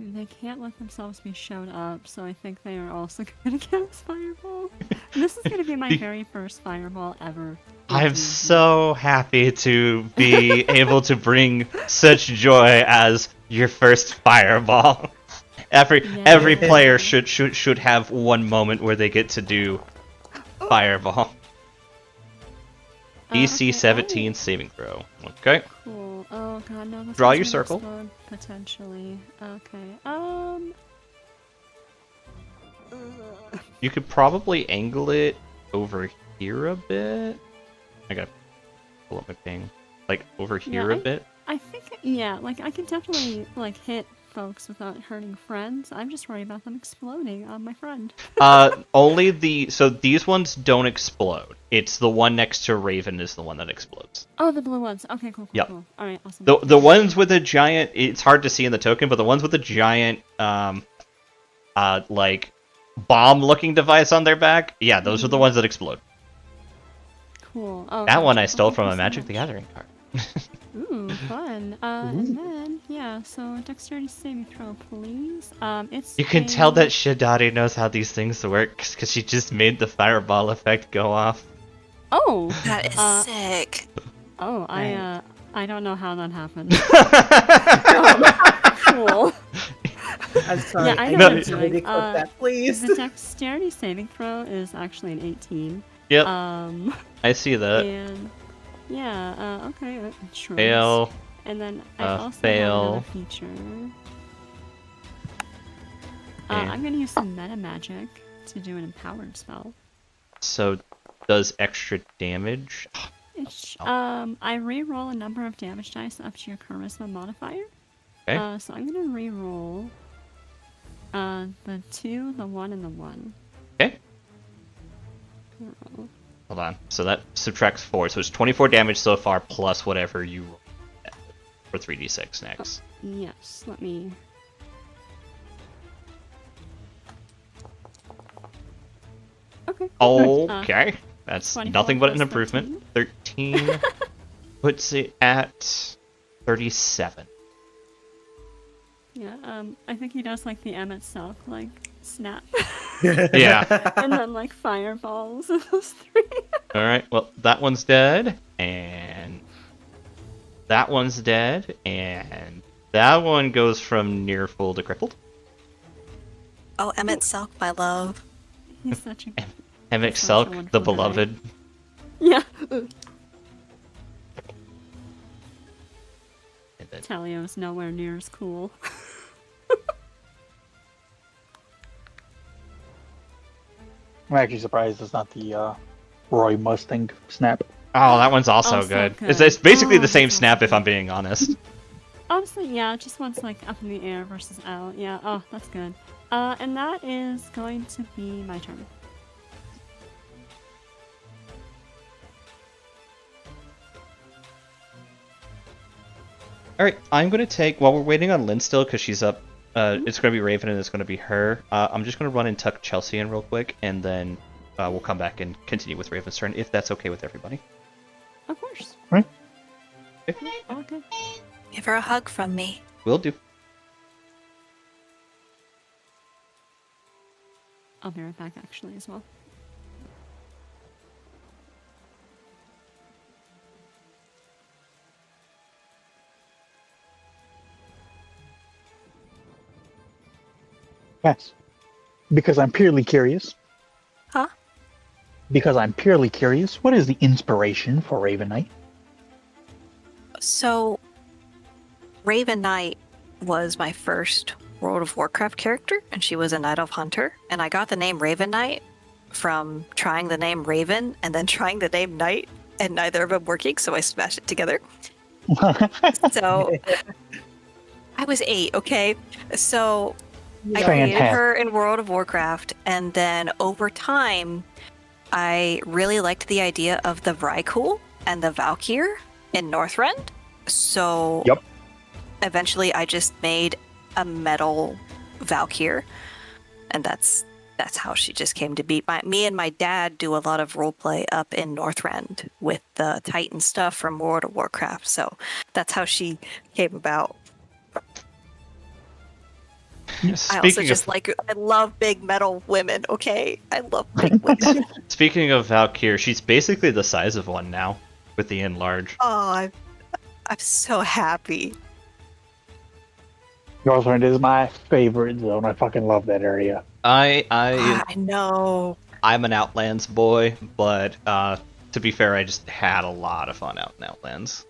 they can't let themselves be shown up, so I think they are also going to cast Fireball. This is going to be my very first Fireball ever. I'm so happy to be able to bring such joy as your first Fireball. Every player should have one moment where they get to do Fireball. DC 17 saving throw. Okay. Cool. Oh god, no. Draw your circle. Explode, potentially. Okay. You could probably angle it over here a bit. I gotta pull up my ping. Like over here a bit. I think, yeah, like I can definitely like hit folks without hurting friends. I'm just worried about them exploding on my friend. So these ones don't explode. It's the one next to Raven is the one that explodes. Oh, the blue ones. Okay, cool. Yep. Cool. All right, awesome. The ones with a giant, it's hard to see in the token, but the ones with a giant like bomb-looking device on their back, yeah, those are the ones that explode. Cool. Oh, That one I gotcha. stole Okay, from a thanks so Magic the much. Gathering card. Ooh, fun. And then, yeah, so dexterity saving throw, please. It's You can tell that Shadati knows how these things work, because she just made the fireball effect go off. Oh! That is sick. Oh, Right. I don't know how that happened. Cool. I'm sorry. Yeah, I know what I'm need doing. somebody to clip that, please. The dexterity saving throw is actually an 18. Yep, Um, I see that. and yeah, okay, sure. Fail. And then I also fail. have another feature. I'm gonna use some meta magic to do an empowered spell. So, does extra damage? It's, I re-roll a number of damage dice up to your charisma modifier. Okay. So I'm gonna re-roll the 2, the 1, and the 1. Okay. Hold on. So that subtracts 4. So it's 24 damage so far, plus whatever you roll for 3d6 next. Yes, let me... Okay. Okay. That's 24 nothing but an plus improvement. 13 puts it at 37. Yeah, I think he does like the Emmett Self, like, snap. Yeah. And then, like, fireballs of those 3. Alright, well, that one's dead, and that one's dead, and that one goes from near full to crippled. Oh, Emmett Selk, my love. He's such a... Emmett Such a Selk, the wonderful guy. beloved. Yeah. And then Talio's nowhere near as cool. I'm actually surprised it's not the Roy Mustang snap. Oh, that one's also Oh, so good. good. It's basically Oh, the same that's snap, if awesome. I'm being honest. Honestly, yeah, just one's like up in the air versus out. Yeah, oh, that's good. And that is going to be my turn. All right, I'm going to take, while we're waiting on Lynn still, because she's up, it's going to be Raven and it's going to be her. I'm just going to run and tuck Chelsea in real quick, and then we'll come back and continue with Raven's turn, if that's okay with everybody. Of course. Right? All good. Give her a hug from me. Will do. I'll be right back, actually, as well. Yes. Because I'm purely curious. Huh? Because I'm purely curious, what is the inspiration for Raven Knight? So, Raven Knight was my first World of Warcraft character, and she was a Night Elf Hunter. And I got the name Raven Knight from trying the name Raven and then trying the name Knight, and neither of them working, so I smashed it together. So, I was 8, okay? So, I created Fantastic. her in World of Warcraft, and then over time, I really liked the idea of the Vrykul and the Valkyr in Northrend. So Yep. eventually I just made a metal Valkyr, and that's how she just came to be. Me and my dad do a lot of roleplay up in Northrend with the Titan stuff from World of Warcraft, so that's how she came about. I also just I love big metal women, okay? I love big women. Speaking of Valkyr, she's basically the size of one now, with the enlarge. Oh, I'm so happy. Northrend is my favorite zone. I fucking love that area. I know. I'm an Outlands boy, but to be fair, I just had a lot of fun out in Outlands.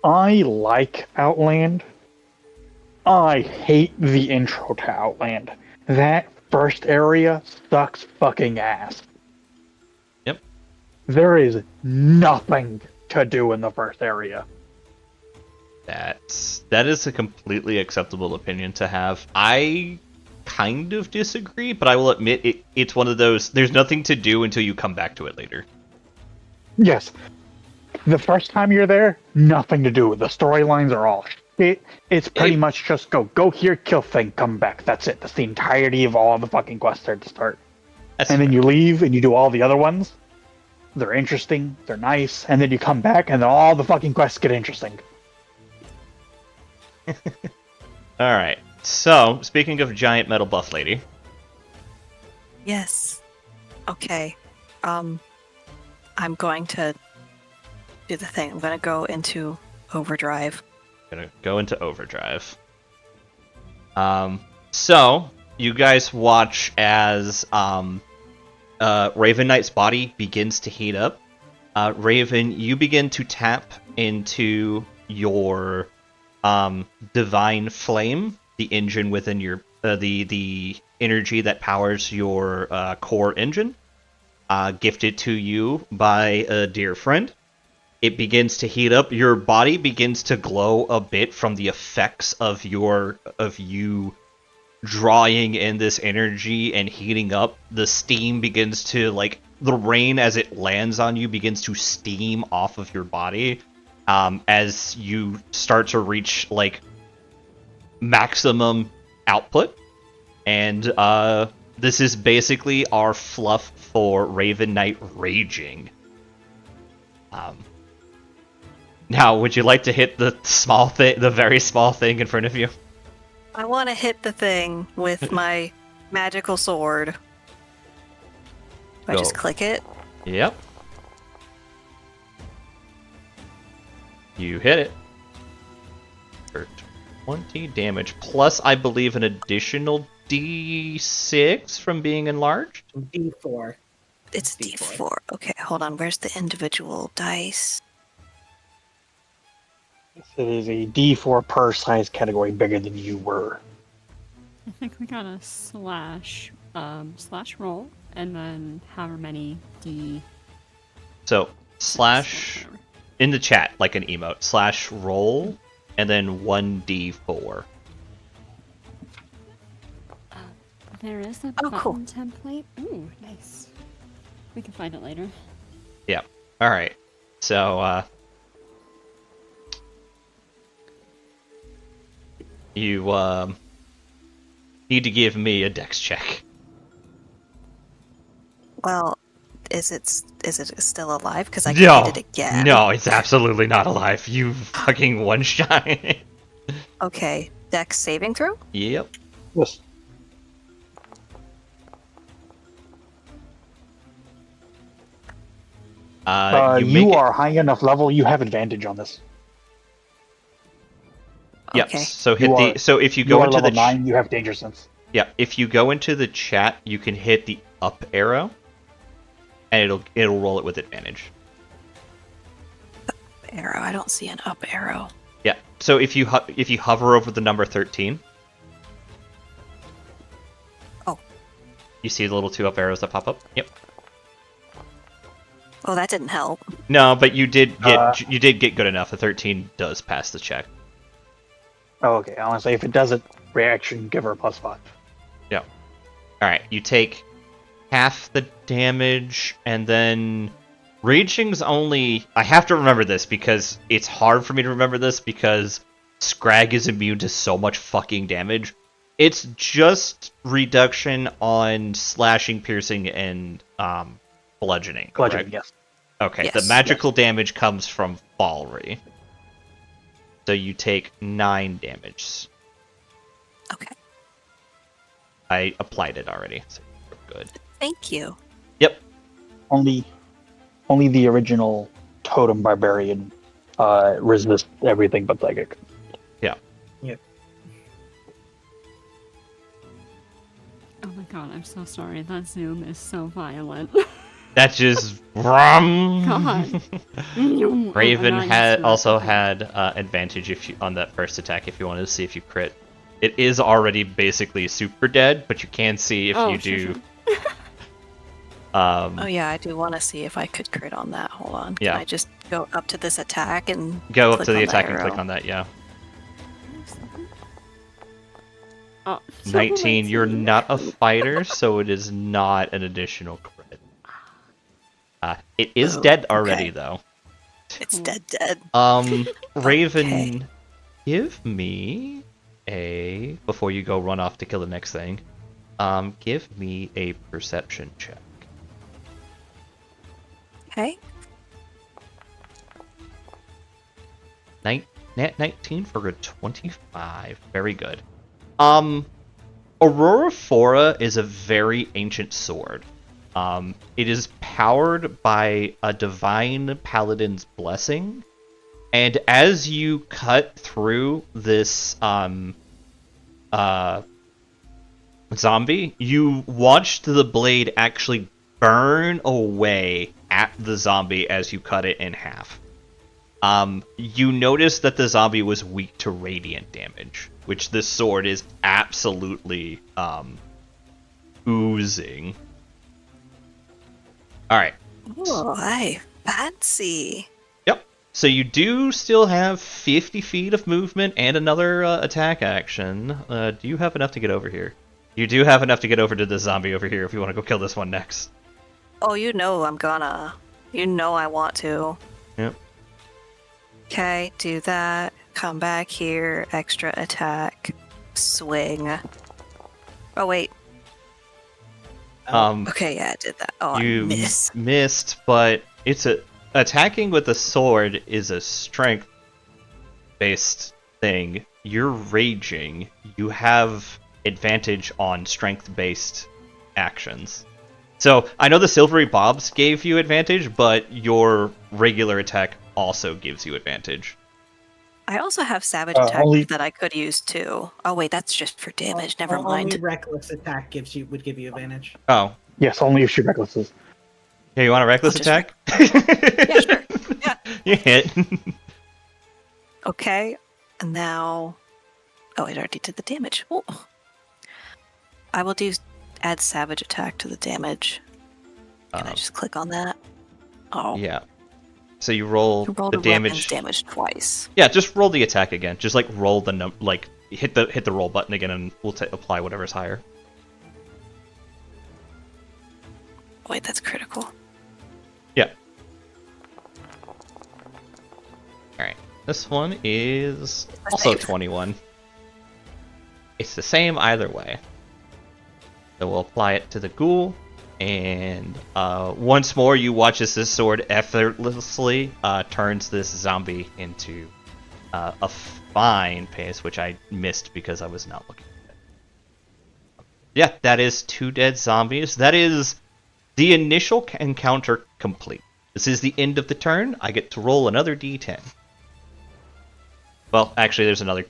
I like Outland. I hate the intro to Outland. That first area sucks fucking ass. Yep. There is nothing to do in the first area. That is a completely acceptable opinion to have. I kind of disagree, but I will admit it's one of those, there's nothing to do until you come back to it later. Yes. The first time you're there, nothing to do. The storylines are all shit. It's pretty much just go here, kill thing, come back. That's it. That's the entirety of all the fucking quests there to start. And then you leave and you do all the other ones. They're interesting, they're nice, and then you come back and then all the fucking quests get interesting. Alright, so, speaking of giant metal buff lady. Yes. Okay. I'm going to do the thing. I'm going to go into overdrive. Gonna go into overdrive. So, you guys watch as Raven Knight's body begins to heat up. Raven, you begin to tap into your divine flame, the engine within your the energy that powers your core engine, gifted to you by a dear friend. It begins to heat up. Your body begins to glow a bit from the effects of you drawing in this energy and heating up. The steam begins to, like, the rain as it lands on you begins to steam off of your body as you start to reach, like, maximum output. And this is basically our fluff for Raven Knight Raging. Now, would you like to hit the small thing, the very small thing in front of you? I want to hit the thing with my magical sword. I just click it. Yep. You hit it. For 20 damage, plus I believe an additional D6 from being enlarged? D4. It's D4. Okay, hold on. Where's the individual dice? It is a D4 per size category bigger than you were. I think we got a slash slash roll, and then however many D. So slash in the chat like an emote slash roll, and then 1d4. There is a Oh, button cool. template. Ooh, nice. We can find it later. Yeah. All right. So you need to give me a dex check. Well, is it still alive? Because I No. hit it again. No, it's absolutely not alive. You fucking one shot. Okay, Dex saving throw. Yep. Yes. You make it- are high enough level. You have advantage on this. Yep. Okay. So hit You the. are- So if you You go are into level the 9. You have danger sense. yeah, if you go into the chat, you can hit the up arrow, and it'll roll it with advantage. Arrow. I don't see an up arrow. Yeah. So if you hover over the number 13. Oh. You see the little 2 up arrows that pop up? Yep. Oh, that didn't help. No, but you did get good enough. The 13 does pass the check. Oh, okay. I want to say if it does it, reaction, give her a +5. Yeah. All right. You take half the damage, and then raging's only. I have to remember this because it's hard for me to remember this because Scrag is immune to so much fucking damage. It's just reduction on slashing, piercing, and bludgeoning. Correct? Bludgeoning, yes. Okay, Yes. the magical damage comes from Falry. So you take 9 damage. Okay. I applied it already, so you're good. Thank you. Yep. Only the original Totem Barbarian resists everything but psychic. Yeah. Oh my god, I'm so sorry. That zoom is so violent. That's just rum. God. Raven I'm not used had to that. also had advantage if you on that first attack if you wanted to see if you crit. It is already basically super dead, but you can see if you do. Oh yeah, I do want to see if I could crit on that. Hold on. Yeah. Can I just go up to this attack and Go up click to the on attack and click arrow? on that. Yeah. Oh, 19. You're not a fighter, so it is not an additional crit. It is Oh, dead already okay. though. It's dead. Raven, Okay. give me a before you go run off to kill the next thing. Give me a perception check. Okay. Nat 19 for a 25. Very good. Aurora Phora is a very ancient sword. It is powered by a divine paladin's blessing, and as you cut through this zombie, you watched the blade actually burn away at the zombie as you cut it in half. You notice that the zombie was weak to radiant damage, which this sword is absolutely oozing. Alright. Oh, I fancy. Yep. So you do still have 50 feet of movement and another attack action. Do you have enough to get over here? You do have enough to get over to the zombie over here if you want to go kill this one next. Oh, you know I'm gonna. You know I want to. Yep. Okay, do that. Come back here. Extra attack. Swing. Oh wait. Okay, yeah, I did that. Oh, You I missed. missed, but it's attacking with a sword is a strength based thing. You're raging. You have advantage on strength based actions. So I know the silvery bobs gave you advantage, but your regular attack also gives you advantage. I also have savage attack only- that I could use too. Oh wait, that's just for damage. Never Only mind. reckless attack would give you advantage. Oh, Yes, only if she recklesses. yeah, you want a reckless I'll just attack? Yeah, sure. Yeah. You hit. Okay, and now. Oh, it already did the damage. Oh. I will do Add savage attack to the damage. Can I just click on that? Oh. Yeah. So you roll You roll the the damage. damage twice. Yeah, just roll the attack again. Just like roll the hit the roll button again, and we'll apply whatever's higher. Wait, that's critical. Yeah. All right. This one is also same. 21. It's the same either way. So we'll apply it to the ghoul, and once more you watch as this sword effortlessly turns this zombie into a fine pace, which I missed because I was not looking at it. Yeah, that is 2 dead zombies. That is the initial encounter complete. This is the end of the turn. I get to roll another d10. Well, actually, there's another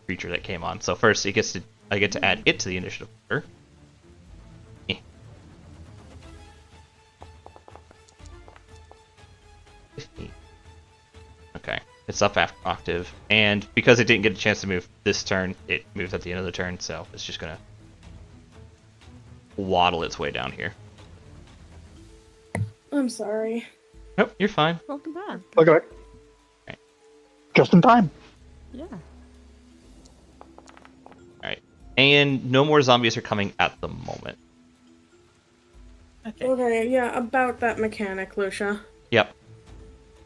creature that came on. So first, I get to add it to the initiative order. 15. Okay, it's up octave, and because it didn't get a chance to move this turn, it moved at the end of the turn, so it's just gonna waddle its way down here. I'm sorry. Nope, you're fine. Welcome back. Okay. Right. Just in time. Yeah. Alright. And no more zombies are coming at the moment. Okay, yeah, about that mechanic, Lusha. Yep.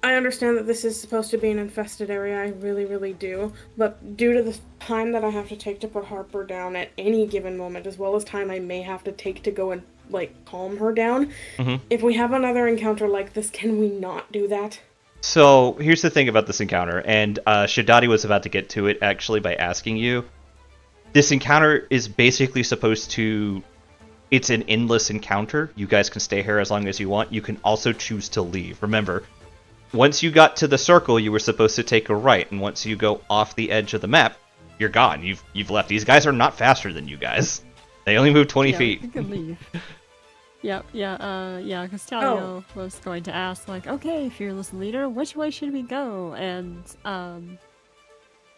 I understand that this is supposed to be an infested area, I really, really do. But due to the time that I have to take to put Harper down at any given moment, as well as time I may have to take to go and, calm her down, if we have another encounter like this, can we not do that? So, here's the thing about this encounter, and Shadati was about to get to it, actually, by asking you. This encounter is basically supposed to... It's an endless encounter. You guys can stay here as long as you want. You can also choose to leave. Remember, once you got to the circle, you were supposed to take a right, and once you go off the edge of the map, you're gone. You've left. These guys are not faster than you guys. They only move 20 feet. You can leave. Because Talio was going to ask, okay, fearless leader, which way should we go? And,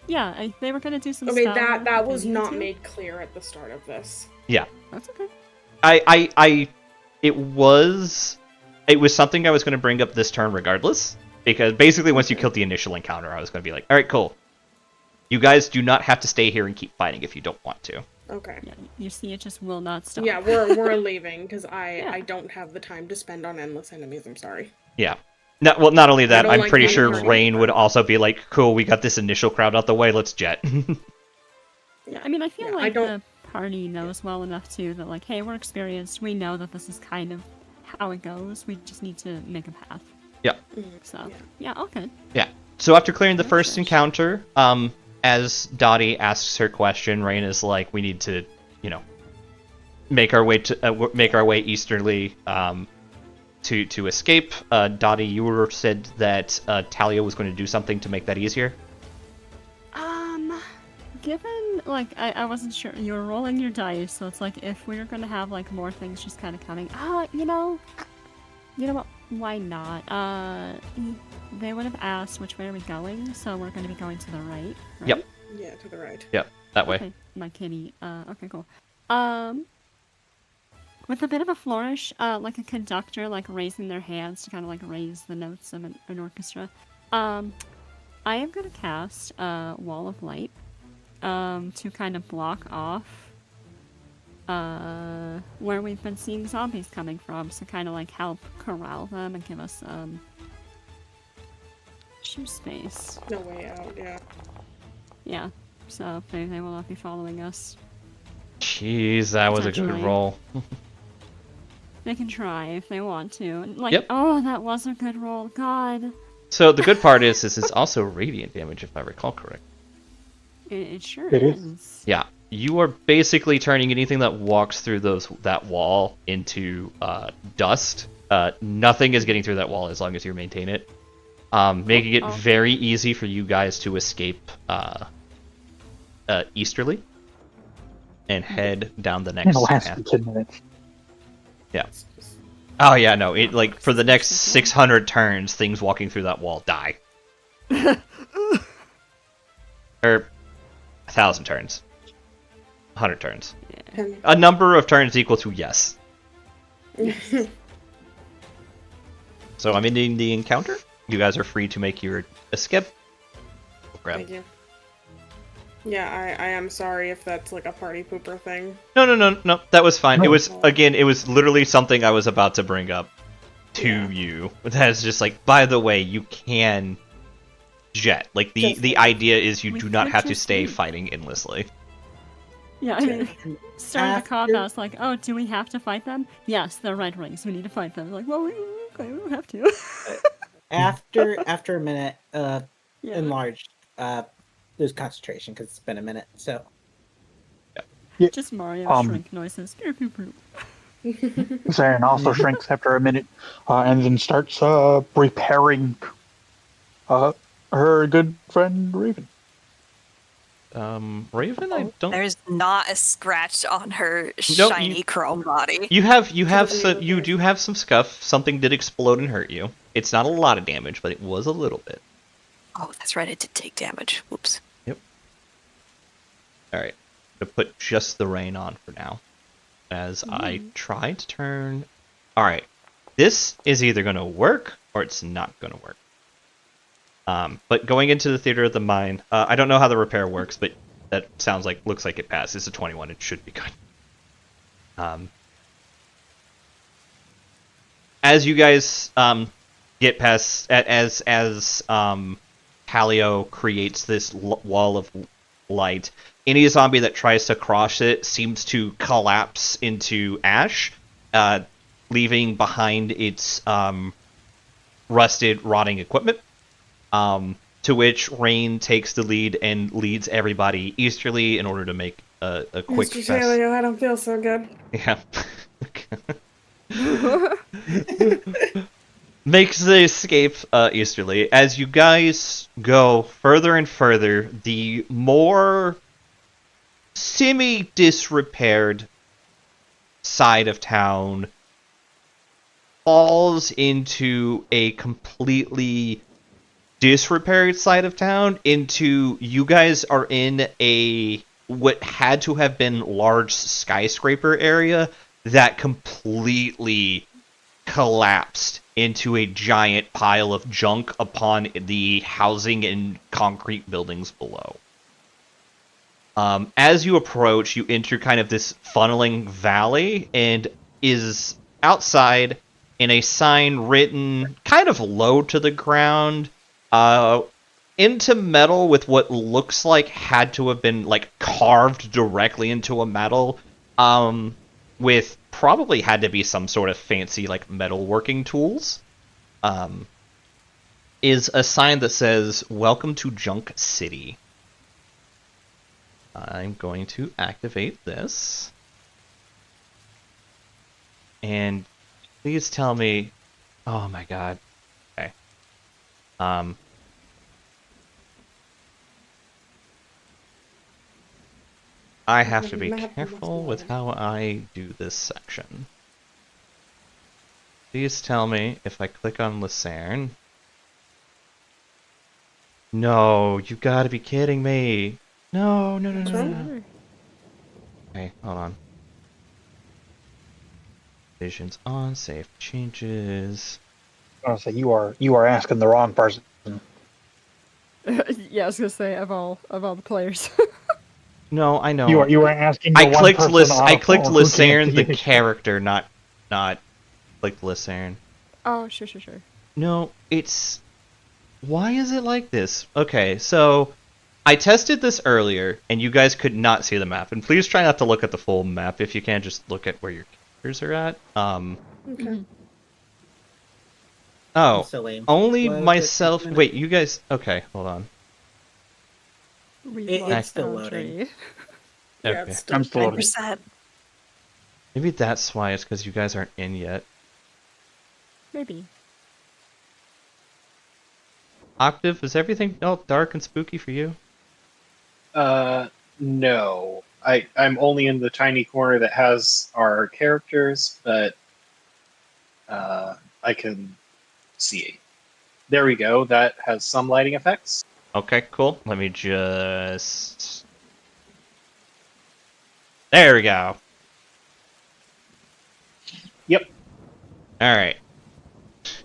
they were going to do some Okay, stuff. that was not made clear at the start of this. Yeah. That's okay. It was something I was going to bring up this turn regardless, because basically once you killed the initial encounter, I was going to be like, alright, cool. You guys do not have to stay here and keep fighting if you don't want to. Okay. Yeah, you see, it just will not stop. Yeah, we're leaving, because I don't have the time to spend on endless enemies, I'm sorry. Yeah. Not only that, I'm pretty sure running Rain would also be like, cool, we got this initial crowd out the way, let's jet. Yeah, I mean, I feel Yeah, like the party knows well enough, too, that, hey, we're experienced, we know that this is kind of how it goes, we just need to make a path. Yeah. So, yeah, okay. Yeah. So after clearing the first encounter, as Dottie asks her question, Rain is like, we need to, make our way easterly to escape. Dottie, you said that Talia was going to do something to make that easier. Given, I wasn't sure, you were rolling your dice, so it's if we were going to have, more things just kind of coming, you know what, why not? They would have asked which way are we going, so we're going to be going to the right? Yep. Yeah, to the right. Yep, that way. Okay, my kitty, okay, cool. With a bit of a flourish, like a conductor, raising their hands to kind of, raise the notes of an orchestra, I am going to cast a Wall of Light, to kind of block off where we've been seeing zombies coming from, so kind of help corral them and give us some space. No way out, yeah. Yeah, so they will not be following us. Jeez, that was a good Potentially. roll. They can try if they want to. Yep. Oh, that was a good roll, God. So the good part is it's also radiant damage, if I recall correct. It sure It is. is. Yeah, you are basically turning anything that walks through that wall into dust. Nothing is getting through that wall as long as you maintain it, making it very easy for you guys to escape easterly and head down the next It'll last path. for 10 minutes. Yeah. Oh yeah, no. It for the next 600 turns, things walking through that wall die. Or 1,000 turns. 100 turns. Yeah. A number of turns equal to yes. So I'm ending the encounter. You guys are free to make your escape. Grab. Thank you. Yeah, I am sorry if that's like a party pooper thing. No. That was fine. It No. was literally something I was about to bring up to you. That's just like, by the way, you can jet. Like the idea is you We do not could have to just stay leave. fighting endlessly. Yeah, I mean, starting the After- combat, I was like, oh, do we have to fight them? Yes, they're red rings. We need to fight them. Like, well, we don't have to. After a minute, Yeah. enlarged, lose concentration because it's been a minute. So Just Mario Um, shrink noises. Pew, pew, pew. Saren also shrinks after a minute, and then starts repairing her good friend Raven. Raven, I don't. There's not a scratch on her Nope, shiny chrome body. You do have some scuff. Something did explode and hurt you. It's not a lot of damage, but it was a little bit. Oh, that's right. It did take damage. Whoops. All right, to put just the rain on for now, as I try to turn. All right, this is either going to work or it's not going to work. But going into the theater of the mind, I don't know how the repair works, but that looks like it passed. It's a 21. It should be good. As you guys get past, as Paleo creates this wall of light, any zombie that tries to cross it seems to collapse into ash, leaving behind its rusted, rotting equipment. To which Rain takes the lead and leads everybody easterly in order to make a quick Mr. fast. Taylor, I don't feel so good. Yeah. Makes the escape easterly. As you guys go further and further, the more semi-disrepaired side of town falls into a completely disrepaired side of town. Into you guys are in a what had to have been large skyscraper area that completely collapsed into a giant pile of junk upon the housing and concrete buildings below. As you approach, you enter kind of this funneling valley, and is outside in a sign written kind of low to the ground, into metal with what looks like had to have been like carved directly into a metal, with probably had to be some sort of fancy like metalworking tools, is a sign that says "Welcome to Junk City." I'm going to activate this, and please tell me. Oh my god. Okay. I have to be careful with how I do this section. Please tell me if I click on Lucerne. No, you gotta be kidding me. No. Okay, hold on. Visions on, save changes. I was say you are asking the wrong person. Yeah, I was gonna say of all the players. No, I know. You are asking. The I one clicked person I off clicked who Lucerne, can't the see it. character, not clicked Lucerne. Oh, sure. No, it's... Why is it like this? Okay, so I tested this earlier, and you guys could not see the map. And please try not to look at the full map. If you can, just look at where your characters are at. Okay. Oh, silly. only Well, myself... it's- Wait, you guys... Okay, hold on. It's still loading. Yeah, Okay. it's still I'm still loading. 100%. Maybe that's why it's because you guys aren't in yet. Maybe. Octave, is everything all dark and spooky for you? No. I'm only in the tiny corner that has our characters, but I can see. There we go. That has some lighting effects. Okay, cool. Let me just... There we go. Yep. Alright.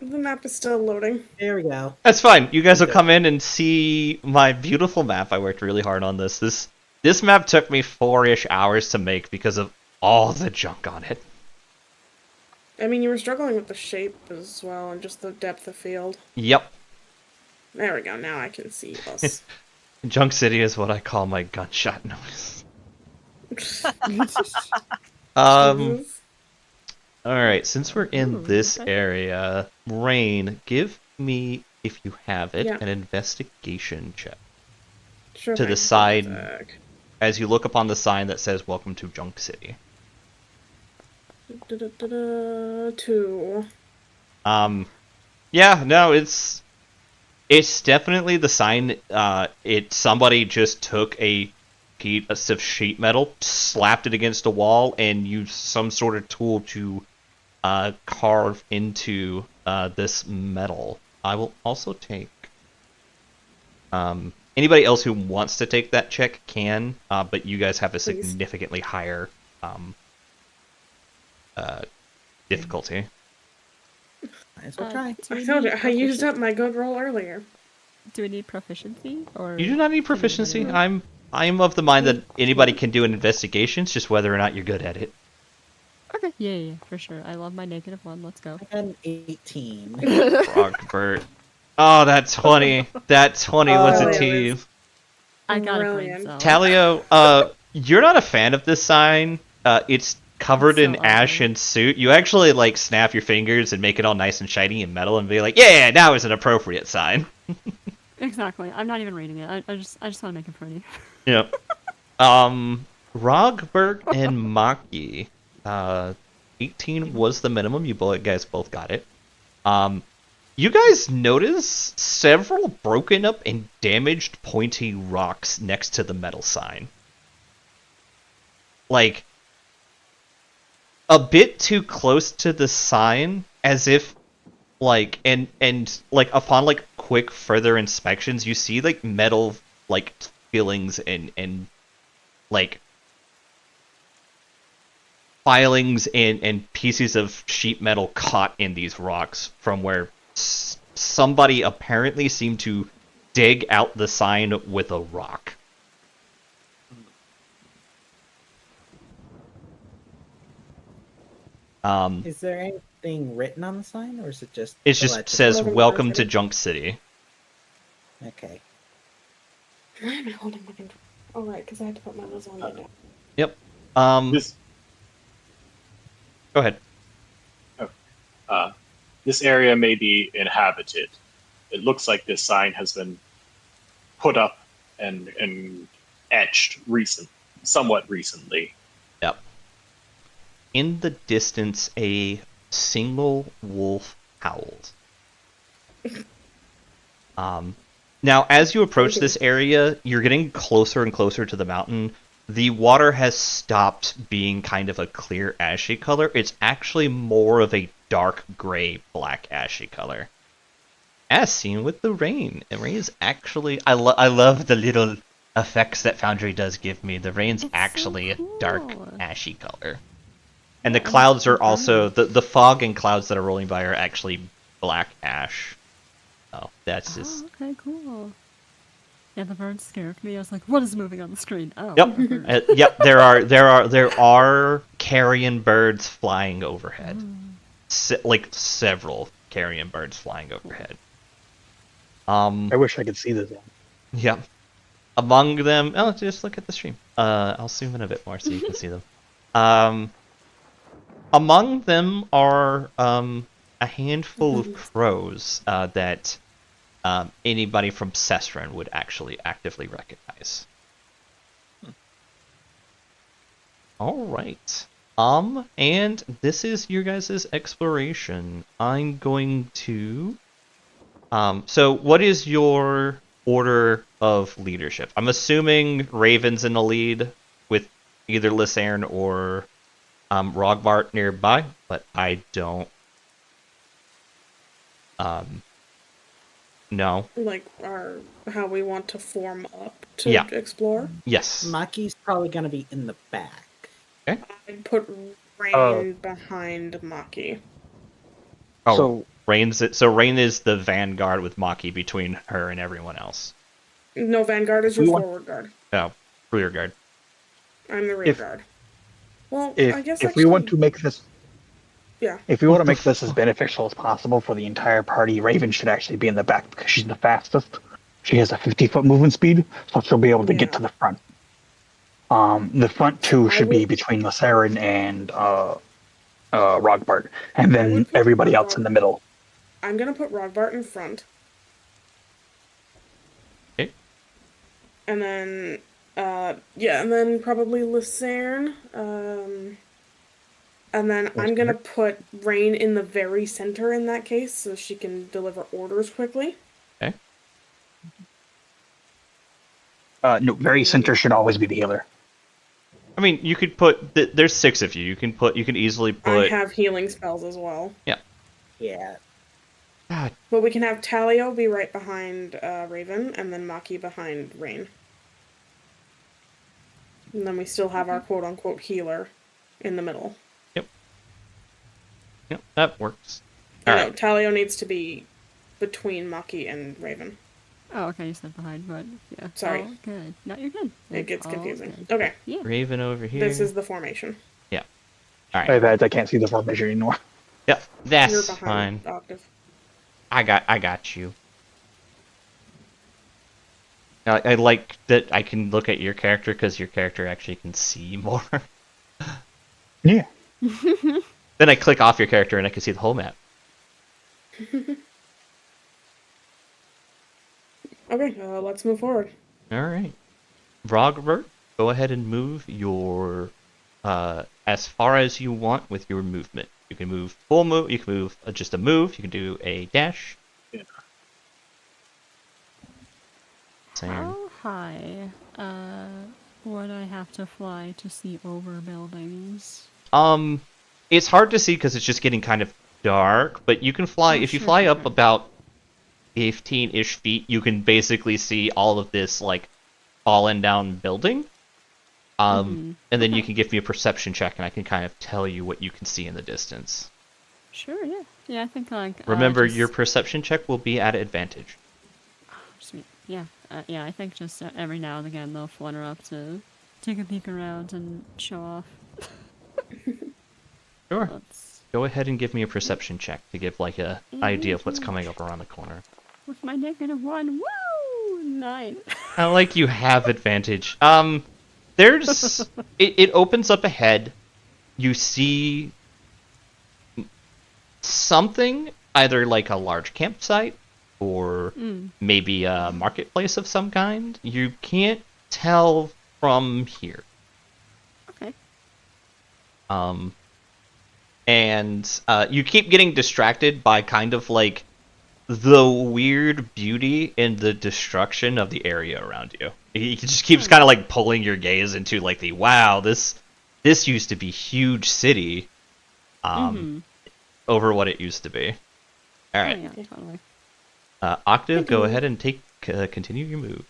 The map is still loading. There we go. That's fine. You guys will come in and see my beautiful map. I worked really hard on this. This map took me 4-ish hours to make because of all the junk on it. I mean, you were struggling with the shape as well, and just the depth of field. Yep. There we go, now I can see us. Junk City is what I call my gunshot noise. Jesus. Alright, since we're in this area, Rain, give me, if you have it, Yeah. an investigation check. Sure to the thing. side. As you look upon the sign that says Welcome to Junk City. 2. Yeah, no, it's definitely the sign. Somebody just took a piece of sheet metal, slapped it against a wall, and used some sort of tool to carve into this metal. I will also take. Anybody else who wants to take that check can, but you guys have a Please. significantly higher difficulty. Might as well try. Do we I told you, need I used profici- up my good roll earlier. Do we need proficiency or? You do not need proficiency. I'm of the mind that anybody can do an investigation. It's just whether or not you're good at it. Okay. Yeah, for sure. I love my -1. Let's go. I got an 18. Rogbert. Oh, that 20. That 20 was a Oh, team. I got Brilliant. a green, so. Talio, you're not a fan of this sign. It's covered in So ash ugly. and soot. You actually like snap your fingers and make it all nice and shiny and metal and be like, yeah, now is an appropriate sign. Exactly. I'm not even reading it. I just want to make it pretty. Yep. Rogbert and Maki. 18 was the minimum. You guys both got it. You guys notice several broken up and damaged pointy rocks next to the metal sign. Like, a bit too close to the sign, as if, like, and like, upon, like, quick further inspections, you see, like, metal, like, fillings and like, filings and pieces of sheet metal caught in these rocks from where somebody apparently seemed to dig out the sign with a rock. Is there anything written on the sign, or is it just? It just illegible? says, Welcome to "Welcome Junk to City." Junk City." Okay. Why am I holding my control? Oh, right, because I had to put my lasagna down. Yep. This Go ahead. this area may be inhabited. It looks like this sign has been put up and etched somewhat recently. Yep. In the distance, a single wolf howls. Now, as you approach this area, you're getting closer and closer to the mountain. The water has stopped being kind of a clear ashy color. It's actually more of a dark gray, black ashy color. As seen with the rain. The rain is actually... I love the little effects that Foundry does give me. The rain's It's so actually a dark, cool. ashy color. And the clouds are also... The fog and clouds that are rolling by are actually black ash. Oh, that's just... Oh, okay, cool. Yeah, the bird scared me. I was like, "What is moving on the screen?" Oh. Yep. a bird. Yep. There are carrion birds flying overhead. Like several carrion birds flying overhead. I wish I could see this one. Yep. Among them, just look at the stream. I'll zoom in a bit more so you can see them. Among them are a handful of crows that anybody from Sesren would actually actively recognize. All right. And this is your guys' exploration. I'm going to... so what is your order of leadership? I'm assuming Raven's in the lead with either Lysern or Rogbart nearby, but I don't know. Like, how we want to form up to Yeah. explore? Yes. Maki's probably gonna be in the back. I'd put Rain behind Maki. Oh, So- Rain is the vanguard with Maki between her and everyone else. No, Vanguard is your We want- forward guard. Oh, rear guard. I'm the rear If- guard. Well, If I guess if actually, we want to make this yeah. if we want to make this as beneficial as possible for the entire party, Raven should actually be in the back because she's the fastest. She has a 50-foot movement speed, so she'll be able to get Yeah. to the front. The front two I should be would- between Lacerin and Rogbart, and I then would put everybody else Rogbart- in the middle. I'm gonna put Rogbart in front. Okay. And then, and then probably Lucerne. And then I'm gonna put Rain in the very center in that case, so she can deliver orders quickly. Okay. No, very center should always be the healer. I mean, you could put. There's 6 of you. You can easily I put. have healing spells as well. Yeah. God, But we can have Talio be right behind Raven, and then Maki behind Rain. And then we still have our quote-unquote healer in the middle. yeah, that works. No, Alright. Talio needs to be between Maki and Raven. Oh, okay, you said behind, but yeah. Sorry. All good. No, you're good. It It's gets all confusing. good. Okay, Yeah. Raven over here. this is the formation. Alright. I can't see the formation anymore. Yep, You're that's behind fine. Octave. I got you. I like that I can look at your character because your character actually can see more. Yeah. Then I click off your character and I can see the whole map. Okay, let's move forward. Alright. Rogbert, go ahead and move your as far as you want with your movement. You can move full move, you can move just a move, you can do a dash. Yeah. Same. How high would I have to fly to see over buildings? It's hard to see because it's just getting kind of dark, but you can fly, if you sure, fly up sure. about 15-ish feet, you can basically see all of this, like, fallen down building. And then you can give me a perception check, and I can kind of tell you what you can see in the distance. Sure, yeah. Yeah, I think like. Remember, just- your perception check will be at advantage. Sweet. Yeah, yeah. I think just every now and again they'll flutter up to take a peek around and show off. Sure. Let's, Go ahead and give me a perception check to give, like, a idea of what's coming up around the corner. with my -1, woo, 9. I like you have advantage. There's it opens up ahead. You see something, either like a large campsite or maybe a marketplace of some kind. You can't tell from here. Okay. And you keep getting distracted by kind of like the weird beauty and the destruction of the area around you. He just keeps kind of like pulling your gaze into like the wow, this used to be huge city, over what it used to be. All right, Oh, yeah, totally. Octave, go ahead and take continue your move.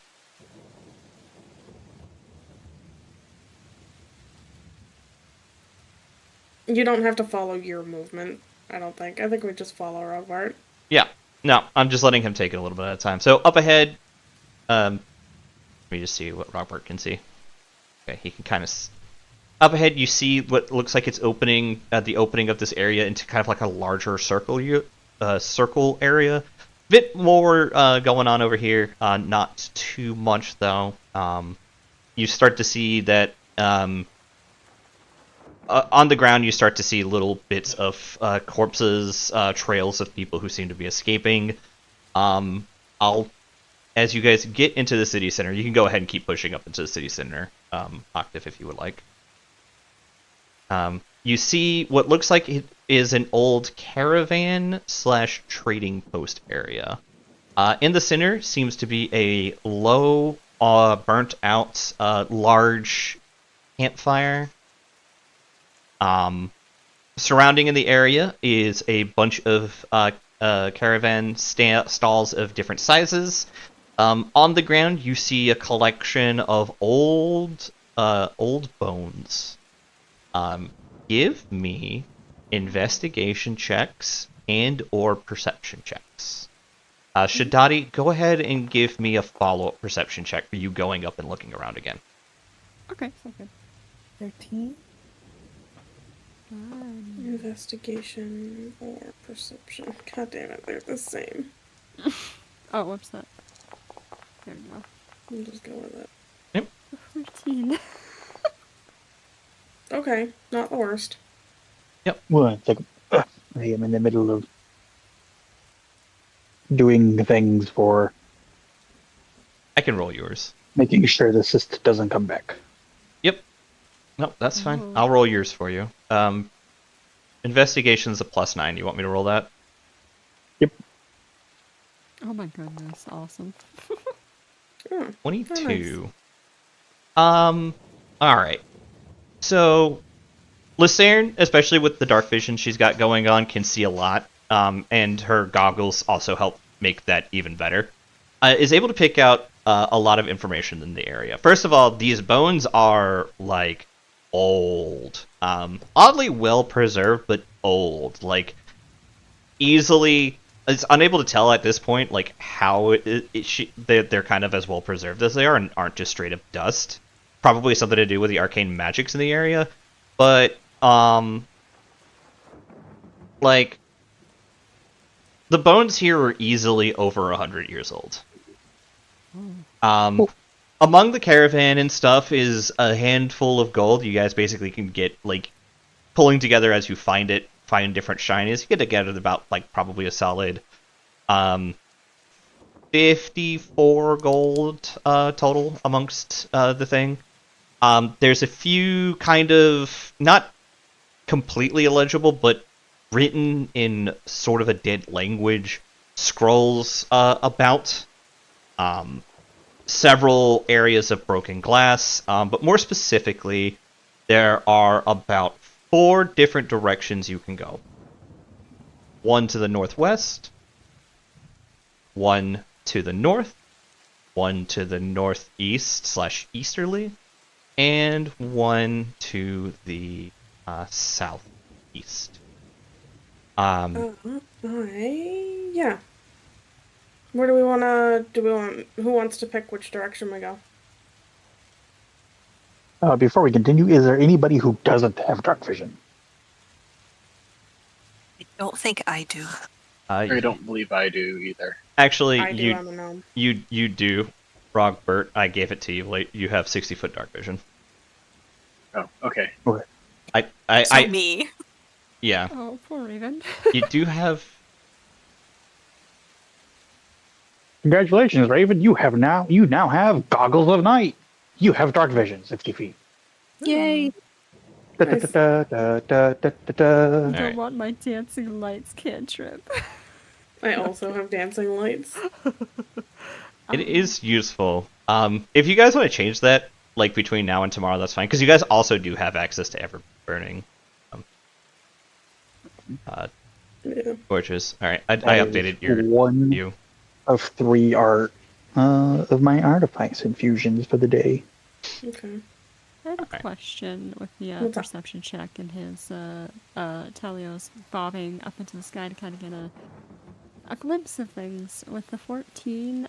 You don't have to follow your movement, I don't think. I think we just follow Rogbart. Yeah, no, I'm just letting him take it a little bit at a time. So up ahead, let me just see what Robert can see. Okay, he can kind of up ahead. You see what looks like it's opening, the opening of this area into kind of like a larger circle area. Bit more going on over here. Not too much though. You start to see that on the ground, you start to see little bits of corpses, trails of people who seem to be escaping. As you guys get into the city center, you can go ahead and keep pushing up into the city center, Octave, if you would like. You see what looks like it is an old caravan/trading post area. In the center seems to be a low, burnt out, large campfire. Surrounding in the area is a bunch of caravan stalls of different sizes. On the ground, you see a collection of old bones. Give me investigation checks and or perception checks. Shadati, go ahead and give me a follow-up perception check for you going up and looking around again. Okay, so good. 13. Investigation or perception. God damn it, they're the same. Oh, whoops, that. There we go. We'll just go with it. 14. Okay, not the worst. Well, it's like I am in the middle of doing things for I can roll yours. making sure the cyst doesn't come back. Yep. No, that's fine. Oh. I'll roll yours for you. Investigation's a +9. You want me to roll that? Oh my goodness, awesome. 22. Alright. So, Lucerne, especially with the dark vision she's got going on, can see a lot. And her goggles also help make that even better. Is able to pick out a lot of information in the area. First of all, these bones are, like, old. Oddly well preserved, but old. Like, easily... It's unable to tell at this point, like, how they're kind of as well preserved as they are and aren't just straight up dust. Probably something to do with the arcane magics in the area. But, like, the bones here are easily over 100 years old. Among the caravan and stuff is a handful of gold. You guys basically can get, like, pulling together as you find it, find different shinies. You get together about, like, probably a solid 54 gold total amongst the thing. There's a few kind of, not completely illegible, but written in sort of a dead language scrolls about. Several areas of broken glass, but more specifically, there are about 4 different directions you can go. One to the northwest, one to the north, one to the northeast/easterly, and one to the southeast. Yeah. Where do we want to... Who wants to pick which direction we go? Before we continue, is there anybody who doesn't have dark vision? I don't think I do. I don't believe I do either. Actually, I do, I'm a gnome. you do, Rogbert. I gave it to you late. You have 60-foot dark vision. Oh, okay. So me. Yeah. Oh, poor Raven. You do have. Congratulations, Raven! You now have goggles of night. You have dark vision, 60 feet. Yay. Nice. I Alright. don't want my dancing lights cantrip. I also have dancing lights. It is useful. If you guys want to change that, like between now and tomorrow, that's fine. Because you guys also do have access to ever burning torches. All right, I updated your one view. of 3 art of my artifice infusions for the day. Okay. I had a Alright. question with the What's up? perception check and his Talios bobbing up into the sky to kind of get a glimpse of things. With the 14,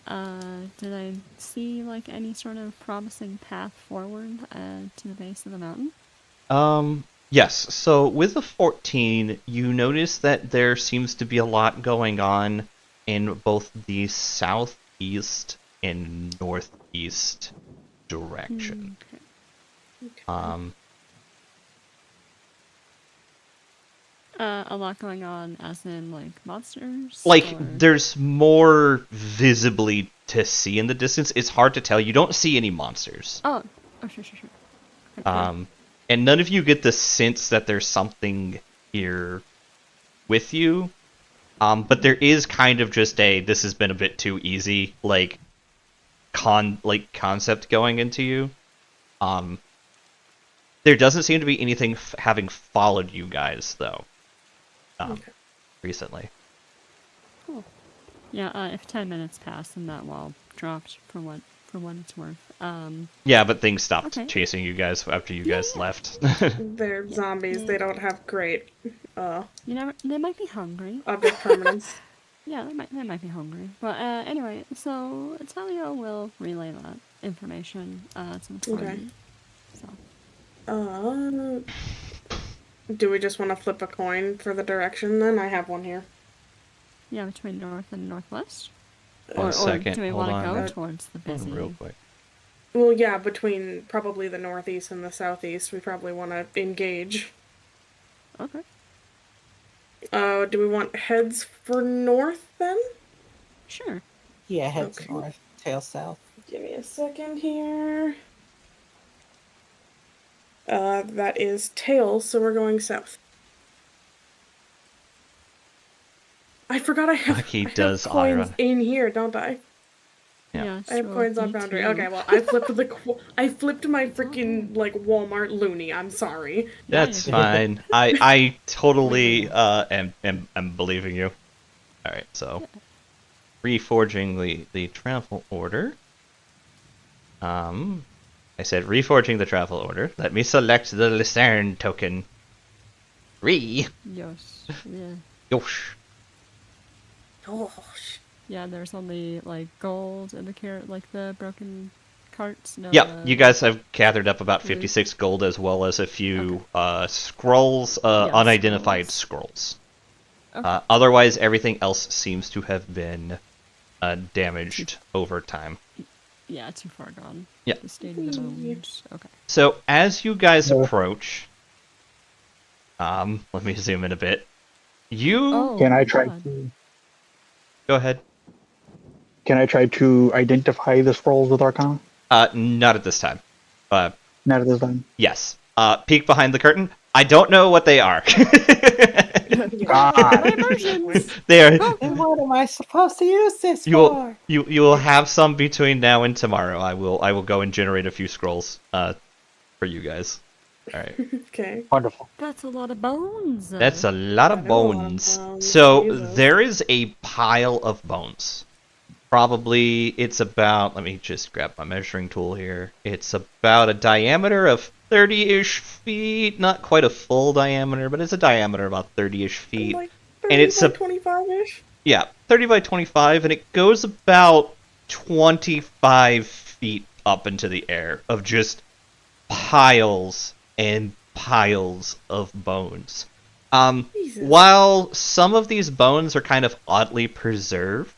did I see like any sort of promising path forward to the base of the mountain? Yes. So with the 14, you notice that there seems to be a lot going on in both the southeast and northeast direction. Okay. A lot going on, as in like monsters. Like or- there's more visibly to see in the distance. It's hard to tell. You don't see any monsters. Oh, sure. Okay. And none of you get the sense that there's something here with you. But there is kind of just this has been a bit too easy, like concept going into you. There doesn't seem to be anything having followed you guys though. Okay. Recently. Cool. Yeah. If 10 minutes pass and that wall dropped, for what it's worth, Yeah, but things stopped Okay. chasing you guys after you guys left. They're zombies. They don't have great They might be hungry. object permanence. Yeah, they might be hungry. But anyway, so Talio will relay that information to the party. Okay. So. Do we just want to flip a coin for the direction then? I have one here. Yeah, between north and northwest. One second, Or do we hold want to on. go towards the busy? Real quick. Well, yeah, between probably the northeast and the southeast, we probably want to engage. Okay. Do we want heads for north then? Sure. Yeah, heads Okay. north, tail south. Give me a second here. That is tails, so we're going south. I forgot I have, He I have does coins iron. in here, don't I? Yeah. I have coins on Foundry. Okay, well, I flipped my freaking, like, Walmart loony. I'm sorry. That's fine. I totally am believing you. Alright, so reforging the travel order. I said reforging the travel order. Let me select the Lucerne token. Yes. Yeah. Yosh. Yeah, there's only like gold in the broken carts. No, Yep, you guys have gathered up about 56 gold as well as a few scrolls, unidentified scrolls. Okay. Otherwise, everything else seems to have been damaged over time. Yeah, too far gone. Yeah. The state of the bones. Okay. So, as you guys approach, let me zoom in a bit. You Can I try God. to? go ahead. Can I try to identify the scrolls with Arcana? Not at this time. Not at this time. Yes. Peek behind the curtain. I don't know what they are. Ah, They are. And what am I supposed to use this You will, for? you will have some between now and tomorrow. I will go and generate a few scrolls for you guys. All right. Okay. wonderful. That's a lot of bones. That's a lot of That is a lot of bones. bones, So Jesus. there is a pile of bones. Probably it's about, let me just grab my measuring tool here. It's about a diameter of 30-ish feet. Not quite a full diameter, but it's a diameter about 30-ish feet. Like And it's 25-ish? Yeah, 30 by 25, and it goes about 25 feet up into the air of just piles and piles of bones. Jesus. While some of these bones are kind of oddly preserved,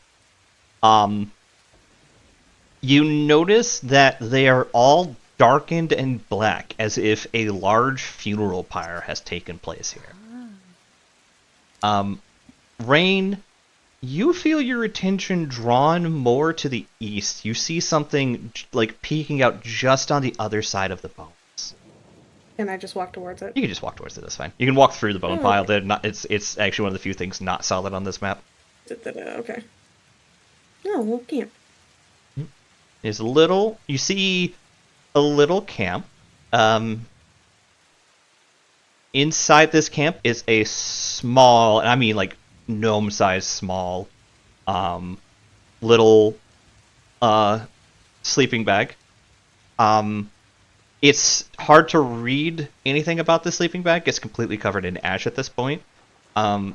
you notice that they are all darkened and black, as if a large funeral pyre has taken place here. Rain, you feel your attention drawn more to the east. You see something like peeking out just on the other side of the bones. Can I just walk towards it? You can just walk towards it. That's fine. You can walk through the bone Oh, pile. okay. They're not. It's actually one of the few things not solid on this map. Okay. Oh, well, camp. There's a little. You see a little camp. Inside this camp is a small, and I mean like gnome-sized small, little sleeping bag. It's hard to read anything about the sleeping bag. It's completely covered in ash at this point.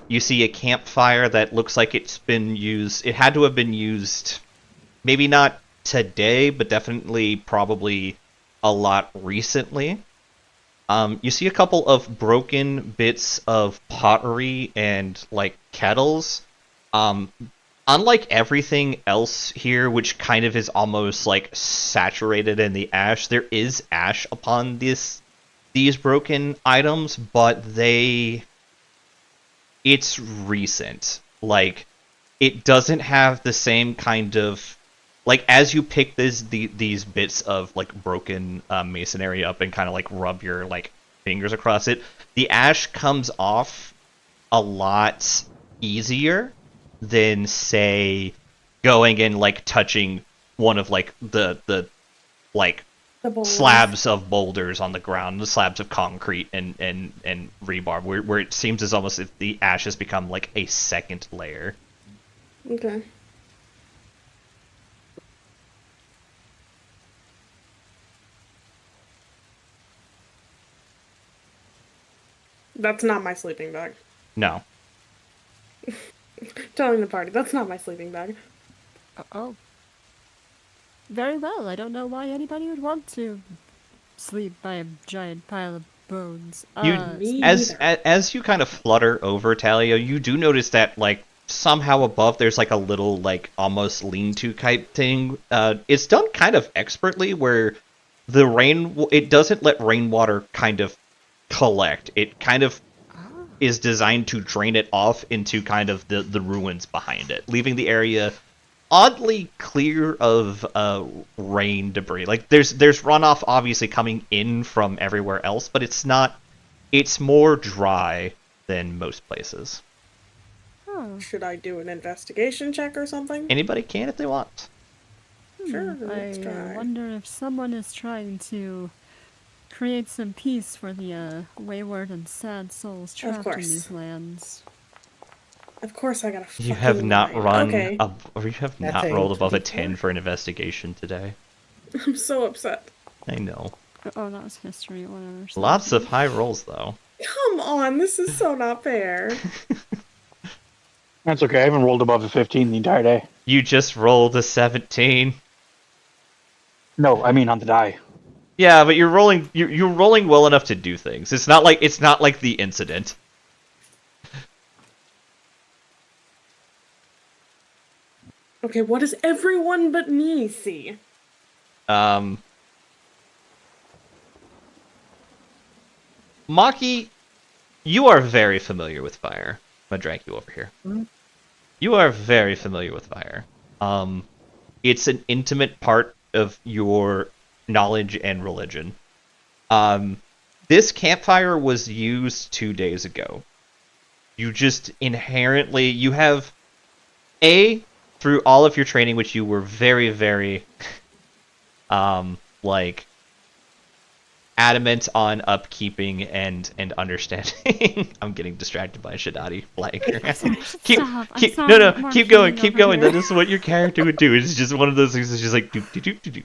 You see a campfire that looks like it's been used. It had to have been used, maybe not today, but definitely probably a lot recently. You see a couple of broken bits of pottery and like kettles. Unlike everything else here, which kind of is almost like saturated in the ash, there is ash upon these broken items, but it's recent. Like, it doesn't have the same kind of, like, as you pick these bits of like broken masonry up and kind of like rub your like fingers across it, the ash comes off a lot easier than, say, going and like touching one of like the like The bowl. slabs of boulders on the ground, the slabs of concrete and rebar, where it seems as almost if the ash has become like a second layer. Okay. That's not my sleeping bag. No. Telling the party, that's not my sleeping bag. Oh. Very well. I don't know why anybody would want to sleep by a giant pile of bones. Me As neither. as you kind of flutter over Talia, you do notice that like somehow above there's like a little like almost lean-to type thing. It's done kind of expertly where it doesn't let rainwater kind of collect. It kind of is designed to drain it off into kind of the ruins behind it, leaving the area oddly clear of rain debris. Like there's runoff obviously coming in from everywhere else, but it's more dry than most places. Oh. Should I do an investigation check or something? Anybody can if they want. Sure, let's I try. wonder if someone is trying to create some peace for the wayward and sad souls trapped in course. these lands. Of course I got a You have fucking not nine. Okay. you have That's not a rolled above a 24. 10 for an investigation today. I'm so upset. I know. Oh, that was history, whatever. Lots of high rolls though. Come on, this is so not fair. That's okay. I haven't rolled above a 15 the entire day. You just rolled a 17. No, I mean on the die. Yeah, but you're rolling well enough to do things. It's not like the incident. Okay, what does everyone but me see? Maki, you are very familiar with fire. I'm gonna drag you over here. You are very familiar with fire. It's an intimate part of your knowledge and religion. This campfire was used 2 days ago. You just inherently, you have, through all of your training, which you were very, very, like, adamant on upkeeping and understanding. I'm getting distracted by Shadati flying here. Keep going. That is what your character would do. It's just one of those things that's just like doop doop doop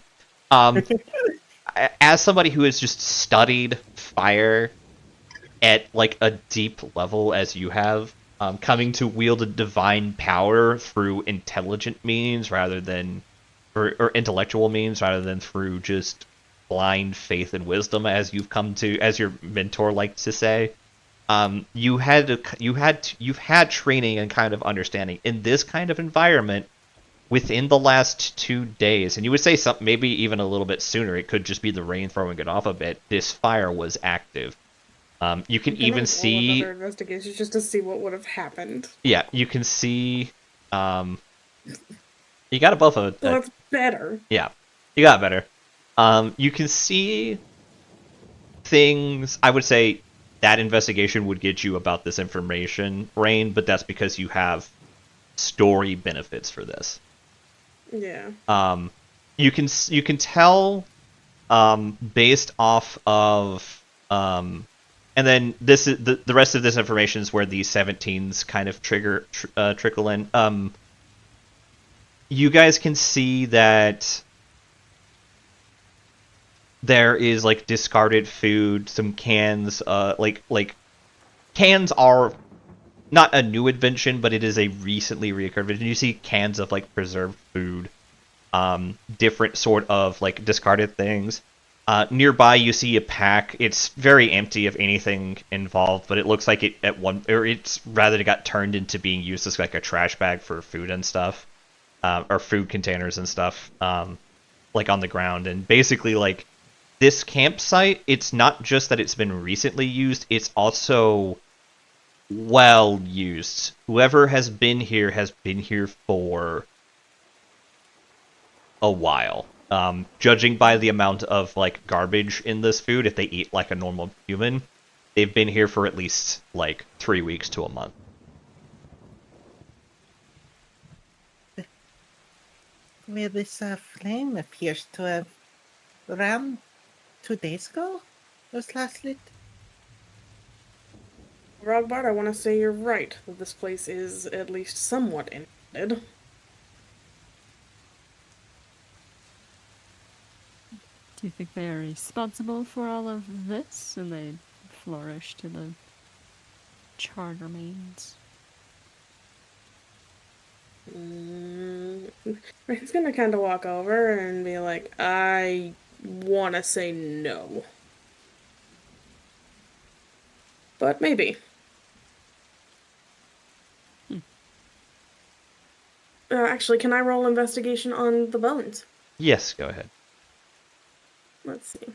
doop. As somebody who has just studied fire at like a deep level as you have, coming to wield a divine power through intelligent means rather than or intellectual means rather than through just blind faith and wisdom, as you've come to, as your mentor likes to say. You've had training and kind of understanding in this kind of environment within the last 2 days, and you would say something maybe even a little bit sooner. It could just be the rain throwing it off a bit. This fire was active. You can even see another investigation just to see what would have happened. Yeah, you can see. You got above a. Well, that's better. Yeah, you got better. You can see things. I would say that investigation would get you about this information, Rain, but that's because you have story benefits for this. Yeah. You can tell based off of and then this is the rest of this information is where these 17s kind of trickle in. You guys can see that there is like discarded food, some cans, like cans are not a new invention, but it is a recently reoccurred invention. You see cans of like preserved food, different sort of like discarded things. Nearby you see a pack. It's very empty of anything involved, but it looks like it's rather got turned into being used as like a trash bag for food and stuff, or food containers and stuff, like on the ground. And basically like this campsite, it's not just that it's been recently used, it's also well used. Whoever has been here for a while. Judging by the amount of like garbage in this food, if they eat like a normal human, they've been here for at least like 3 weeks to a month. Where this flame appears to have ran 2 days ago? Was last lit? Rogbart, I want to say you're right, that this place is at least somewhat infected. Do you think they are responsible for all of this? And they flourish to the charred remains. He's gonna kind of walk over and be like, I want to say no. But maybe. Actually, can I roll investigation on the bones? Yes, go ahead. Let's see.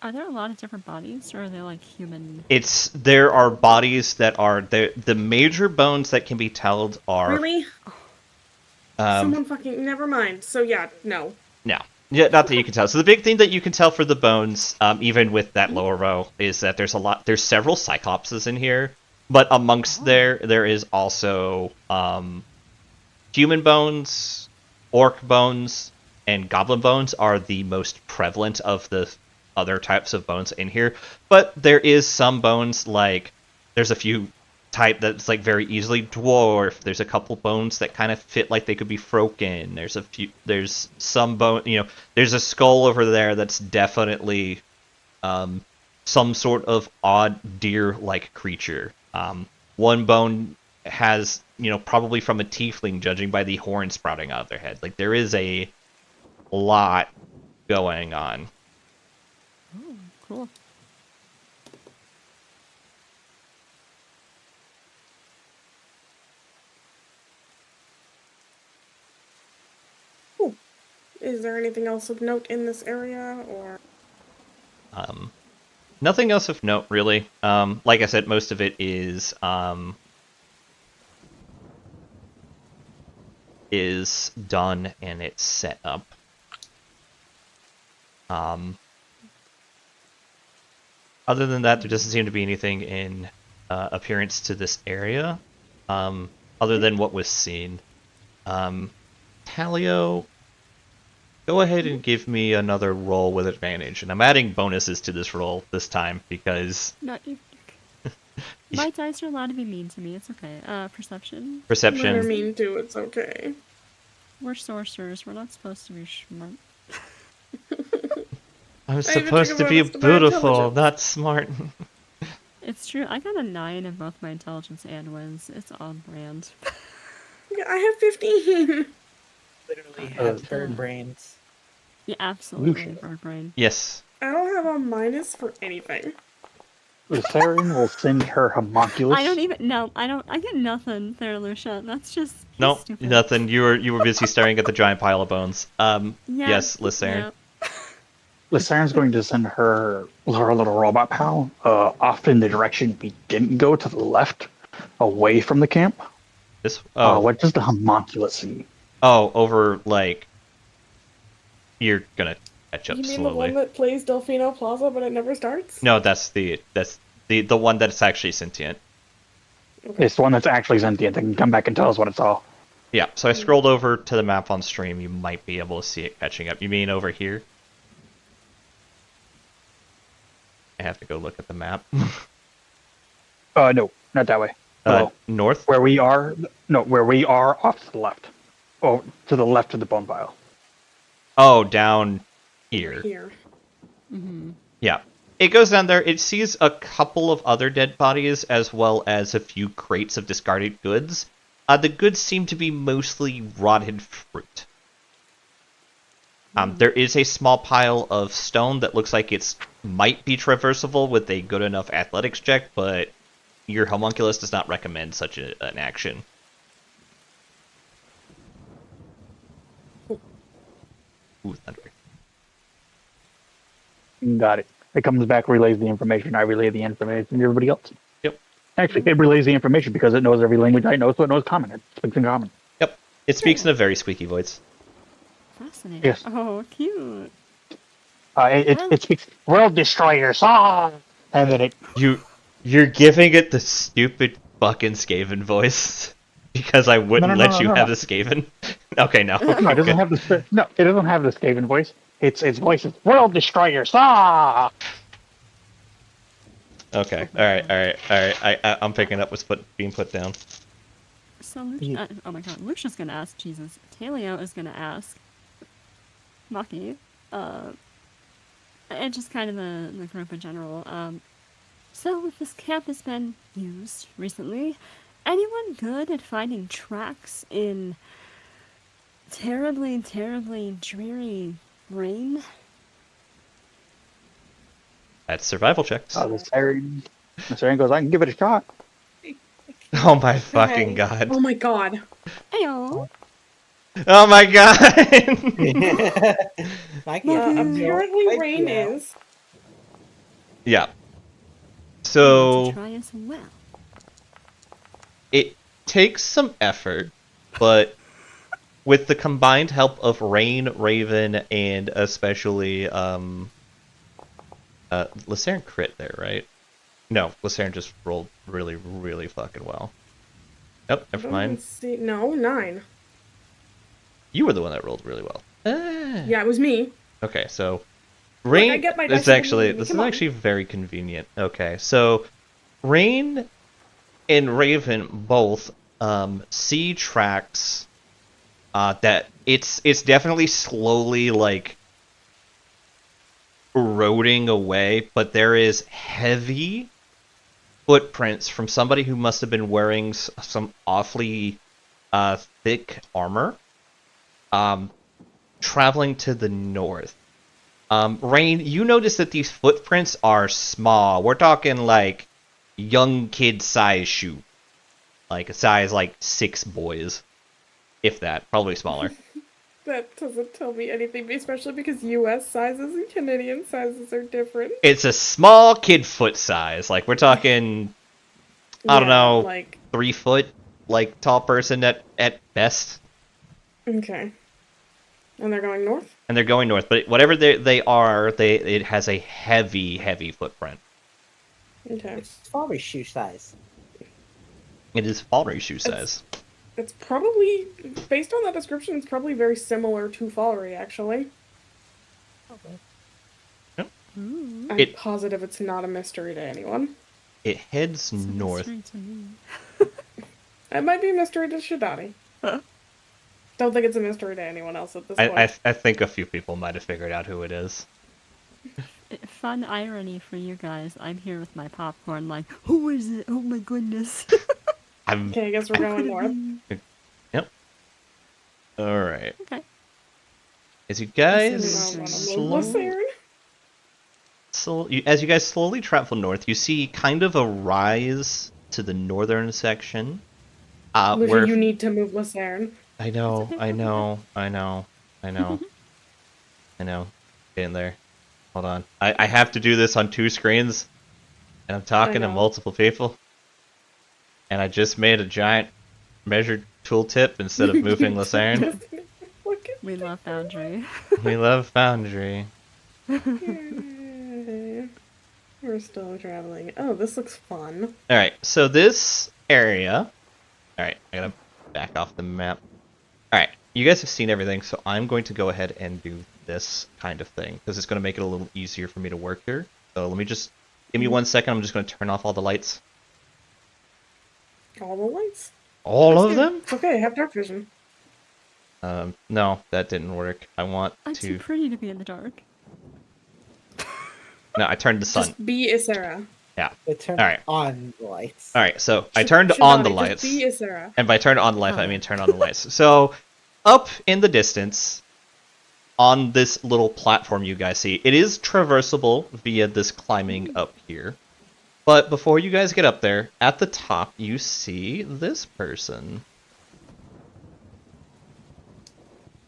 Are there a lot of different bodies, or are they like human? There are bodies that are the major bones that can be told are Really? Someone fucking... Never mind. So yeah, no. no. Yeah, not that you can tell. So the big thing that you can tell for the bones, even with that lower row, is that there's several cyclopses in here, but amongst there is also human bones, orc bones, and goblin bones are the most prevalent of the other types of bones in here. But there is some bones, like there's a few type that's like very easily dwarf. There's a couple bones that kind of fit like they could be froken. There's some bone, there's a skull over there that's definitely some sort of odd deer-like creature. One bone has, probably from a tiefling, judging by the horn sprouting out of their head. Like there is a lot going on. Oh, cool. Is there anything else of note in this area, or? Nothing else of note, really. Like I said, most of it is done and it's set up. Other than that, there doesn't seem to be anything in appearance to this area, other than what was seen. Talio, go ahead and give me another roll with advantage, and I'm adding bonuses to this roll this time because... No, my dice are allowed to be mean to me, it's okay. Perception? Perception. When they're mean to, it's okay. We're sorcerers, we're not supposed to be smart. I'm supposed to be beautiful, not smart. It's true, I got a 9 in both my intelligence and whiz. It's on brand. Yeah, I have 15. Literally have bird brains. Yeah, absolutely, Lusha. bird brain. Yes. I don't have a minus for anything. Lucerin will send her homunculus. I don't even, no, I get nothing there, Lusha. That's just Nope, stupid. nothing. You were busy staring at the giant pile of bones. Yeah, Yes, Lucerne. yeah. Lucern's going to send her little robot pal off in the direction we didn't go, to the left, away from the camp. This. What does the homunculus see? Oh, over like. You're gonna catch up You mean slowly. the one that plays Delfino Plaza, but it never starts? No, that's the one that's actually sentient. It's the one that's actually sentient. They can come back and tell us what it saw. Yeah. So I scrolled over to the map on stream. You might be able to see it catching up. You mean over here? I have to go look at the map. No, not that way. North? Where we are? No, where we are off to the left. Oh, to the left of the bone pile. Oh, down here. Here. Mm-hmm. Yeah. It goes down there. It sees a couple of other dead bodies, as well as a few crates of discarded goods. The goods seem to be mostly rotted fruit. There is a small pile of stone that looks like it might be traversable with a good enough athletics check, but your homunculus does not recommend such an action. Ooh, thunder. Got it. It comes back, relays the information. I relay the information to everybody else. Yep. Actually, it relays the information because it knows every language I know, so it knows common. It speaks in common. Yep. It speaks in a very squeaky voice. Fascinating. Yes. Oh, cute. It speaks world destroyers. Ah! And then You're giving it the stupid fucking Skaven voice because I wouldn't let you have the Skaven. Okay, no. No, it doesn't have the it doesn't have the Skaven voice. Its voice is world destroyers. Ah! Okay. All right. I'm picking up what's being put down. So, Lucia, oh my god, Lucia's gonna ask, Jesus. Talio is gonna ask Maki, and just kind of the group in general, So, if this camp has been used recently, anyone good at finding tracks in terribly, terribly dreary rain? That's survival checks. Lusarian goes, I can give it a shot. Oh my fucking god. Oh my god. Ayo. Oh my god! Mikey, Apparently rain is. Yeah. To So try as well. it takes some effort, but with the combined help of Rain, Raven, and especially Lusarian crit there, right? No, Lusarian just rolled really, really fucking well. Nope, never mind. Let's see. No, 9. You were the one that rolled really well. Ah. Yeah, it was me. Okay, so I Rain. get my This dice actually, immediately. this is Come on. actually very convenient. Okay, so Rain and Raven both see tracks that it's definitely slowly like eroding away, but there is heavy footprints from somebody who must have been wearing some awfully thick armor traveling to the north. Rain, you notice that these footprints are small. We're talking like young kid size shoe. Like a size like 6 boys. If that. Probably smaller. That doesn't tell me anything, especially because US sizes and Canadian sizes are different. It's a small kid foot size. Like we're talking, I don't Yeah, know, Like, 3 foot, like tall person at best. okay. And they're going north? And they're going north, but whatever they are, it has a heavy, heavy footprint. Okay. It's probably shoe size. It is Fallery shoe size. It's probably, based on that description, it's probably very similar to Fallery, actually. I'm positive it's not a mystery to anyone. It heads It's a north. mystery to me. It might be a mystery to Shidani. Don't think it's a mystery to anyone else at this point. I think a few people might have figured out who it is. Fun irony for you guys. I'm here with my popcorn, like, who is it? Oh my goodness. Okay, I guess we're going north. Yep. All right. Okay. As you guys Lusarian? as you guys slowly travel north, you see kind of a rise to the northern section. Lusha, Where you need to move Lusarian. I know. Get in there. Hold on. I have to do this on 2 screens, and I'm talking to know. multiple people. And I just made a giant measured tooltip instead of moving Lusarian. Look at We love Foundry. We love Foundry. Yay. We're still traveling. Oh, this looks fun. Alright, so this area... Alright, I gotta back off the map. Alright, you guys have seen everything, so I'm going to go ahead and do this kind of thing, because it's going to make it a little easier for me to work here. So let me just... Give me 1 second, I'm just going to turn off all the lights. All the lights. All of them? It's okay, I have dark vision. No, that didn't work. I want I'm to... too pretty to be in the dark. No, I turned the sun. Just be Isera. Yeah. It turned Alright. on the lights. Alright, so I turned on the Shidani, lights. Just be Isera. And by turn on the light, I mean turn on the lights. So, up in the distance, on this little platform you guys see, it is traversable via this climbing up here. But before you guys get up there, at the top, you see this person.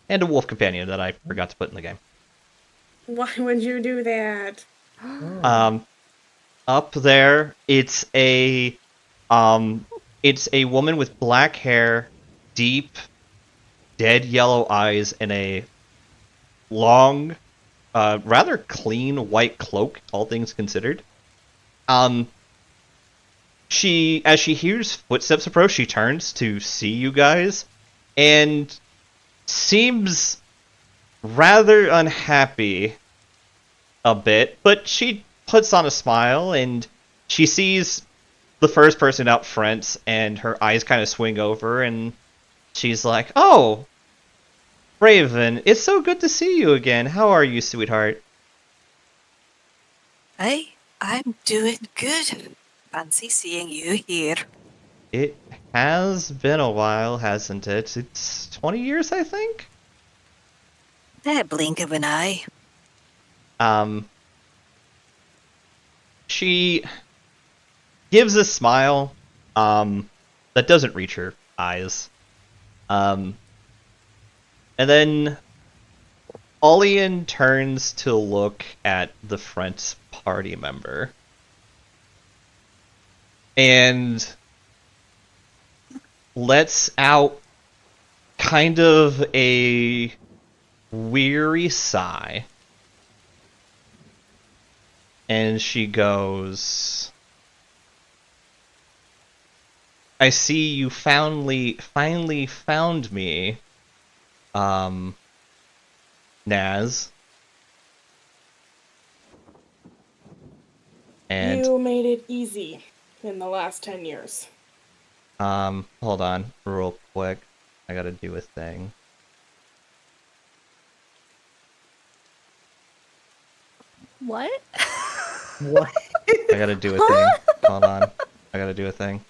And a wolf companion that I forgot to put in the game. Why would you do that? Up there, it's a woman with black hair, deep, dead yellow eyes, and a long, rather clean white cloak, all things considered. As she hears footsteps approach, she turns to see you guys, and seems rather unhappy a bit, but she puts on a smile, and she sees the first person out front, and her eyes kind of swing over, and she's like, "Oh, Raven, it's so good to see you again. How are you, sweetheart?" Hey, I'm doing good. Fancy seeing you here. It has been a while, hasn't it? It's 20 years, I think? A blink of an eye. She gives a smile, that doesn't reach her eyes. And then Olian turns to look at the front party member. And lets out kind of a weary sigh. And she goes, I see you finally found me, Naz. And You made it easy in the last 10 years. hold on real quick. I gotta do a thing. What? What? I gotta do a thing. Hold on. I gotta do a thing.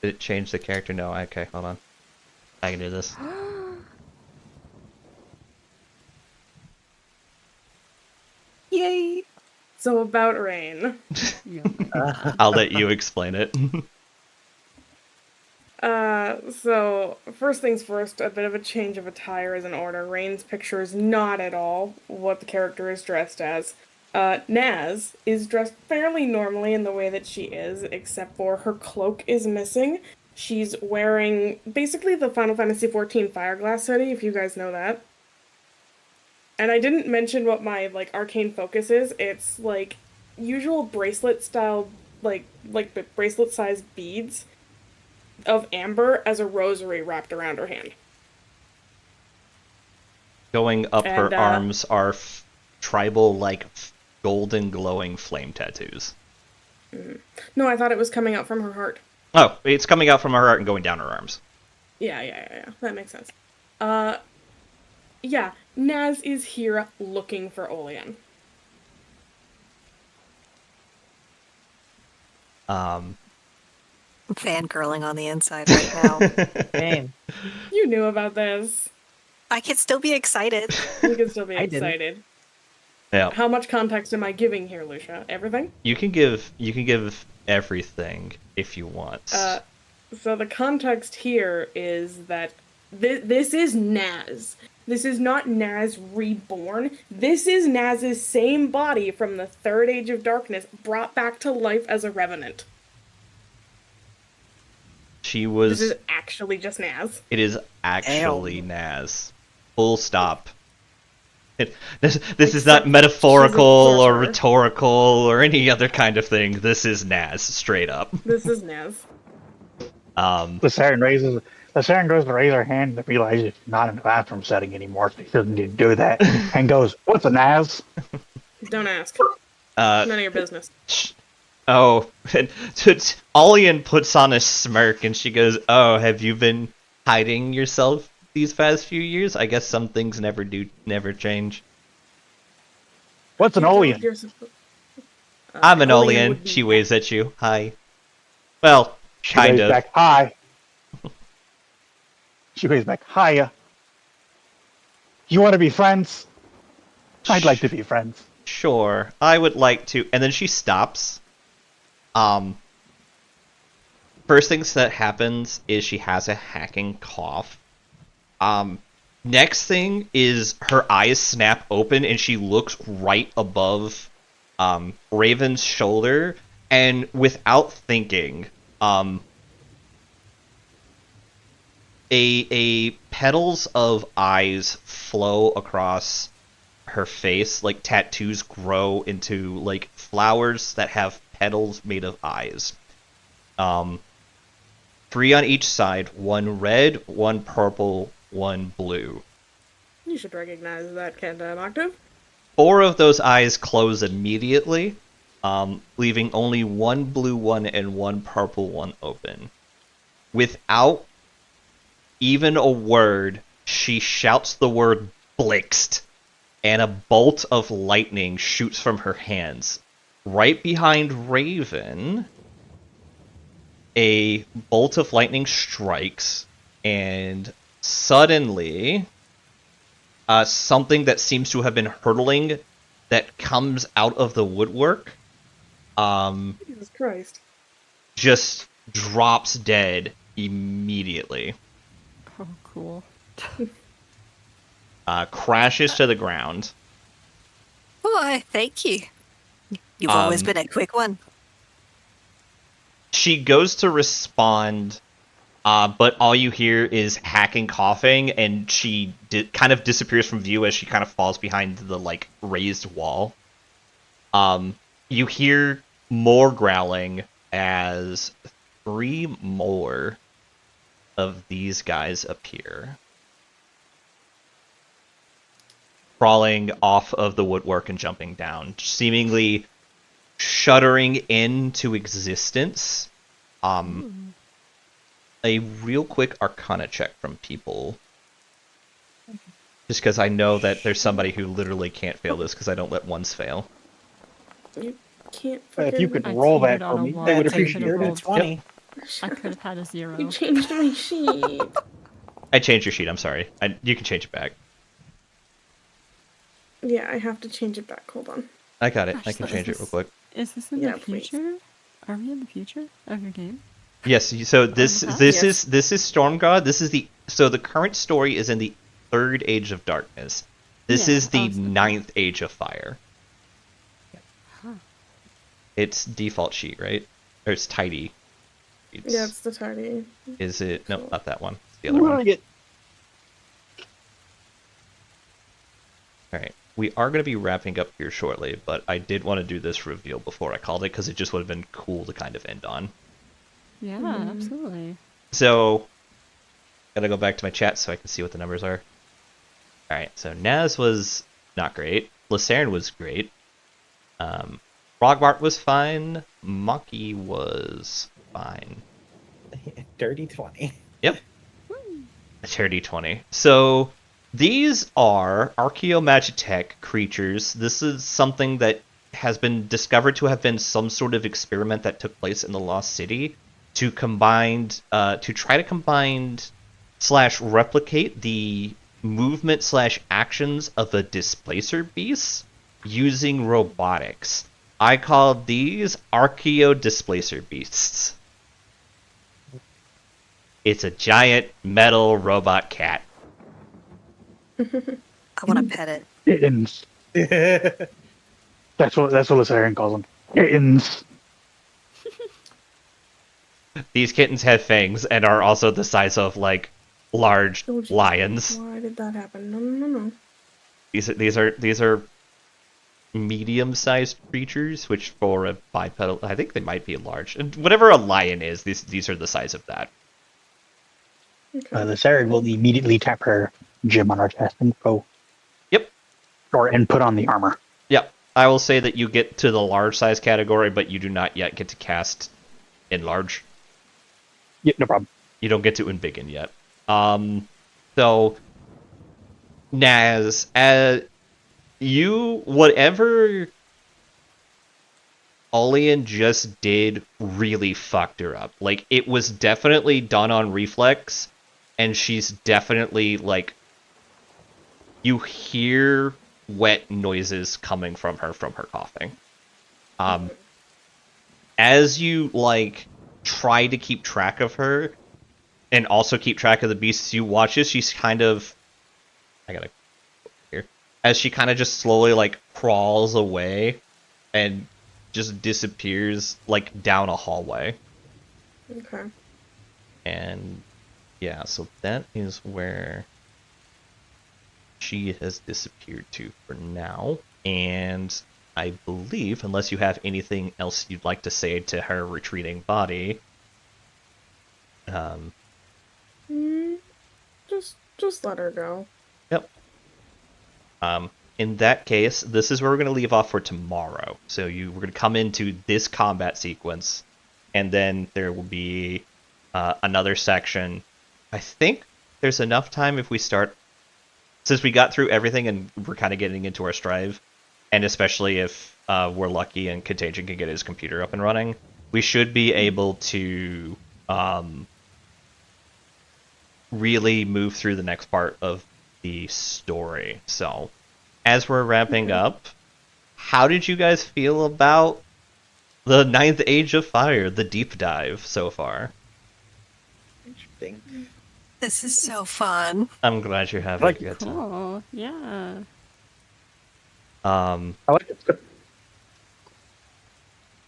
Did it change the character? No. Okay, hold on. I can do this. Yay! So about Rain. I'll let you explain it. So first things first, a bit of a change of attire is in order. Rain's picture is not at all what the character is dressed as. Naz is dressed fairly normally in the way that she is, except for her cloak is missing. She's wearing basically the Final Fantasy XIV Fireglass hoodie, if you guys know that. And I didn't mention what my, arcane focus is. It's, usual bracelet-style, bracelet-sized beads of amber as a rosary wrapped around her hand. Going up her And, arms are tribal, golden glowing flame tattoos. No, I thought it was coming out from her heart. Oh, it's coming out from her heart and going down her arms. Yeah. That makes sense. Yeah, Naz is here looking for Olean. I'm fangirling on the inside right now. Damn. You knew about this. I can still be excited. You can still be I didn't. excited. Yeah. How much context am I giving here, Lusha? Everything? You can give everything if you want. So the context here is that this is Naz. This is not Naz reborn. This is Naz's same body from the Third Age of Darkness brought back to life as a revenant. She was. This is actually just Naz. It is actually Naz. Full stop. This is not Except metaphorical she's a or sorcerer. rhetorical or any other kind of thing. This is Naz, straight up. This is Naz. Lysarin goes to raise her hand and realizes she's not in the bathroom setting anymore, so she doesn't need to do that, and goes, "What's a Naz?" Don't ask. Uh, None of your business. Oh, and Olian puts on a smirk and she goes, "Oh, have you been hiding yourself these past few years? I guess some things never change." What's an Olean? I'm an Olean Olian. would be- She waves at you. Hi. Well, She kind waves of. back, hi. She waves back, hiya. You want to be friends? I'd like to be friends. Sure, I would like to. And then she stops. First things that happens is she has a hacking cough. Next thing is her eyes snap open and she looks right above Raven's shoulder, and without thinking, a petals of eyes flow across her face, like tattoos grow into flowers that have petals made of eyes. 3 on each side, 1 red, 1 purple, 1 blue. You should recognize that, Kenta Octave. 4 of those eyes close immediately, leaving only 1 blue one and 1 purple one open. Without even a word, she shouts the word "Blixt," and a bolt of lightning shoots from her hands. Right behind Raven, a bolt of lightning strikes, and suddenly, something that seems to have been hurtling that comes out of the woodwork, Jesus Christ. just drops dead immediately. Oh, cool. Crashes to the ground. Why, thank you. You've always Um, been a quick one. She goes to respond, but all you hear is hacking coughing, and she kind of disappears from view as she kind of falls behind the like raised wall. You hear more growling as 3 more of these guys appear, crawling off of the woodwork and jumping down, seemingly shuddering into existence. A real quick Arcana check from people. Just because I know that there's somebody who literally can't fail this because I don't let ones fail. You can't If you fucking... could I roll cheated that on for a me, one. I would I appreciate could've it. rolled 20. I could have had a 0. You changed my sheet. I changed your sheet, I'm sorry. You can change it back. Yeah, I have to change it back. Hold on. I got it. Gosh, I can so change it is real this- quick. Is this in Yeah, the please. future? Are we in the future of your game? Yes, so this the past? this Yes. is Storm God. This is the current story is in the 3rd Age of Darkness. This Yeah, is the awesome. 9th Age of Fire. Huh. It's default sheet, right? Or it's tidy. Yeah, it's the tidy. Is it? No, not that one. It's the other one. Get All right. We are going to be wrapping up here shortly, but I did want to do this reveal before I called it because it just would have been cool to kind of end on. Yeah, absolutely. So, gotta go back to my chat so I can see what the numbers are. Alright, so Naz was not great. Lysarin was great. Rogbart was fine. Maki was fine. Dirty 20. Yep. A charity 20. So, these are Archaeomagitech creatures. This is something that has been discovered to have been some sort of experiment that took place in the Lost City to try to combine / replicate the movement / actions of a displacer beast using robotics. I call these Archaeo Displacer Beasts. It's a giant metal robot cat. I want to pet it. kittens. That's what Lysarin calls them. Kittens. These kittens have fangs and are also the size of like large Oh, Jesus. lions. Why did that happen? No. These are medium-sized creatures, which for a bipedal, I think they might be large. And whatever a lion is, these are the size of that. Okay. Lysarin will immediately tap her gem on her chest and go. Yep. And put on the armor. Yep. I will say that you get to the large size category, but you do not yet get to cast enlarge. Yeah, no problem. You don't get to unbiggen yet. So Naz, whatever Olian just did really fucked her up. Like, it was definitely done on reflex, and she's definitely, like, you hear wet noises coming from her coughing. As you, like, try to keep track of her, and also keep track of the beasts you watch as she's kind of... As she kind of just slowly, like, crawls away and just disappears, like, down a hallway. Okay. And, yeah, so that is where she has disappeared to for now. And I believe, unless you have anything else you'd like to say to her retreating body... Just let her go. Yep. In that case, this is where we're going to leave off for tomorrow. So we're going to come into this combat sequence, and then there will be another section. I think there's enough time if we start since we got through everything and we're kind of getting into our strive, and especially if we're lucky and Contagion can get his computer up and running, we should be able to really move through the next part of the story. So, as we're wrapping up, how did you guys feel about the Ninth Age of Fire, the deep dive so far? Interesting. This is so fun. I'm glad you're having a good time. Cool. Yeah. I like it. It's good.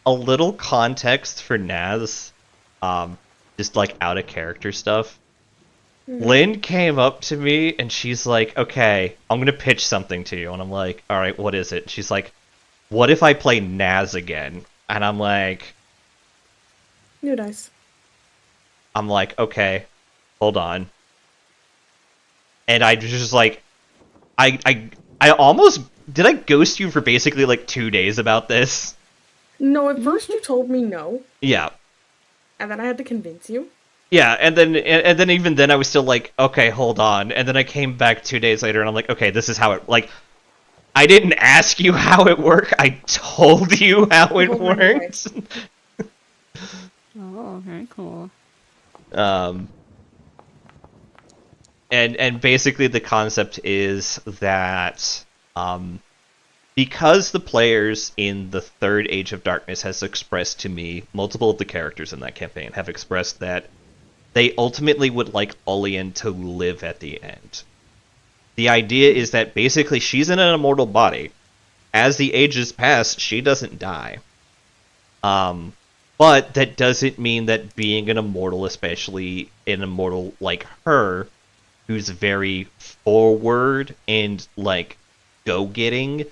A little context for Naz, just like out of character stuff. Lynn came up to me and she's like, okay, I'm gonna pitch something to you. And I'm like, alright, what is it? She's like, what if I play Naz again? And I'm like, New dice. okay, hold on. And I just like, I almost, did I ghost you for basically like 2 days about this? No, at first you told me no, Yeah. and then I had to convince you. Yeah, and then even then I was still like, okay, hold on. And then I came back 2 days later and I'm like, okay, this is how it, like, I didn't ask you how it worked, I told you how it Oh my worked. Oh, very cool. And basically the concept is that, because the players in the Third Age of Darkness has expressed to me, multiple of the characters in that campaign have expressed that they ultimately would like Ullien to live at the end. The idea is that basically she's in an immortal body. As the ages pass, she doesn't die. But that doesn't mean that being an immortal, especially an immortal like her, who's very forward and, like, go-getting,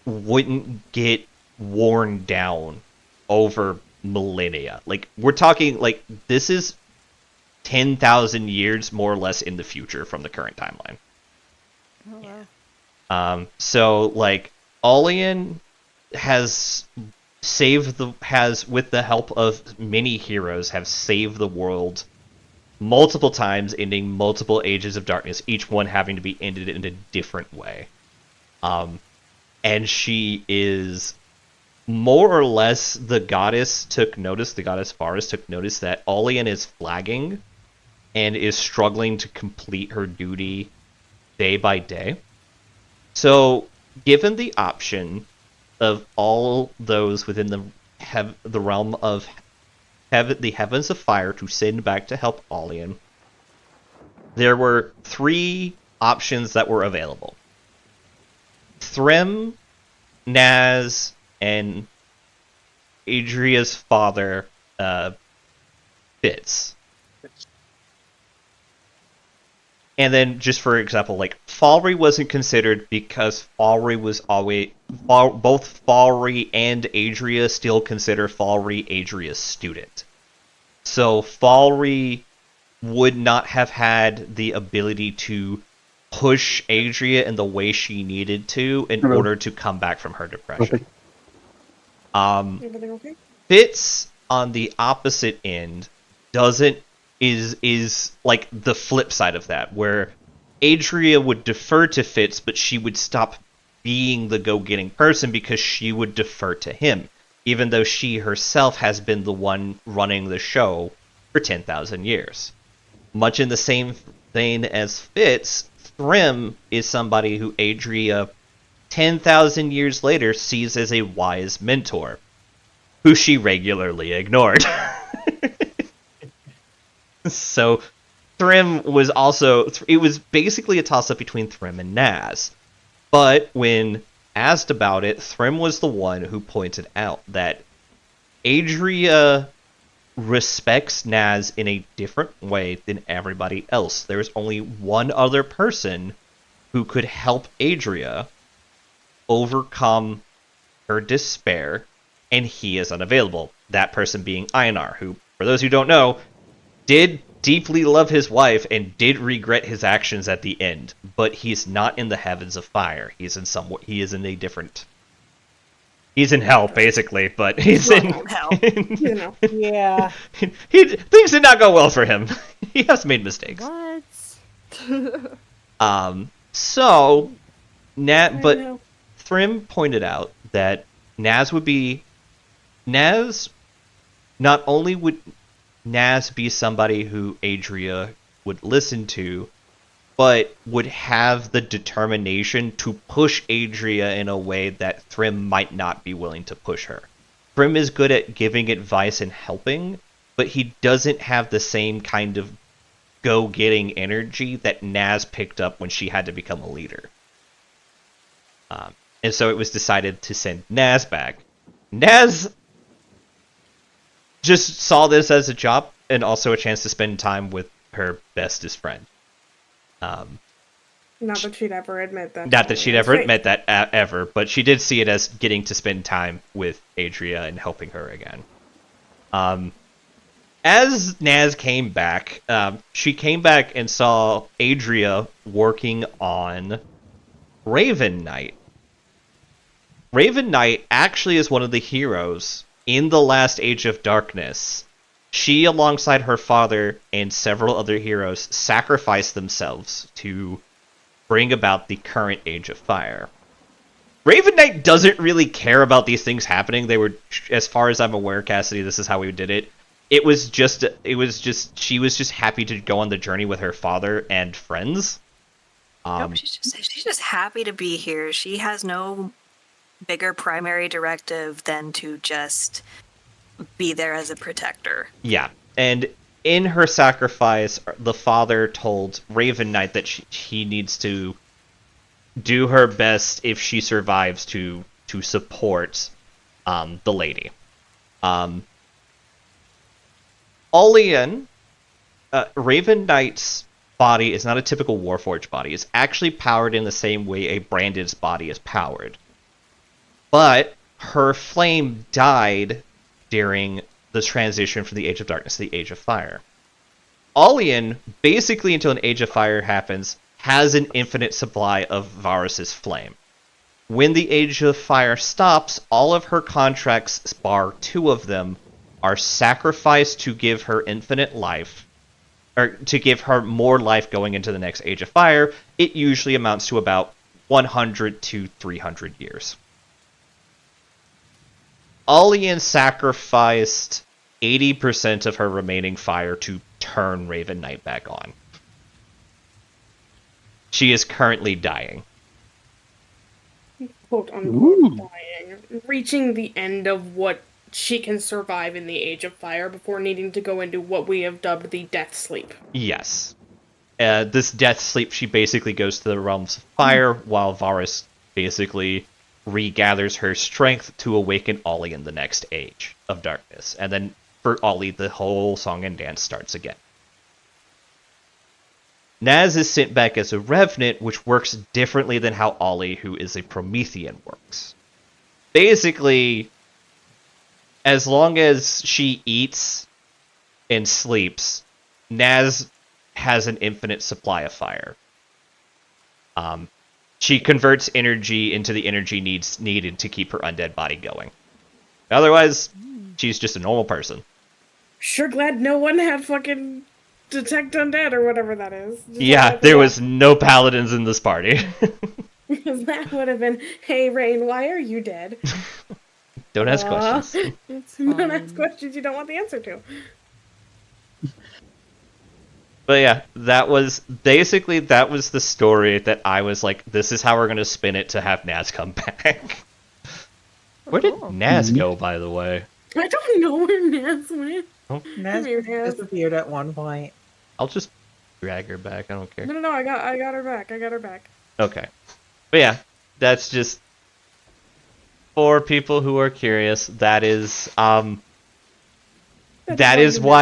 wouldn't get worn down over millennia. Like, we're talking, like, this is 10,000 years, more or less, in the future from the current timeline. Oh, wow. So, like, Ullien has with the help of many heroes, have saved the world multiple times, ending multiple ages of darkness, each one having to be ended in a different way. And she is more or less, the goddess Faris took notice that Ullien is flagging and is struggling to complete her duty day by day. So, given the option of all those within the realm of the Heavens of Fire to send back to help Ullien, there were 3 options that were available. Thrym, Naz, and Adria's father, Fitz. And then, just for example, like, Falri wasn't considered because Falri was always... both Falri and Adria still consider Falri Adria's student. So Falri would not have had the ability to push Adria in the way she needed to in order to come back from her depression. Everything okay? Fitz, on the opposite end, is like the flip side of that, where Adria would defer to Fitz, but she would stop being the go-getting person because she would defer to him, even though she herself has been the one running the show for 10,000 years. Much in the same vein as Fitz, Thrym is somebody who Adria, 10,000 years later, sees as a wise mentor, who she regularly ignored. So, Thrym was also... It was basically a toss-up between Thrym and Naz. But when asked about it, Thrym was the one who pointed out that Adria respects Naz in a different way than everybody else. There's only one other person who could help Adria overcome her despair, and he is unavailable. That person being Einar, who, for those who don't know, did deeply love his wife and did regret his actions at the end, but he's not in the Heavens of Fire. He's in a different... He's in hell, basically, but he's in hell. You know. Yeah. Things did not go well for him. He has made mistakes. What? So, I but know. Thrym pointed out that Naz, not only would Naz be somebody who Adria would listen to, but would have the determination to push Adria in a way that Thrym might not be willing to push her. Thrym is good at giving advice and helping, but he doesn't have the same kind of go-getting energy that Naz picked up when she had to become a leader. And so it was decided to send Naz back. Naz just saw this as a job and also a chance to spend time with her bestest friend. Not that she'd ever admit that. Not that she'd ever Right. admit that ever, but she did see it as getting to spend time with Adria and helping her again. As Naz came back, she came back and saw Adria working on Raven Knight. Raven Knight actually is one of the heroes in the last Age of Darkness. She, alongside her father and several other heroes, sacrificed themselves to bring about the current Age of Fire. Raven Knight doesn't really care about these things happening. They were, as far as I'm aware, Cassidy, this is how we did it. She was just happy to go on the journey with her father and friends. Nope, she's just happy to be here. She has no bigger primary directive than to just be there as a protector. Yeah, and in her sacrifice, the father told Raven Knight that he needs to do her best if she survives to support the lady. Olean, Raven Knight's body is not a typical Warforged body. It's actually powered in the same way a Branded's body is powered. But her flame died during the transition from the Age of Darkness to the Age of Fire. Olean, basically until an Age of Fire happens, has an infinite supply of Varus's flame. When the Age of Fire stops, all of her contracts, bar 2 of them, are sacrificed to give her infinite life, or to give her more life going into the next Age of Fire. It usually amounts to about 100 to 300 years. Olean sacrificed 80% of her remaining fire to turn Raven Knight back on. She is currently dying. Quote unquote dying. Reaching the end of what she can survive in the Age of Fire before needing to go into what we have dubbed the Death Sleep. Yes. This Death Sleep, she basically goes to the realms of fire, while Varus basically regathers her strength to awaken Ollie in the next Age of Darkness. And then for Ollie, the whole song and dance starts again. Naz is sent back as a Revenant, which works differently than how Ollie, who is a Promethean, works. Basically, as long as she eats and sleeps, Naz has an infinite supply of fire. She converts energy into the energy needed to keep her undead body going. Otherwise, she's just a normal person. Sure glad no one had fucking detect undead or whatever that is. Yeah, there was no paladins in this party. Because that would have been, hey Rain, why are you dead? Don't ask questions. Don't ask questions you don't want the answer to. But yeah, that was the story that I was like, this is how we're gonna spin it to have Naz come back. Where did Naz go, by the way? I don't know where Naz went. Oh, Naz disappeared at one point. I'll just drag her back. I don't care. No, I got her back. I got her back. Okay. But yeah, that's just for people who are curious. That is why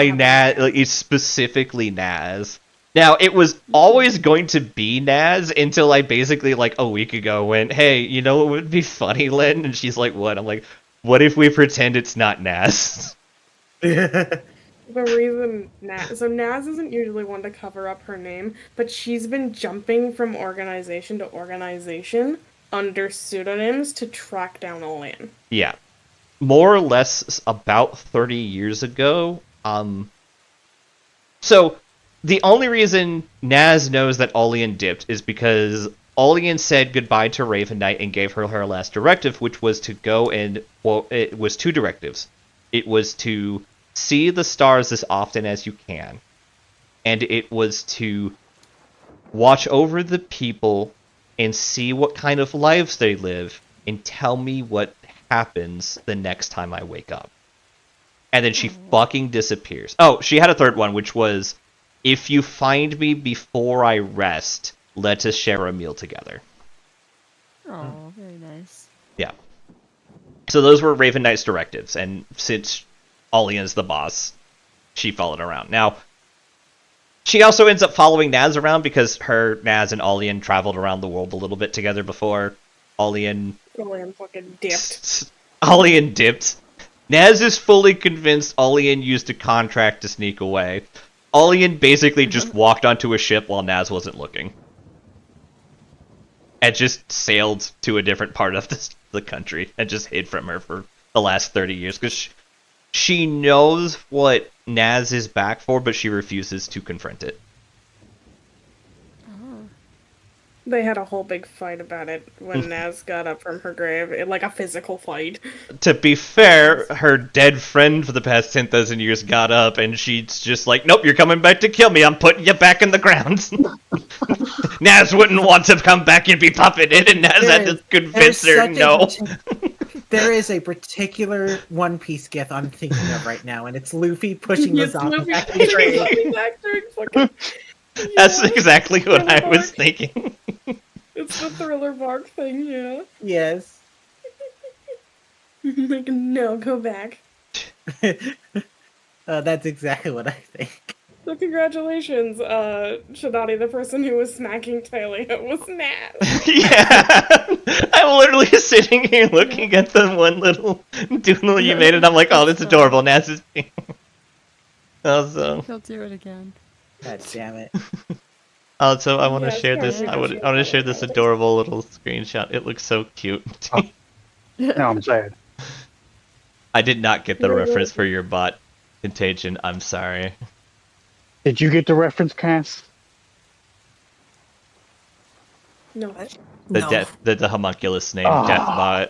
Naz, like, it's specifically Naz. Now, it was always going to be Naz until I basically, like, a week ago went, hey, you know what would be funny, Len? And she's like, what? I'm like, what if we pretend it's not Naz? The reason Naz isn't usually one to cover up her name, but she's been jumping from organization to organization under pseudonyms to track down Olean. Yeah. More or less about 30 years ago. So, the only reason Naz knows that Olean dipped is because Olian said goodbye to Raven Knight and gave her last directive, which was to go and, well, it was 2 directives. It was to see the stars as often as you can, and it was to watch over the people and see what kind of lives they live, and tell me what happens the next time I wake up. And then she fucking disappears. Oh, she had a third one, which was, if you find me before I rest, let us share a meal together. Oh, very nice. Yeah. So those were Raven Knight's directives, and since Olian's the boss, she followed around. Now, she also ends up following Naz around because Naz and Olian traveled around the world a little bit together before. Olian fucking dipped. Olian dipped. Naz is fully convinced Olian used a contract to sneak away. Olian basically just walked onto a ship while Naz wasn't looking. And just sailed to a different part of the country and just hid from her for the last 30 years. Because she knows what Naz is back for, but she refuses to confront it. They had a whole big fight about it when Naz got up from her grave, like a physical fight. To be fair, her dead friend for the past 10,000 years got up, and she's just like, nope, you're coming back to kill me, I'm putting you back in the ground. Naz wouldn't want to come back and be puppeted, and Naz had to convince her, no. There is a particular One Piece gif I'm thinking of right now, and it's Luffy pushing the zombie back in the grave. That's exactly what I was thinking. It's the Thriller bark thing, yeah. Yes. Like, no, go back. That's exactly what I think. So congratulations, Shadani, the person who was smacking Talia was Naz. Yeah! I'm literally sitting here looking at the one little doodle you made, and I'm like, oh, that's adorable. Naz is being... Also... He'll do it again. God damn it. Also, I want to Yeah, share it's this. kinda I want to share this adorable little screenshot. It looks so cute. Now I'm sad. I did not get the reference for your bot contagion. I'm sorry. Did you get the reference, Cass? No. The homunculus name, Deathbot.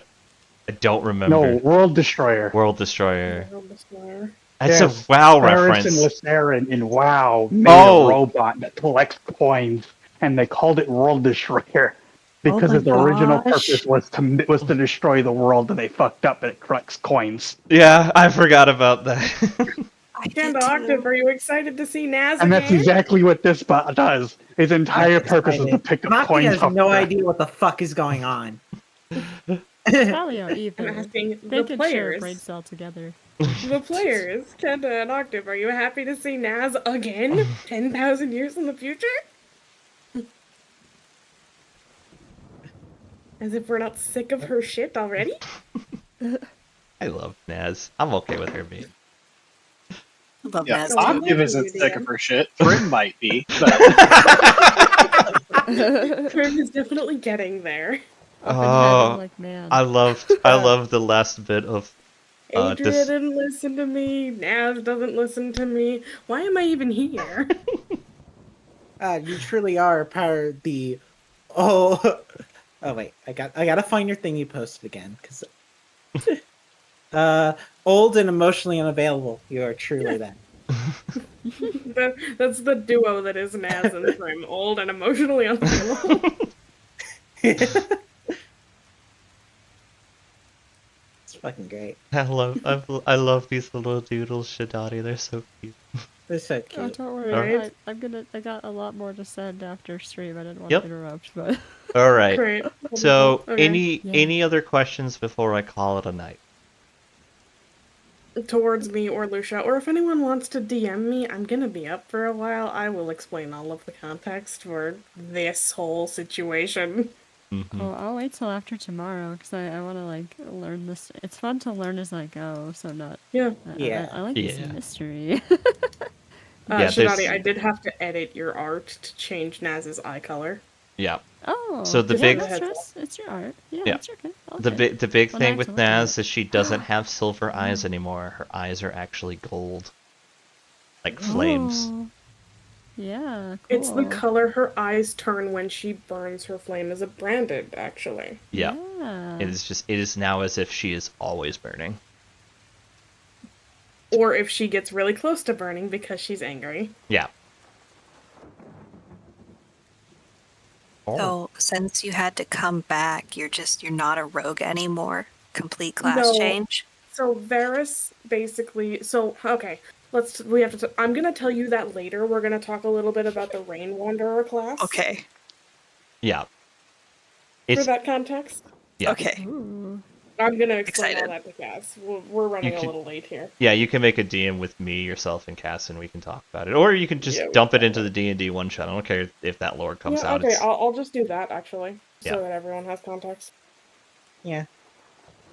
I don't remember. No, World Destroyer. World Destroyer. Destroyer. That's Yes, a WoW Paris reference. and Lysarin in WoW made a robot that collects coins, and they called it World Destroyer because my its original gosh. purpose was to destroy the world, and they fucked up and it collects coins. Yeah, I forgot about that. And Octave, are you excited to see Naz And again? that's exactly what this bot does. His entire purpose is to pick up Maki coins. has off no the- idea what the fuck is going on. Talio, I'm even. asking They the could share a players. brain cell together. The players, Kenda and Octave, are you happy to see Naz again? 10,000 years in the future? As if we're not sick of her shit already? I love Naz. I'm okay with her being. Love Yeah, Naz. Octave isn't sick of her shit. Thrym might be, but Trim is definitely getting there. Up in Oh, heaven, like, man. I loved the last bit of Adria didn't listen to me. Naz doesn't listen to me. Why am I even here? You truly are part of the. Oh wait, I gotta find your thing you posted again, because. Old and emotionally unavailable. You are truly that. That's the duo that is Naz and Trim. Old and emotionally unavailable. It's fucking great. I love these little doodles, Shadati. They're so cute. They're so Oh, cute. don't worry. Alright. I got a lot more to send after stream. I didn't want Yep. to interrupt, but All right. Great. So, Okay. any other questions before I call it a night? Towards me or Lusha, or if anyone wants to DM me, I'm gonna be up for a while. I will explain all of the context for this whole situation. Mm-hmm. oh, I'll wait till after tomorrow because I want to like learn this. It's fun to learn as I go, so not. Yeah. Yeah. I like this Yeah. mystery. Yeah, Shadani, there's- I did have to edit your art to change Naz's eye color. Yeah. oh. So the yeah, big- no stress. It's your art. Yeah, Yeah. it's okay. The big Well, thing now with to look at Naz it. is she doesn't have silver eyes anymore. Her eyes are actually gold, like flames. Oh. Yeah, cool. It's the color her eyes turn when she burns her flame. Is it branded, actually? Yeah. Yeah. It is now as if she is always burning. Or if she gets really close to burning because she's angry. Yeah. Oh. So since you had to come back, you're not a rogue anymore. Complete class No. change. So Varys basically, okay, I'm gonna tell you that later. We're gonna talk a little bit about the Rain Wanderer class. Okay. Yeah. For that context. Yeah. Okay. Ooh. I'm gonna explain Excited. all that to Cass. We're running a little late here. Yeah, you can make a DM with me, yourself, and Cass, and we can talk about it. Or you can just dump it into the D&D one shot. I don't care if that lore comes out. Okay, I'll just do that, actually, Yeah. so that everyone has context. Yeah.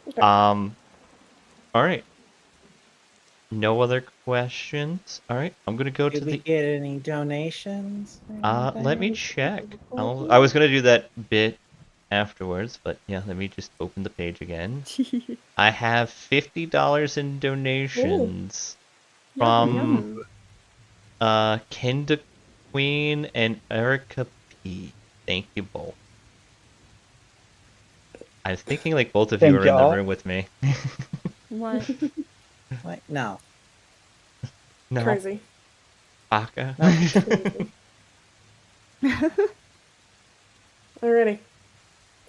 Okay. Alright. No other questions? Alright, I'm gonna go Did to we the... get any donations? let me check. I was gonna do that bit afterwards, but yeah, let me just open the page again. I have $50 in donations from ChibiQueen and Erica P. Thank you both. I was thinking like both of you Thank are in y'all. the room with me. What? What? No. No, Crazy. Baka. Alrighty.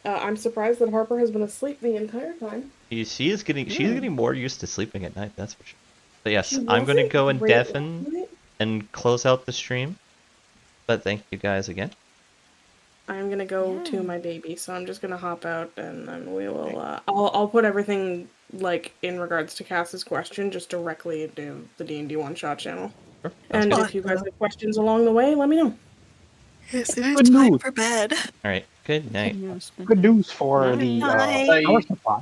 I'm surprised that Harper has been asleep the entire time. She's getting more used to sleeping at night, that's for sure. But yes, She I'm gonna wasn't go and great deafen last night. and close out the stream. But thank you guys again. I'm gonna go to my baby, so I'm just gonna hop out, and then we will. I'll put everything like in regards to Cass's question just directly into the D&D one shot channel. Sure. And good. if you guys have questions along the way, let me know. Yes, it is Good time news. for bed. All right. Good night. Good news for the Night. power supply. All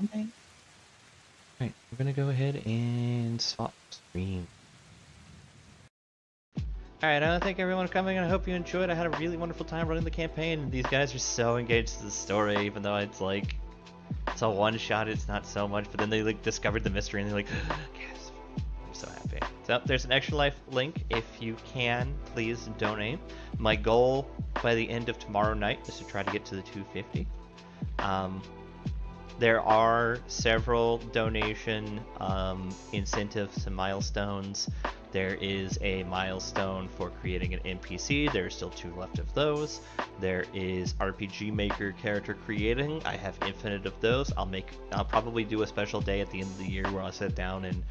right, we're gonna go ahead and swap screen. Alright, I want to thank everyone for coming, and I hope you enjoyed. I had a really wonderful time running the campaign. These guys are so engaged to the story, even though it's like, it's a one-shot, it's not so much, but then they like discovered the mystery, and they're like, yes, I'm so happy. So, there's an Extra Life link. If you can, please donate. My goal by the end of tomorrow night is to try to get to the 250. There are several donation incentives and milestones. There is a milestone for creating an NPC. There are still 2 left of those. There is RPG Maker character creating. I have infinite of those. I'll probably do a special day at the end of the year where I'll sit down and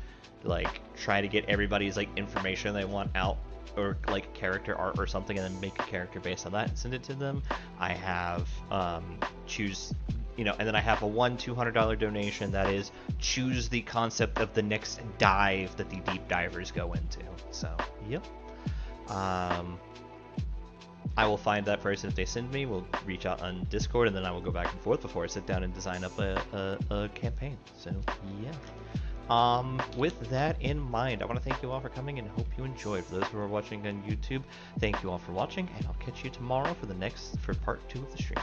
like try to get everybody's like information they want out, or like character art or something, and then make a character based on that and send it to them. I have and then I have a $200 donation that is choose the concept of the next dive that the deep divers go into. So, yep. I will find that person if they send me. We'll reach out on Discord, and then I will go back and forth before I sit down and design up a campaign. So, yeah. With that in mind, I want to thank you all for coming and hope you enjoyed. For those who are watching on YouTube, thank you all for watching, and I'll catch you tomorrow for part 2 of the stream.